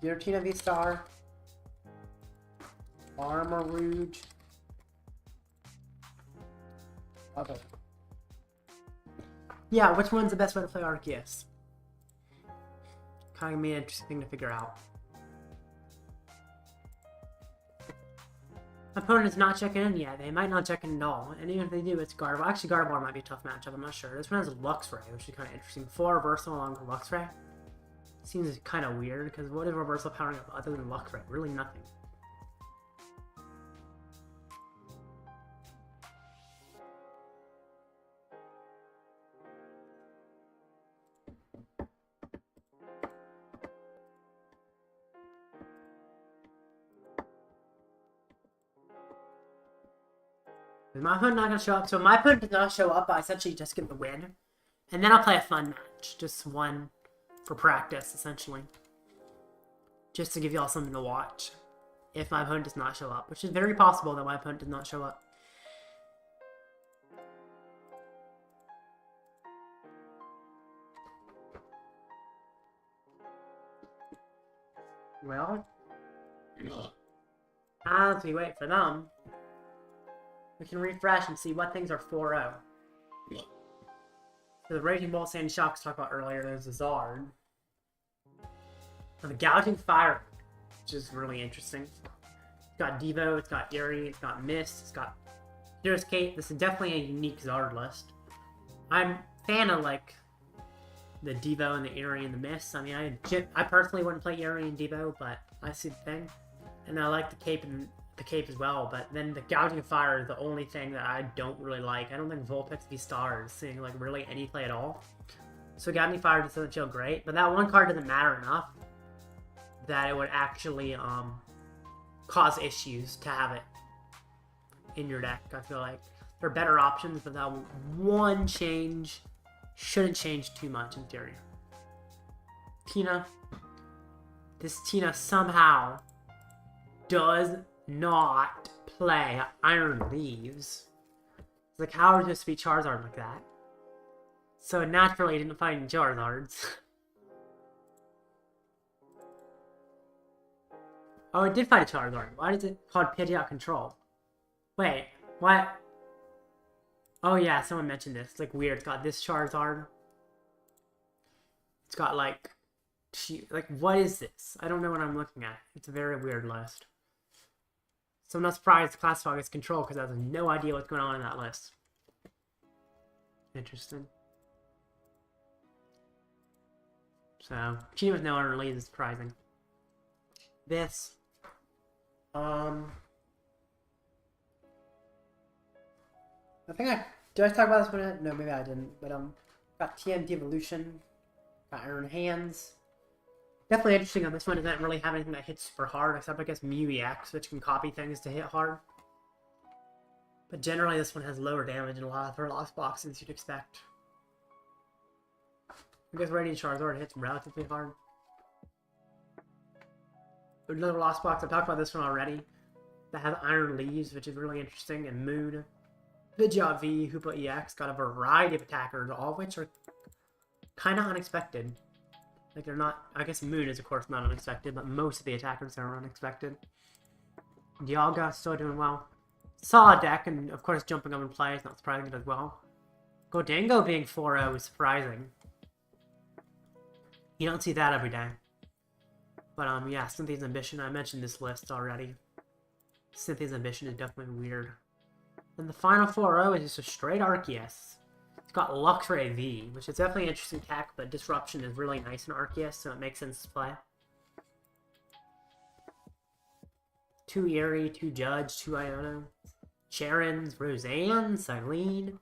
Giratina V-Star? Armor Rouge? Other. Yeah, which one's the best way to play Arceus? Kind of be an interesting thing to figure out. My opponent is not checking in yet. They might not check in at all. And even if they do, it's Gardevoir. Actually, Gardevoir might be a tough matchup. I'm not sure. This one has Luxray, which is kind of interesting. 4 reversal along with Luxray. Seems kind of weird, because what is reversal powering up other than Luxray? Really nothing. Is my opponent not going to show up? So my opponent does not show up, I essentially just get the win. And then I'll play a fun match. Just one for practice, essentially. Just to give y'all something to watch. If my opponent does not show up. Which is very possible that my opponent does not show up. Well, as we wait for them, we can refresh and see what things are 4-0. So the Raging Bull Sandy Shocks talked about earlier, there's a Zard. And the Gouging Fire, which is really interesting. It's got Devo, it's got Eri, it's got Mist, it's got Hero's Cape. This is definitely a unique Zard list. I'm a fan of like the Devo and the Eri and the Mist. I mean, I personally wouldn't play Eri and Devo, but I see the thing. And I like the Cape and the Cape as well, but then the Gouging Fire is the only thing that I don't really like. I don't think Vulpix VSTAR is seeing like really any play at all. So Gouging Fire just doesn't feel great, but that one card doesn't matter enough that it would actually cause issues to have it in your deck. I feel like there are better options, but that one change shouldn't change too much in theory. Tina. This Tina somehow does not play Iron Leaves. It's like, how would this be Charizard like that? So naturally, didn't find any Charizards. Oh, it did find a Charizard. Why is it called Pidgeot Control? Wait, what? Oh yeah, someone mentioned this. It's like weird. It's got this Charizard. It's got like what is this? I don't know what I'm looking at. It's a very weird list. So I'm not surprised the class dog is Control because I have no idea what's going on in that list. Interesting. So, cheating with no Iron Leaves is surprising. This. I think did I talk about this one yet? No, maybe I didn't. But got TM Evolution, got Iron Hands. Definitely interesting on this one. It doesn't really have anything that hits super hard, except I guess Mew EX, which can copy things to hit hard. But generally, this one has lower damage in a lot of her lost boxes you'd expect. I guess Radiant Charizard hits relatively hard. Another lost box. I talked about this one already. That has Iron Leaves, which is really interesting, and Moon. Pidgeot V, Hoopa EX got a variety of attackers, all of which are kind of unexpected. Like, they're not... I guess Moon is, of course, not unexpected, but most of the attackers are unexpected. Dialga still doing well. Solid deck, and of course, jumping up in play is not surprising as well. Gholdengo being 4-0 is surprising. You don't see that every day. But, yeah, Cynthia's Ambition. I mentioned this list already. Cynthia's Ambition is definitely weird. And the final 4-0 is just a straight Arceus. It's got Luxray V, which is definitely an interesting tech, but Disruption is really nice in Arceus, so it makes sense to play. 2 Eri, 2 Judge, 2 Iono. Charons, Roseanne, Silene.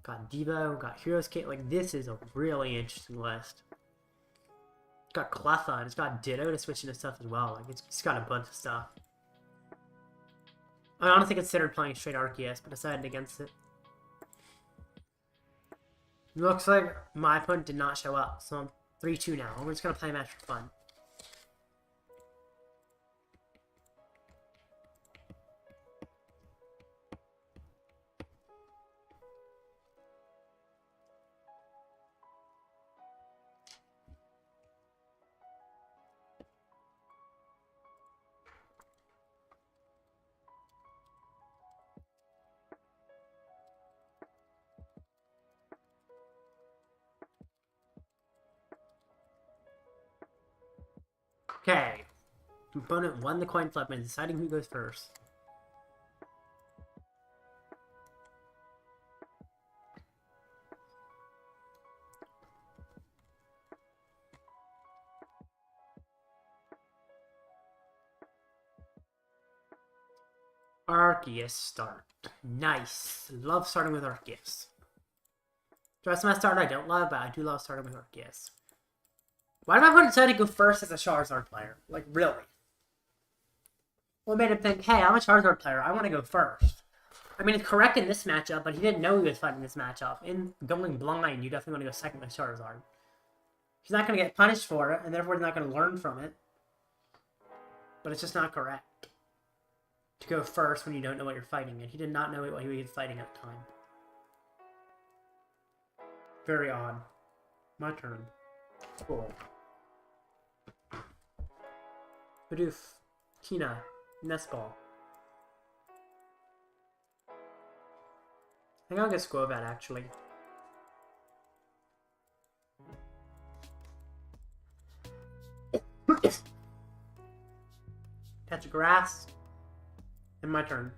Got Devo, got Hero's Cape. Like, this is a really interesting list. It's got Cleffa, and it's got Ditto to switch into stuff as well. Like, it's got a bunch of stuff. I honestly considered playing straight Arceus, but decided against it. Looks like my opponent did not show up, so I'm 3-2 now. We're just going to play a match for fun. Okay. Opponent won the coin flip and deciding who goes first. Arceus start. Nice. Love starting with Arceus. The rest of my start I don't love, but I do love starting with Arceus. Why did my opponent decide to go first as a Charizard player? Like, really? What made him think, hey, I'm a Charizard player, I want to go first? I mean, it's correct in this matchup, but he didn't know he was fighting this matchup. In going blind, you definitely want to go second with Charizard. He's not going to get punished for it, and therefore he's not going to learn from it. But it's just not correct to go first when you don't know what you're fighting, and he did not know what he was fighting at the time. Very odd. My turn. Cool. Bidoof, Tina, Nest Ball. I think I'll get Skwovet, actually. Catch grass. And my turn.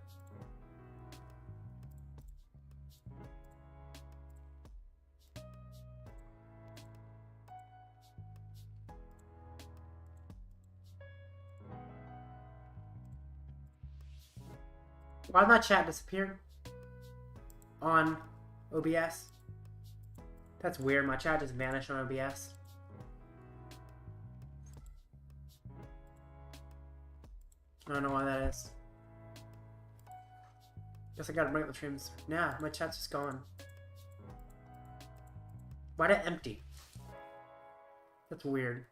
Why did my chat disappear? On OBS? That's weird, my chat just vanished on OBS. I don't know why that is. Guess I gotta bring up the streams. Nah, my chat's just gone. Why'd it empty? That's weird.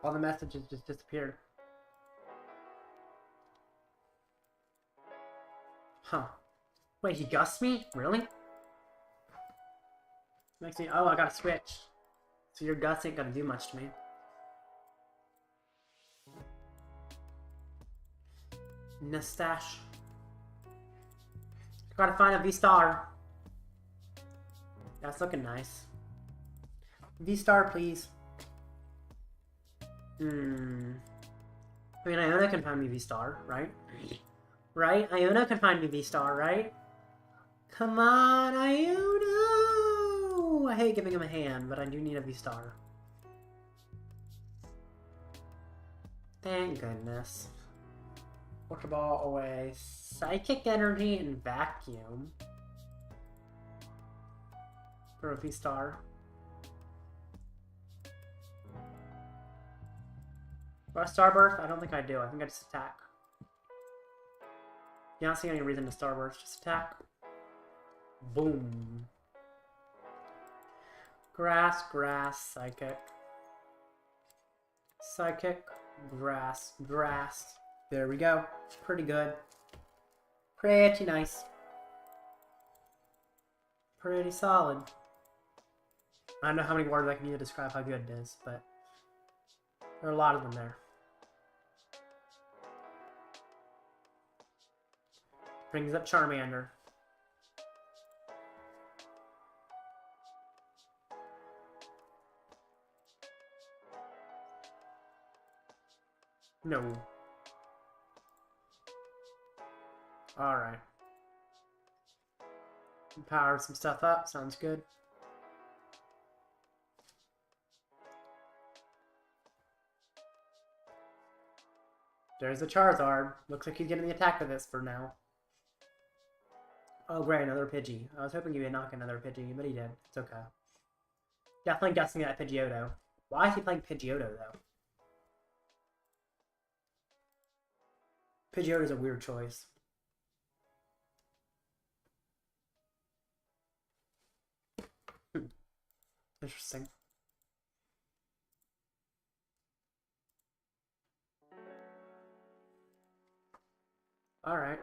All the messages just disappeared. Huh. Wait, he gussed me? Really? Makes me... Oh, I gotta switch. So your guts ain't gonna do much to me. Nestash. Gotta find a V-Star. That's looking nice. V-Star, please. I mean, Iono can find me V-Star, right? Right? Iono can find me V-Star, right? Come on, Iono! I hate giving him a hand, but I do need a V-Star. Thank goodness. Ultra Ball away. Psychic Energy and Vacuum. For a V-Star. Do I Starburst? I don't think I do. I think I just attack. You don't see any reason to Starburst. Just attack. Boom. Grass, grass, Psychic. Psychic, grass, grass. There we go. Pretty good. Pretty nice. Pretty solid. I don't know how many words I can use to describe how good it is, but there are a lot of them there. Brings up Charmander. No. Alright. Power some stuff up. Sounds good. There's the Charizard. Looks like he's getting the attack for this for now. Oh great, another Pidgey. I was hoping he would knock another Pidgey, but he did. It's okay. Definitely guessing that Pidgeotto. Why is he playing Pidgeotto, though? Pidgeotto's a weird choice. Interesting. Alright.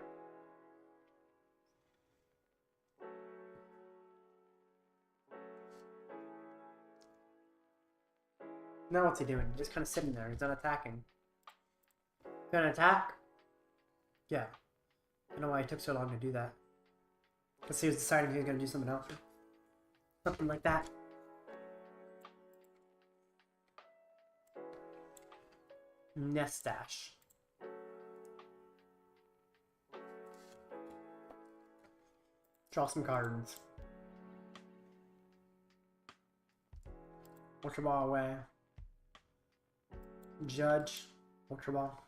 Now what's he doing? He's just kind of sitting there. He's not attacking. Gonna attack? Yeah. I don't know why it took so long to do that. Because he was deciding he was gonna do something else. Something like that. Nestash. Draw some cards. Ultra Ball away. Judge. Ultra Ball.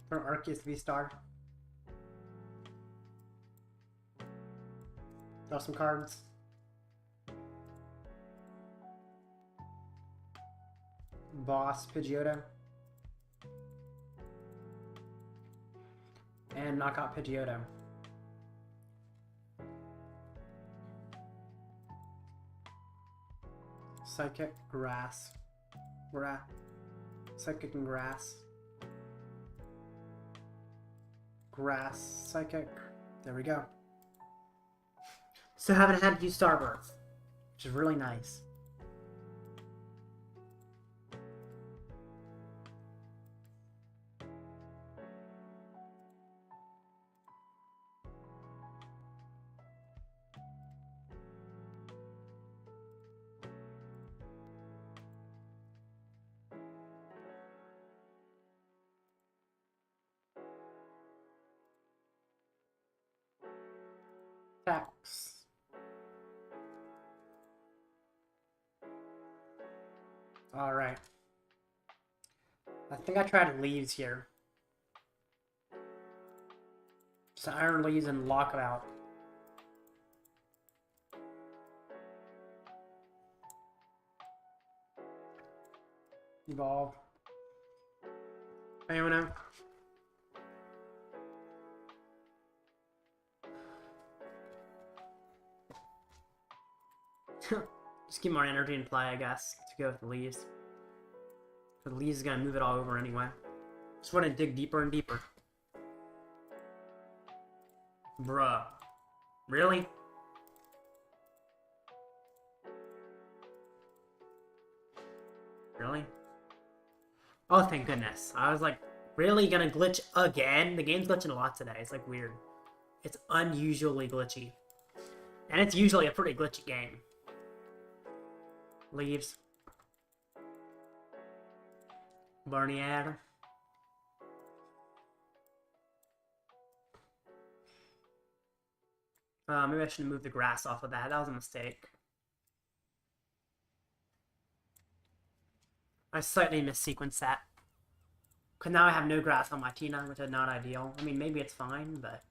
From Arceus VSTAR. Draw some cards. Boss Pidgeotto. And knockout Pidgeotto. Psychic Grass. Psychic and Grass. Grass, Psychic. There we go. So haven't had to use Starbirth, which is really nice. Tax. Alright. I think I tried leaves here. Just iron leaves and lock it out. Evolve. Iono. Just keep more energy in play, I guess, to go with the leaves. The leaves is gonna move it all over anyway. Just want to dig deeper and deeper. Bruh. Really? Really? Oh, thank goodness. I was like, really gonna glitch again? The game's glitching a lot today. It's like weird. It's unusually glitchy. And it's usually a pretty glitchy game. Leaves. Barnier. Maybe I should move the grass off of that. That was a mistake. I slightly missequenced that. Because now I have no grass on my Tina, which is not ideal. I mean, maybe it's fine, but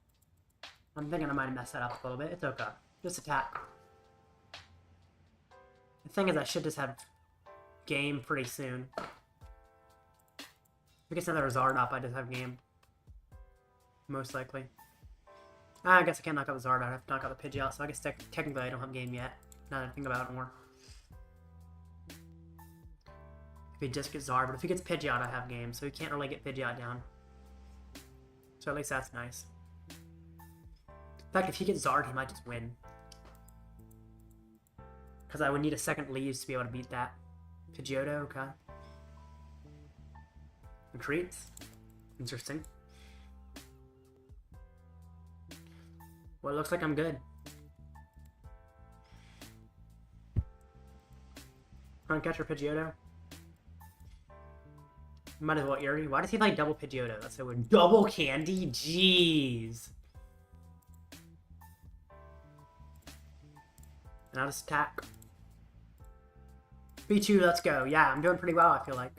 I'm thinking I might have messed that up a little bit. It's okay. Just attack. The thing is, I should just have game pretty soon. If I get another Zard up, I just have game. Most likely. I guess I can't knock out the Zard out. I have to knock out the Pidgeot, so I guess technically I don't have game yet. Now that I think about it more. If he just gets Zard, but if he gets Pidgeot, I have game, so he can't really get Pidgeot down. So at least that's nice. In fact, if he gets Zard, he might just win. Because I would need a second leaves to be able to beat that. Pidgeotto, okay. Retreats. Interesting. Well, it looks like I'm good. Prime Catcher Pidgeotto. Might as well Eri. Why does he like double Pidgeotto? That's so weird. Double candy? Jeez. And I'll just attack. B2, let's go. Yeah, I'm doing pretty well, I feel like.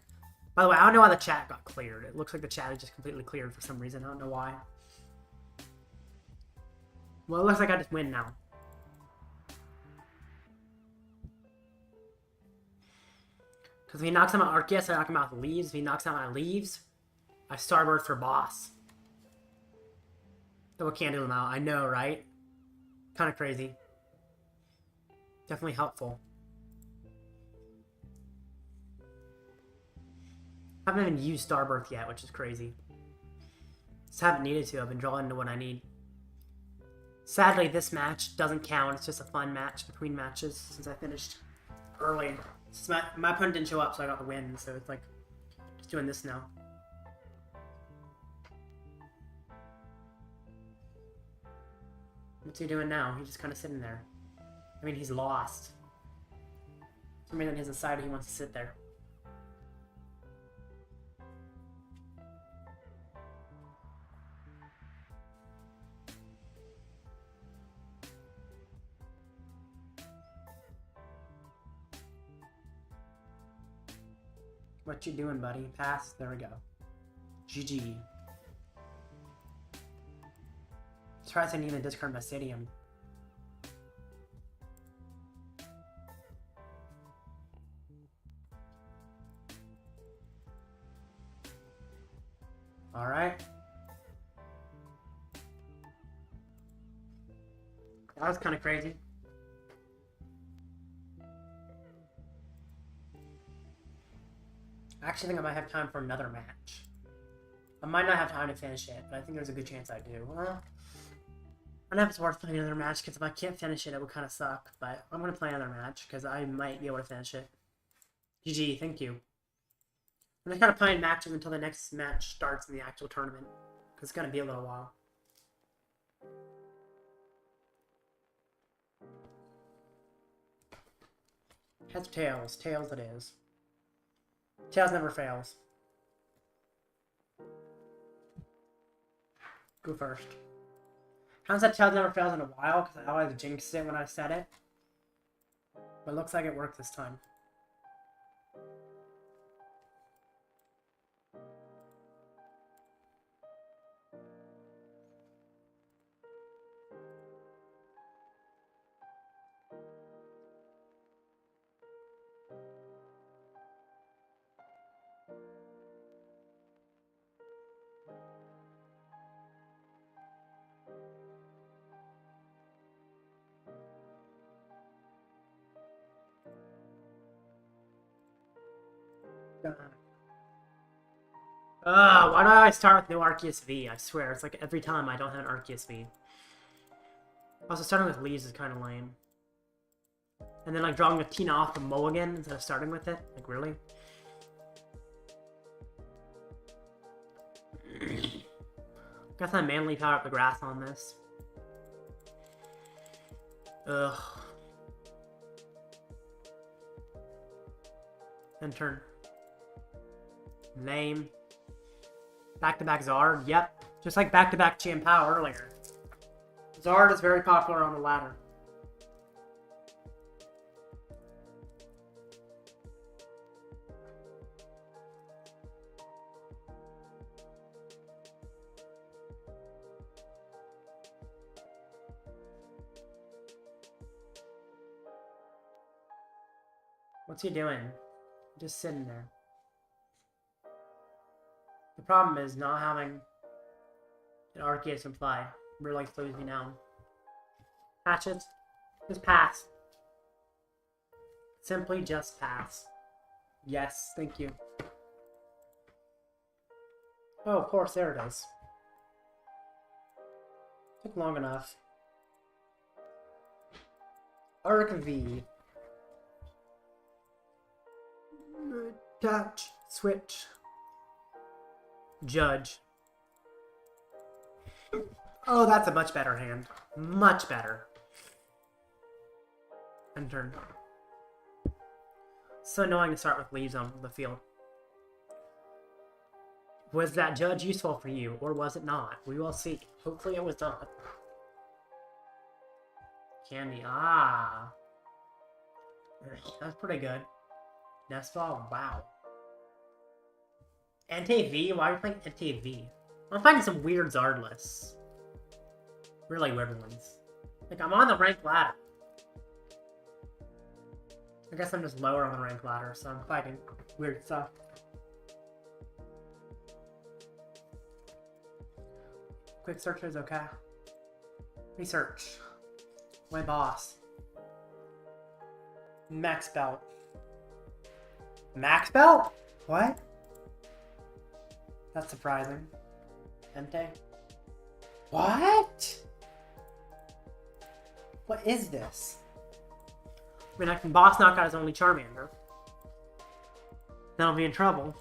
By the way, I don't know why the chat got cleared. It looks like the chat is just completely cleared for some reason. I don't know why. Well, it looks like I just win now. Because if he knocks out my Arceus, I knock him out with leaves. If he knocks out my leaves, I Starbirth for boss. Double candle him out. I know, right? Kind of crazy. Definitely helpful. I haven't even used Starbirth yet, which is crazy. Just haven't needed to. I've been drawing into what I need. Sadly, this match doesn't count. It's just a fun match between matches since I finished early. My opponent didn't show up, so I got the win. So it's like just doing this now. What's he doing now? He's just kind of sitting there. I mean, he's lost. For some reason, he hasn't decided he wants to sit there. What you doing, buddy? Pass. There we go. GG. Surprised I didn't even discard my stadium. Alright. That was kind of crazy. I actually think I might have time for another match. I might not have time to finish it, but I think there's a good chance I do. Well, I don't know if it's worth playing another match, because if I can't finish it, it would kind of suck. But I'm going to play another match, because I might be able to finish it. GG, thank you. I'm just kind of playing matches until the next match starts in the actual tournament, because it's going to be a little while. Heads, tails. Tails it is. Tails never fails. Go first. Haven't said tails never fails in a while, because I always jinxed it when I said it. But it looks like it worked this time. Why do I start with no Arceus V? I swear, it's like every time I don't have an Arceus V. Also, starting with leaves is kind of lame. And then, like, drawing a Tina off the mulligan instead of starting with it? Like, really? Got some manly power up the grass on this. Ugh. End turn. Lame. Back-to-back Zard. Yep. Just like back-to-back Chien-Pao earlier. Zard is very popular on the ladder. What's he doing? Just sitting there. The problem is not having an Arceus imply really slows me down. Hatchets, just pass. Simply just pass. Yes, thank you. Oh, of course, there it is. Took long enough. Arc V. Touch, switch. Judge. Oh, that's a much better hand. Much better. End turn. So annoying to start with leaves on the field. Was that Judge useful for you, or was it not? We will see. Hopefully it was not. Candy. Ah. That's pretty good. Nest Ball. Wow. NTV? Why are you playing NTV? I'm finding some weird Zard lists. Really weird ones. Like, I'm on the rank ladder. I guess I'm just lower on the rank ladder, so I'm fighting weird stuff. Quick search is okay. Research. My boss. Max belt. Max belt? What? That's surprising. Empty. What? What is this? I mean, I can boss knock out his only Charmander. Then I'll be in trouble.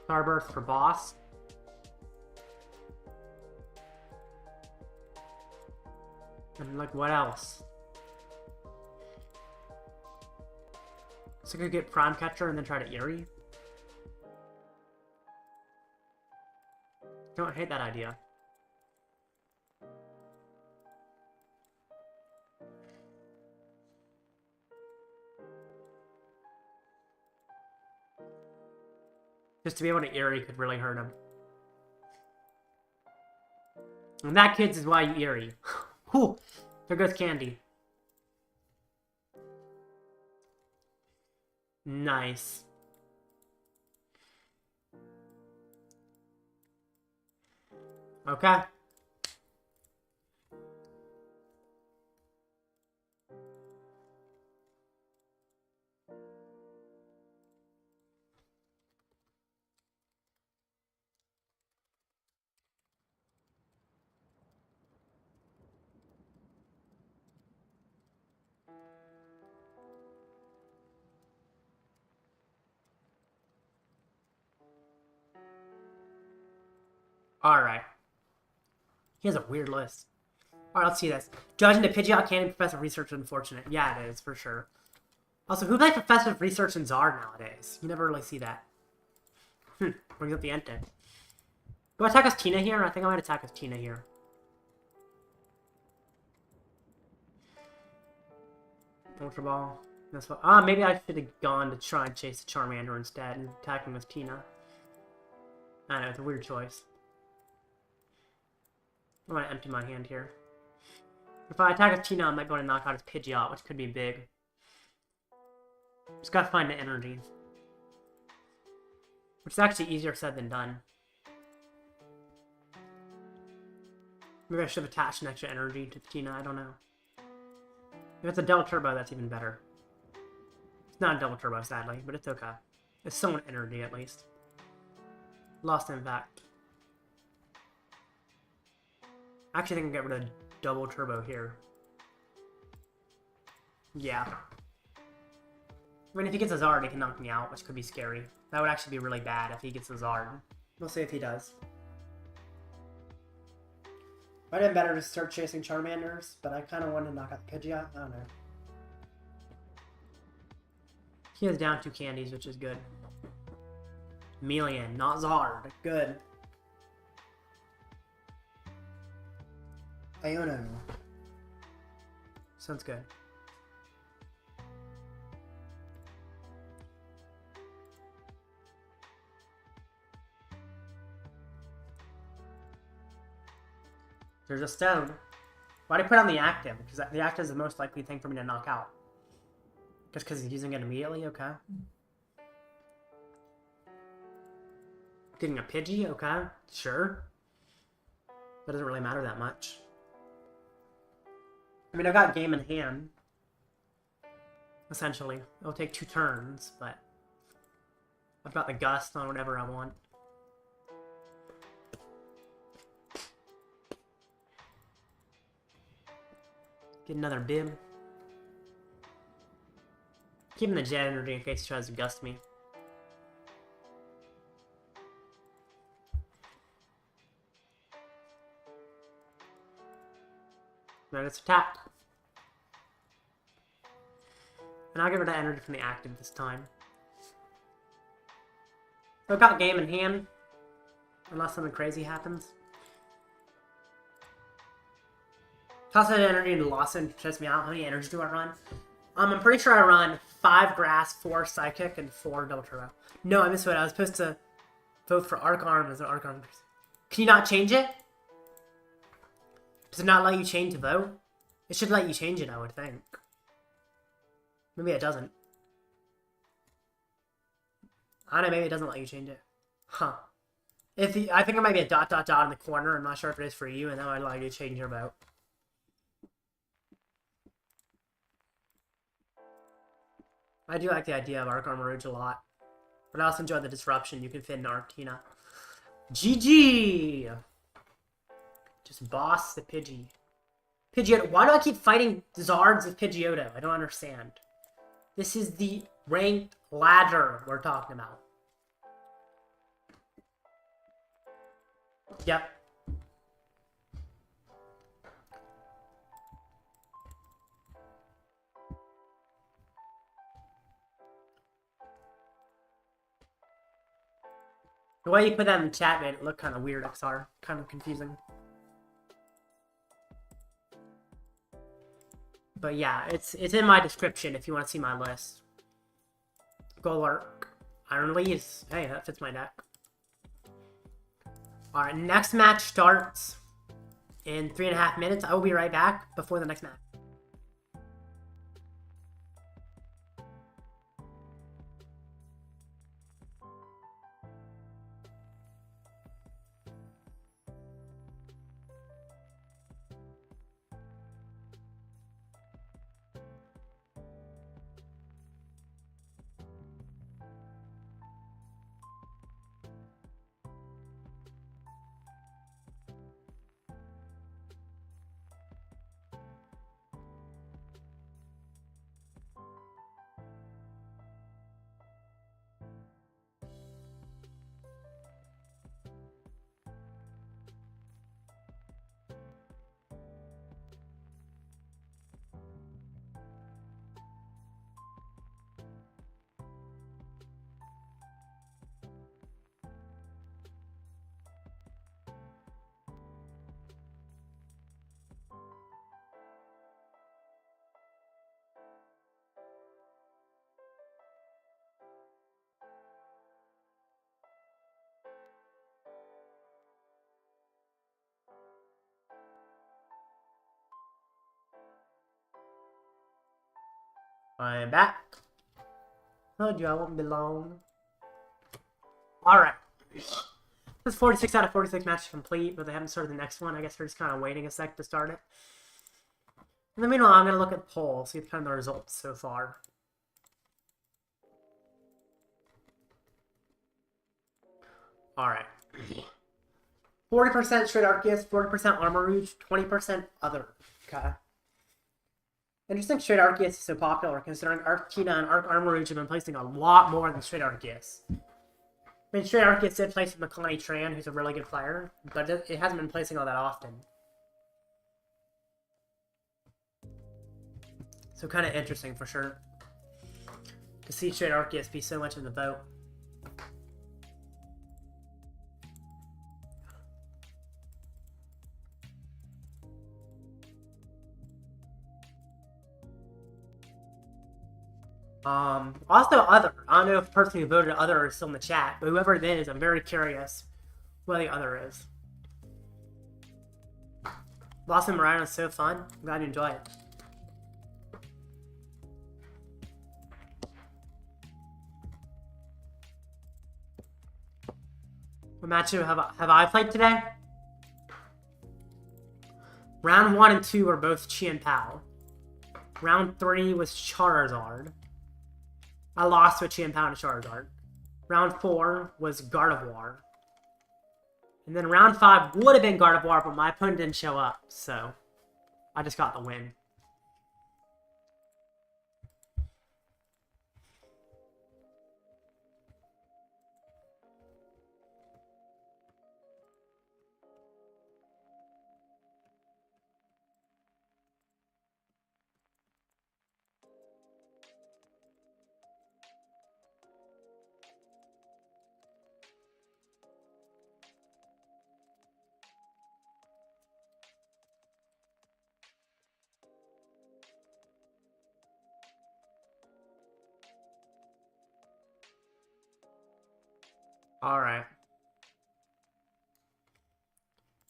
Starburst for boss. And like, what else? So I could get Prime Catcher and then try to Eri. Don't hate that idea. Just to be able to Eri could really hurt him. And that, kids, is why you Eri. Whew. There goes Candy. Nice. Okay. Alright. He has a weird list. Alright, let's see this. Judging the Pidgeot Cannon Professor of Research unfortunate. Yeah, it is, for sure. Also, who plays Professor of Research in Zard nowadays? You never really see that. Brings up the Entei. Do I attack as Tina here? I think I might attack as Tina here. Ultra Ball. That's what. Maybe I should have gone to try and chase the Charmander instead and attack him with Tina. I don't know, it's a weird choice. I'm gonna empty my hand here. If I attack with Tina, I might go to knock out his Pidgeot, which could be big. Just gotta find the energy. Which is actually easier said than done. Maybe I should have attached an extra energy to Tina, I don't know. If it's a double turbo, that's even better. It's not a double turbo, sadly, but it's okay. It's somewhat energy, at least. Lost Impact. I actually think I can get rid of double turbo here. Yeah. I mean, if he gets a Zard, he can knock me out, which could be scary. That would actually be really bad if he gets a Zard. We'll see if he does. Might have been better to start chasing Charmanders, but I kind of wanted to knock out the Pidgeot. I don't know. He has down 2 candies, which is good. Melian, not Zard. Good. Iono. Sounds good. There's a stone. Why do you put on the active? Because the active is the most likely thing for me to knock out. Just because he's using it immediately? Okay. Getting a Pidgey? Okay. Sure. That doesn't really matter that much. I mean, I've got game in hand. Essentially. It'll take 2 turns, but I've got the Gust on whatever I want. Get another Bib. Keeping the Jet energy in case he tries to Gust me. Now let's attack. And I'll get rid of energy from the active this time. So I've got game in hand. Unless something crazy happens. Toss that energy into Lost and test me out. How many energy do I run? I'm pretty sure I run 5 Grass, 4 Psychic, and 4 Double Turbo. No, I missed what I was supposed to vote for Arc Arm as an Arc Arm. Can you not change it? Does it not let you change the vote? It should let you change it, I would think. Maybe it doesn't. I don't know, maybe it doesn't let you change it. Huh. I think it might be a ... in the corner. I'm not sure if it is for you, and that might allow you to change your vote. I do like the idea of Arc Armor Rouge a lot. But I also enjoy the disruption you can fit in Arctina. GG! Just boss the Pidgey. Pidgeotto. Why do I keep fighting Zards with Pidgeotto? I don't understand. This is the ranked ladder we're talking about. Yep. The way you put that in the chat made it look kind of weird, XR. Kind of confusing. But yeah, it's in my description if you want to see my list. Golurk. Iron Leaves. Hey, that fits my deck. Alright, next match starts in 3.5 minutes. I will be right back before the next match. I'm back. Told you I won't be long. Alright. This 46 out of 46 matches complete, but they haven't started the next one. I guess we're just kind of waiting a sec to start it. In the meanwhile, I'm going to look at the poll, see kind of the results so far. Alright. 40% straight Arceus, 40% Armor Rouge, 20% other. Okay. Interesting straight Arceus is so popular considering Giratina and Armor Rouge have been placing a lot more than straight Arceus. I mean, straight Arceus did place with Makani Tran, who's a really good player, but it hasn't been placing all that often. So kind of interesting for sure to see straight Arceus be so much in the vote. Also other. I don't know if the person who voted other is still in the chat, but whoever it is, I'm very curious what the other is. Lost in Mariah is so fun. I'm glad you enjoy it. What match have I played today? Round 1 and 2 were both Chi and Pao. Round 3 was Charizard. I lost with Chi and Pao and Charizard. Round 4 was Gardevoir. And then round 5 would have been Gardevoir, but my opponent didn't show up, so I just got the win. Alright.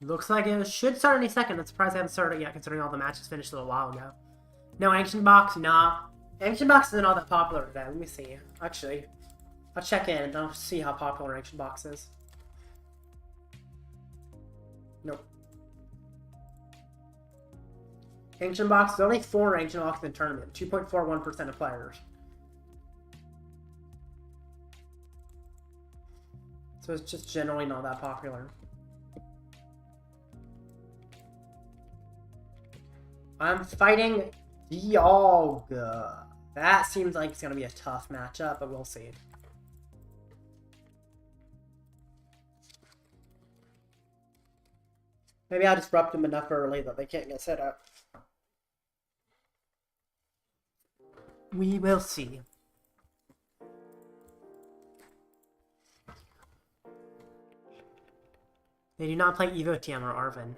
Looks like it should start any second. I'm surprised they haven't started yet, considering all the matches finished a little while ago. No Ancient Box? Nah. Ancient Box isn't all that popular today. Let me see. Actually, I'll check in and I'll see how popular Ancient Box is. Nope. Ancient Box, there's only 4 Ancient Box in the tournament. 2.41% of players. So it's just generally not that popular. I'm fighting Dialga. That seems like it's going to be a tough matchup, but we'll see. Maybe I'll disrupt them enough early that they can't get set up. We will see. They do not play Evo TM or Arvin.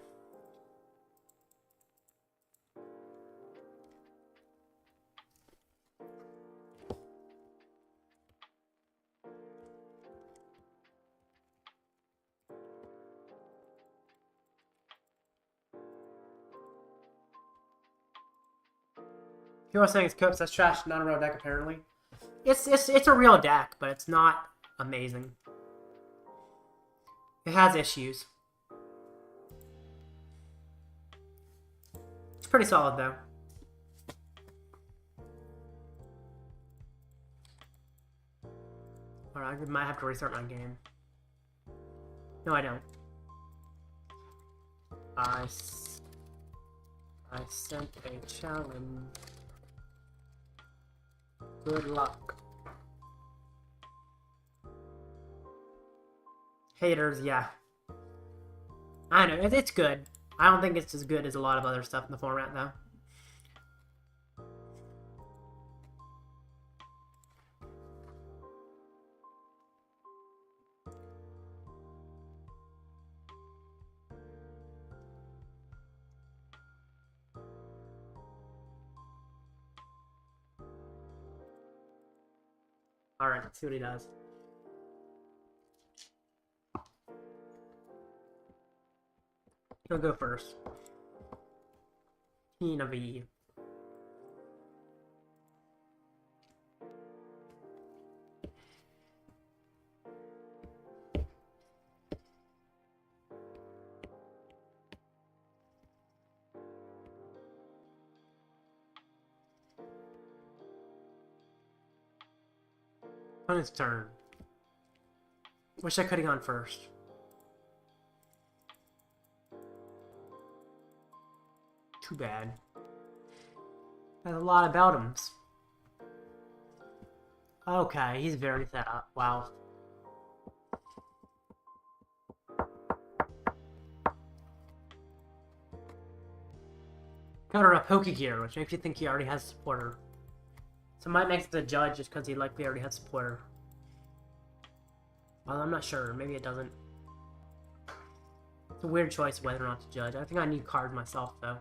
People are saying it's Copes, that's trash, not a real deck apparently. It's a real deck, but it's not amazing. It has issues. It's pretty solid though. Alright, I might have to restart my game. No, I don't. I sent a challenge. Good luck. Haters, yeah. I know, it's good. I don't think it's as good as a lot of other stuff in the format, though. Alright, let's see what he does. He'll go first. Tina V. On his turn. Wish I could have gone first. Too bad. Has a lot of Beldums. Okay, he's very set up. Wow. Got her a Pokegear, which makes you think he already has a supporter. So it might make it a Judge just because he likely already has a supporter. Well, I'm not sure. Maybe it doesn't. It's a weird choice whether or not to Judge. I think I need cards myself, though.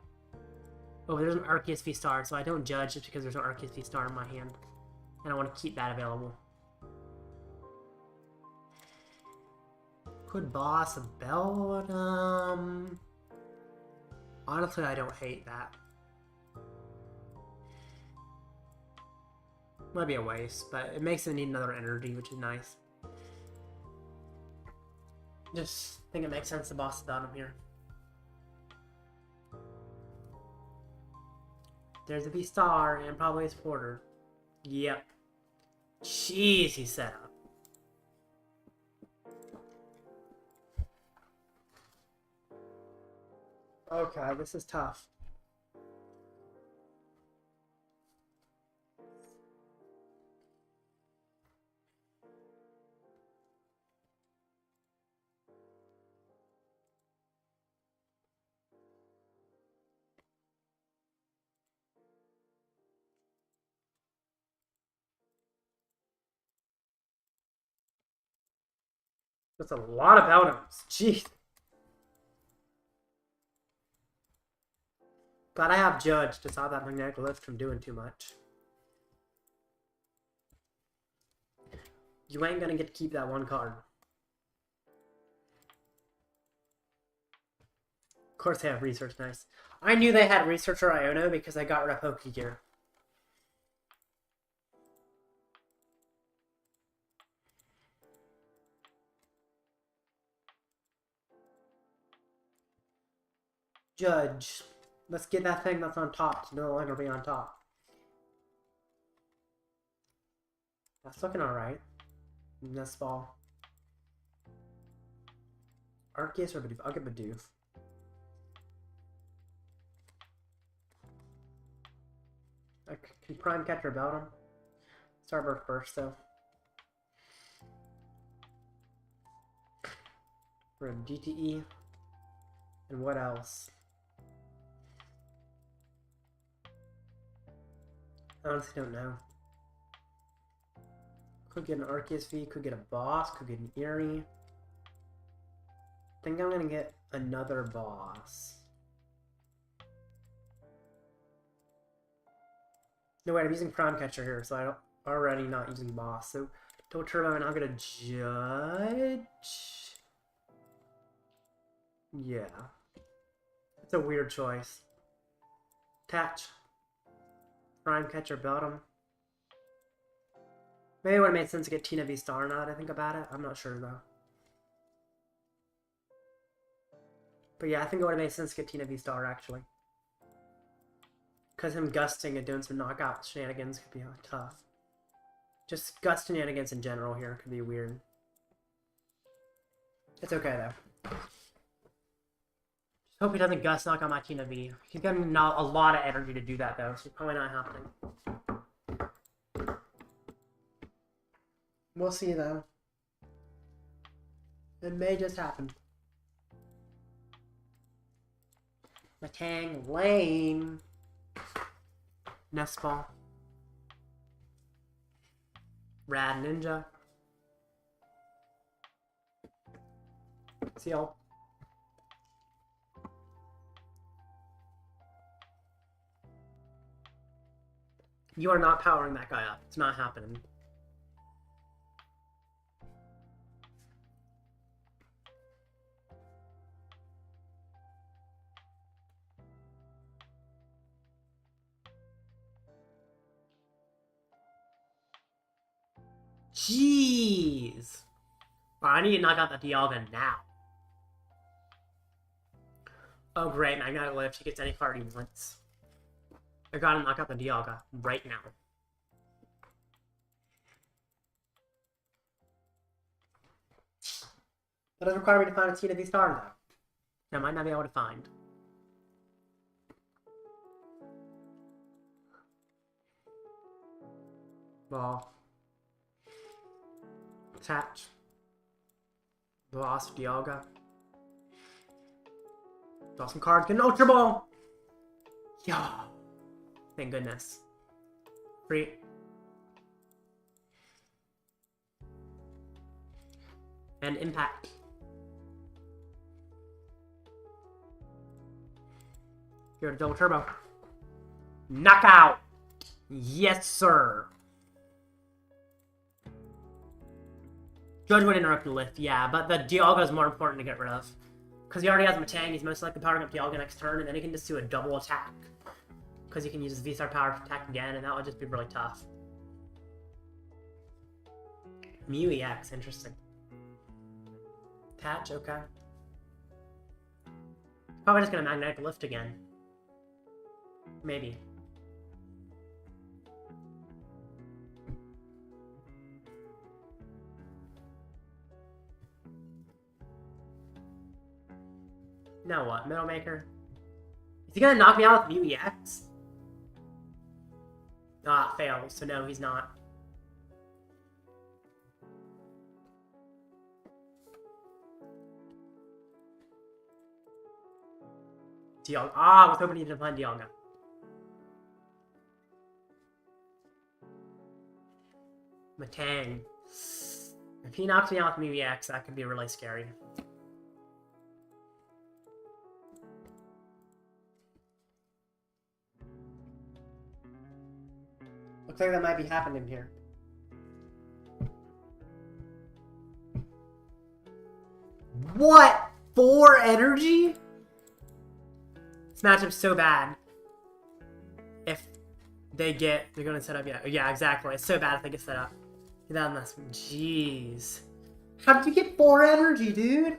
Oh, there's an Arceus VSTAR, so I don't Judge just because there's an Arceus VSTAR in my hand. And I want to keep that available. Could boss a Beldum. Honestly, I don't hate that. Might be a waste, but it makes it need another energy, which is nice. Just think it makes sense to boss the Beldum here. There's a VSTAR and probably a supporter. Yep. Jeez, he's set up. Okay, this is tough. That's a lot of Beldums. Jeez. Glad I have Judge to stop that magnetic lift from doing too much. You ain't gonna get to keep that one card. Of course they have Research, nice. I knew they had Researcher Iono because I got rid of Pokegear. Judge. Let's get that thing that's on top to no longer be on top. That's looking alright. Nest Ball. Arceus or Bidoof? I'll get Bidoof. I can Prime Catcher about him. Starburst first, though. We're in GTE. And what else? I honestly don't know. Could get an Arceus V, could get a boss, could get an Eri. I think I'm gonna get another boss. No wait, I'm using Prime Catcher here, so I'm already not using boss. So don't turbo and I'll get a Judge. Yeah. It's a weird choice. Attach. Prime Catcher Beldum. Maybe it would have made sense to get Tina VSTAR now that I think about it. I'm not sure though. But yeah, I think it would have made sense to get Tina VSTAR actually. Because him gusting and doing some knockout shenanigans could be tough. Just gust shenanigans in general here could be weird. It's okay though. Just hope he doesn't gust knock on my Tina V. He's getting a lot of energy to do that though, so it's probably not happening. We'll see though. It may just happen. Matang lame. Nest Ball. Rad Ninja. Seal. You are not powering that guy up. It's not happening. Jeez! Oh, I need to knock out the Dialga now. Oh great, Magnetic Lift. He gets any card he wants. I gotta knock out the Dialga right now. That does require me to find a Giratina VSTAR though. I might not be able to find. Ball. Attach. Lost Dialga. Draw some cards. Get an Ultra Ball! Yeah. Thank goodness. Free. And impact. Here, a double turbo. Knockout! Yes, sir. Judge would interrupt the lift, yeah, but the Dialga is more important to get rid of. Because he already has Matang, he's most likely powering up Dialga next turn, and then he can just do a double attack. Because he can use his VSTAR power to attack again, and that would just be really tough. Mew EX, interesting. Patch, okay. Probably just gonna magnetic lift again. Maybe. Now what? Middle Maker? Is he gonna knock me out with Mew EX? Ah, fails, so no, he's not. Dialga. Ah, I was hoping he didn't find Dialga. Matang. If he knocks me out with Mew EX, that could be really scary. Looks like that might be happening here. What? 4 energy? This matchup's so bad. If they get... They're gonna set up... Yeah, exactly. It's so bad if they get set up. That must be... Jeez. How did you get 4 energy, dude?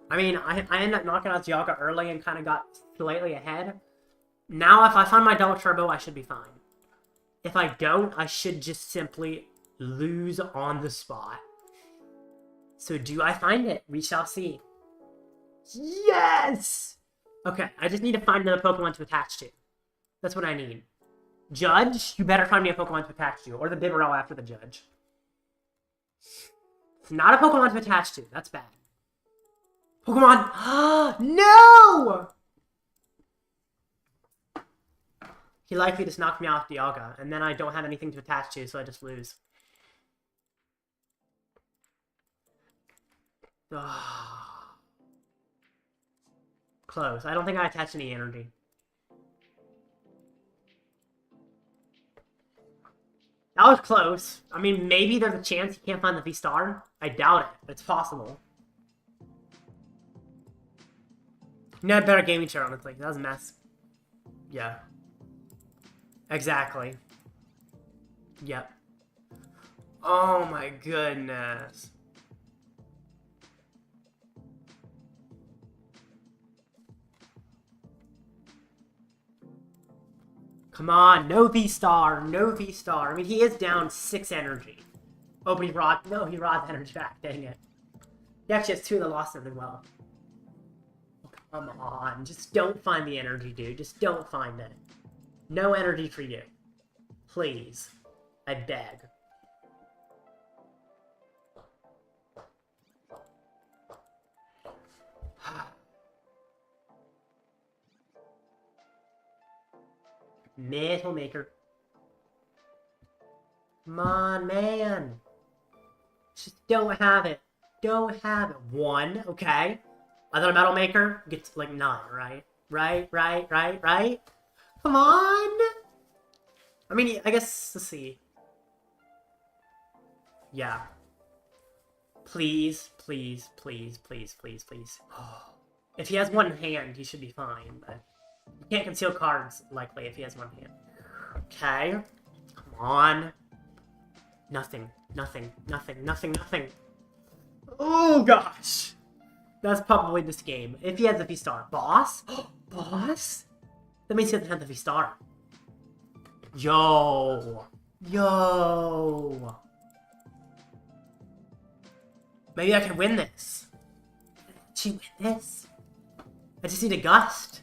I mean, I ended up knocking out Dialga early and kind of got slightly ahead. Now, if I find my double turbo, I should be fine. If I don't, I should just simply lose on the spot. So do I find it? We shall see. Yes! Okay, I just need to find another Pokemon to attach to. That's what I need. Judge, you better find me a Pokemon to attach to. Or the Bibarel after the Judge. It's not a Pokemon to attach to. That's bad. Pokemon! No! He likely just knocked me off Dialga, and then I don't have anything to attach to, so I just lose. Close. I don't think I attached any energy. That was close. I mean, maybe there's a chance he can't find the VSTAR. I doubt it, but it's possible. You had better gaming chair, honestly. That was a mess. Yeah. Exactly. Yep. Oh my goodness. Come on, no VSTAR, no VSTAR. I mean, he is down 6 energy. Oh, but he robbed energy back, dang it. He actually has 2 of the losses as well. Come on, just don't find the energy, dude. Just don't find it. No energy for you. Please. I beg. Metal Maker. Come on, man. Just don't have it. Don't have it. 1, okay. Other Metal Maker gets like 9, right? Right? Come on! I mean, I guess, let's see. Yeah. Please. If he has 1 hand, he should be fine, but you can't conceal cards, likely, if he has 1 hand. Okay. Come on. Nothing. Oh, gosh! That's probably this game. If he has a VSTAR. Boss? Boss? That means he doesn't have the VSTAR. Yo! Maybe I can win this. Can she win this? I just need a Gust.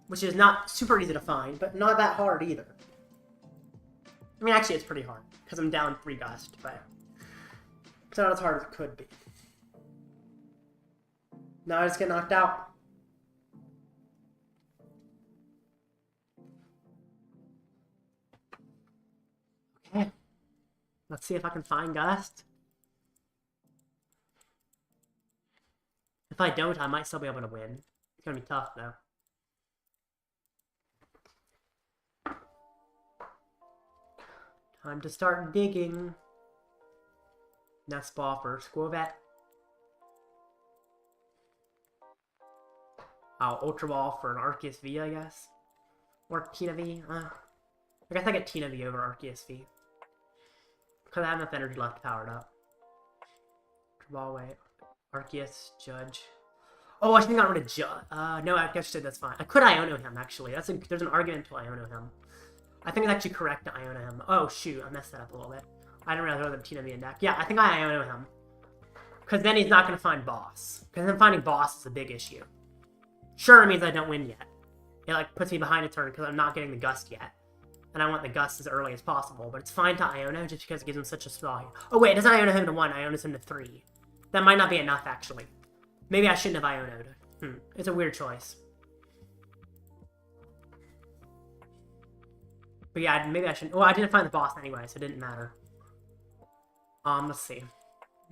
Which is not super easy to find, but not that hard either. I mean, actually, it's pretty hard, because I'm down 3 Gust, but it's not as hard as it could be. Now I just get knocked out. Okay. Let's see if I can find Gust. If I don't, I might still be able to win. It's gonna be tough, though. Time to start digging. Nest Ball for Skwovet. Ultra Ball for an Arceus V, I guess. Or Tina V. I guess I get Tina V over Arceus V. Because I have enough energy left powered up. Ultra Ball, wait. Arceus, Judge. Oh, I should have got rid of Judge. No, I guess that's fine. I could Iono him, actually. There's an argument to Iono him. I think it's actually correct to Iono him. Oh, shoot. I messed that up a little bit. I didn't realize there was a Tina V in deck. Yeah, I think I Iono him. Because then he's not going to find boss. Because then finding boss is a big issue. Sure, it means I don't win yet. It, like, puts me behind a turn because I'm not getting the Gust yet. And I want the Gust as early as possible. But it's fine to Iono just because it gives him such a small... Oh, wait, it doesn't Iono him to 1. Iono's him to 3. That might not be enough, actually. Maybe I shouldn't have Iono'd. It's a weird choice. But yeah, maybe I shouldn't... Well, I didn't find the boss anyway, so it didn't matter. Let's see.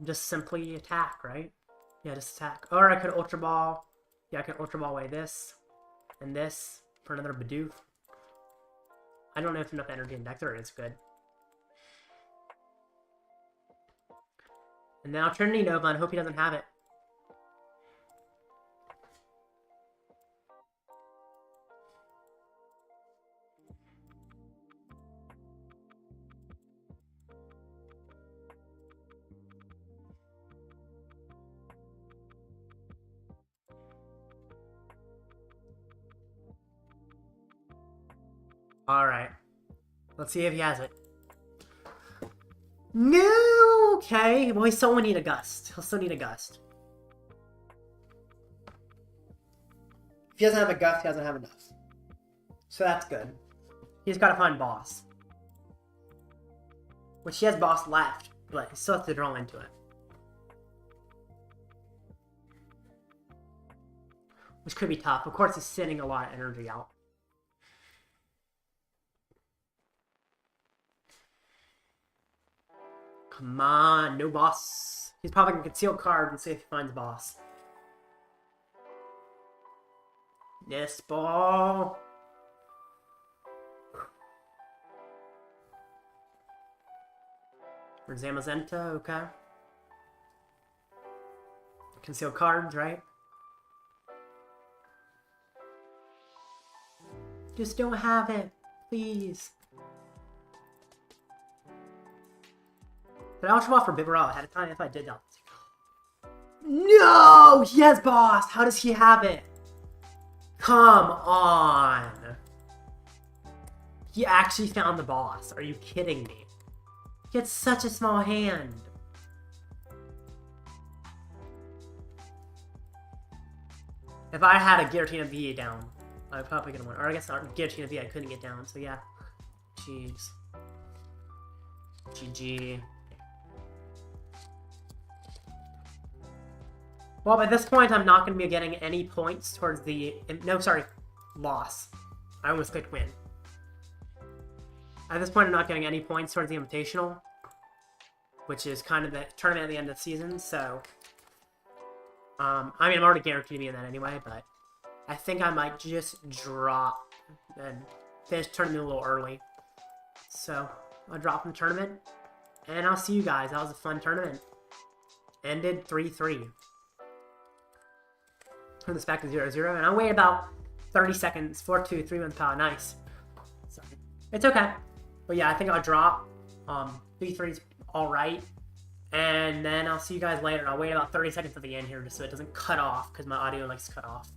Just simply attack, right? Yeah, just attack. Or I could Ultra Ball. Yeah, I can Ultra Ball away this. And this. For another Bidoof. I don't know if enough energy in deck there is good. And now Trinity Nova and hope he doesn't have it. Alright. Let's see if he has it. No! Okay. Well, he still will need a Gust. He'll still need a Gust. If he doesn't have a Gust, he doesn't have enough. So that's good. He's got to find boss. Which he has boss left, but he still has to draw into it. Which could be tough. Of course, he's sending a lot of energy out. Come on, no boss. He's probably going to conceal card and see if he finds boss. Nest Ball. For Zamazenta, okay. Conceal cards, right? Just don't have it, please. But Ultra Ball for Bibarel ahead of time if I did that. No! He has boss! How does he have it? Come on! He actually found the boss. Are you kidding me? He had such a small hand. If I had a Giratina V down, I was probably gonna win. Or I guess not Giratina V I couldn't get down, so yeah. Jeez. GG. Well, at this point, I'm not going to be getting any points towards the... No, sorry. Loss. I almost clicked win. At this point, I'm not getting any points towards the Invitational, which is kind of the tournament at the end of the season, so... I mean, I'm already guaranteed to be in that anyway, but I think I might just drop and finish the tournament a little early. So, I'll drop from the tournament, and I'll see you guys. That was a fun tournament. Ended 3-3. Turn this back to 0-0, and I'll wait about 30 seconds. 4-2, 3-1 power. Nice. So, it's okay. But yeah, I think I'll drop. 3-3's alright. And then I'll see you guys later. I'll wait about 30 seconds at the end here just so it doesn't cut off, because my audio likes to cut off.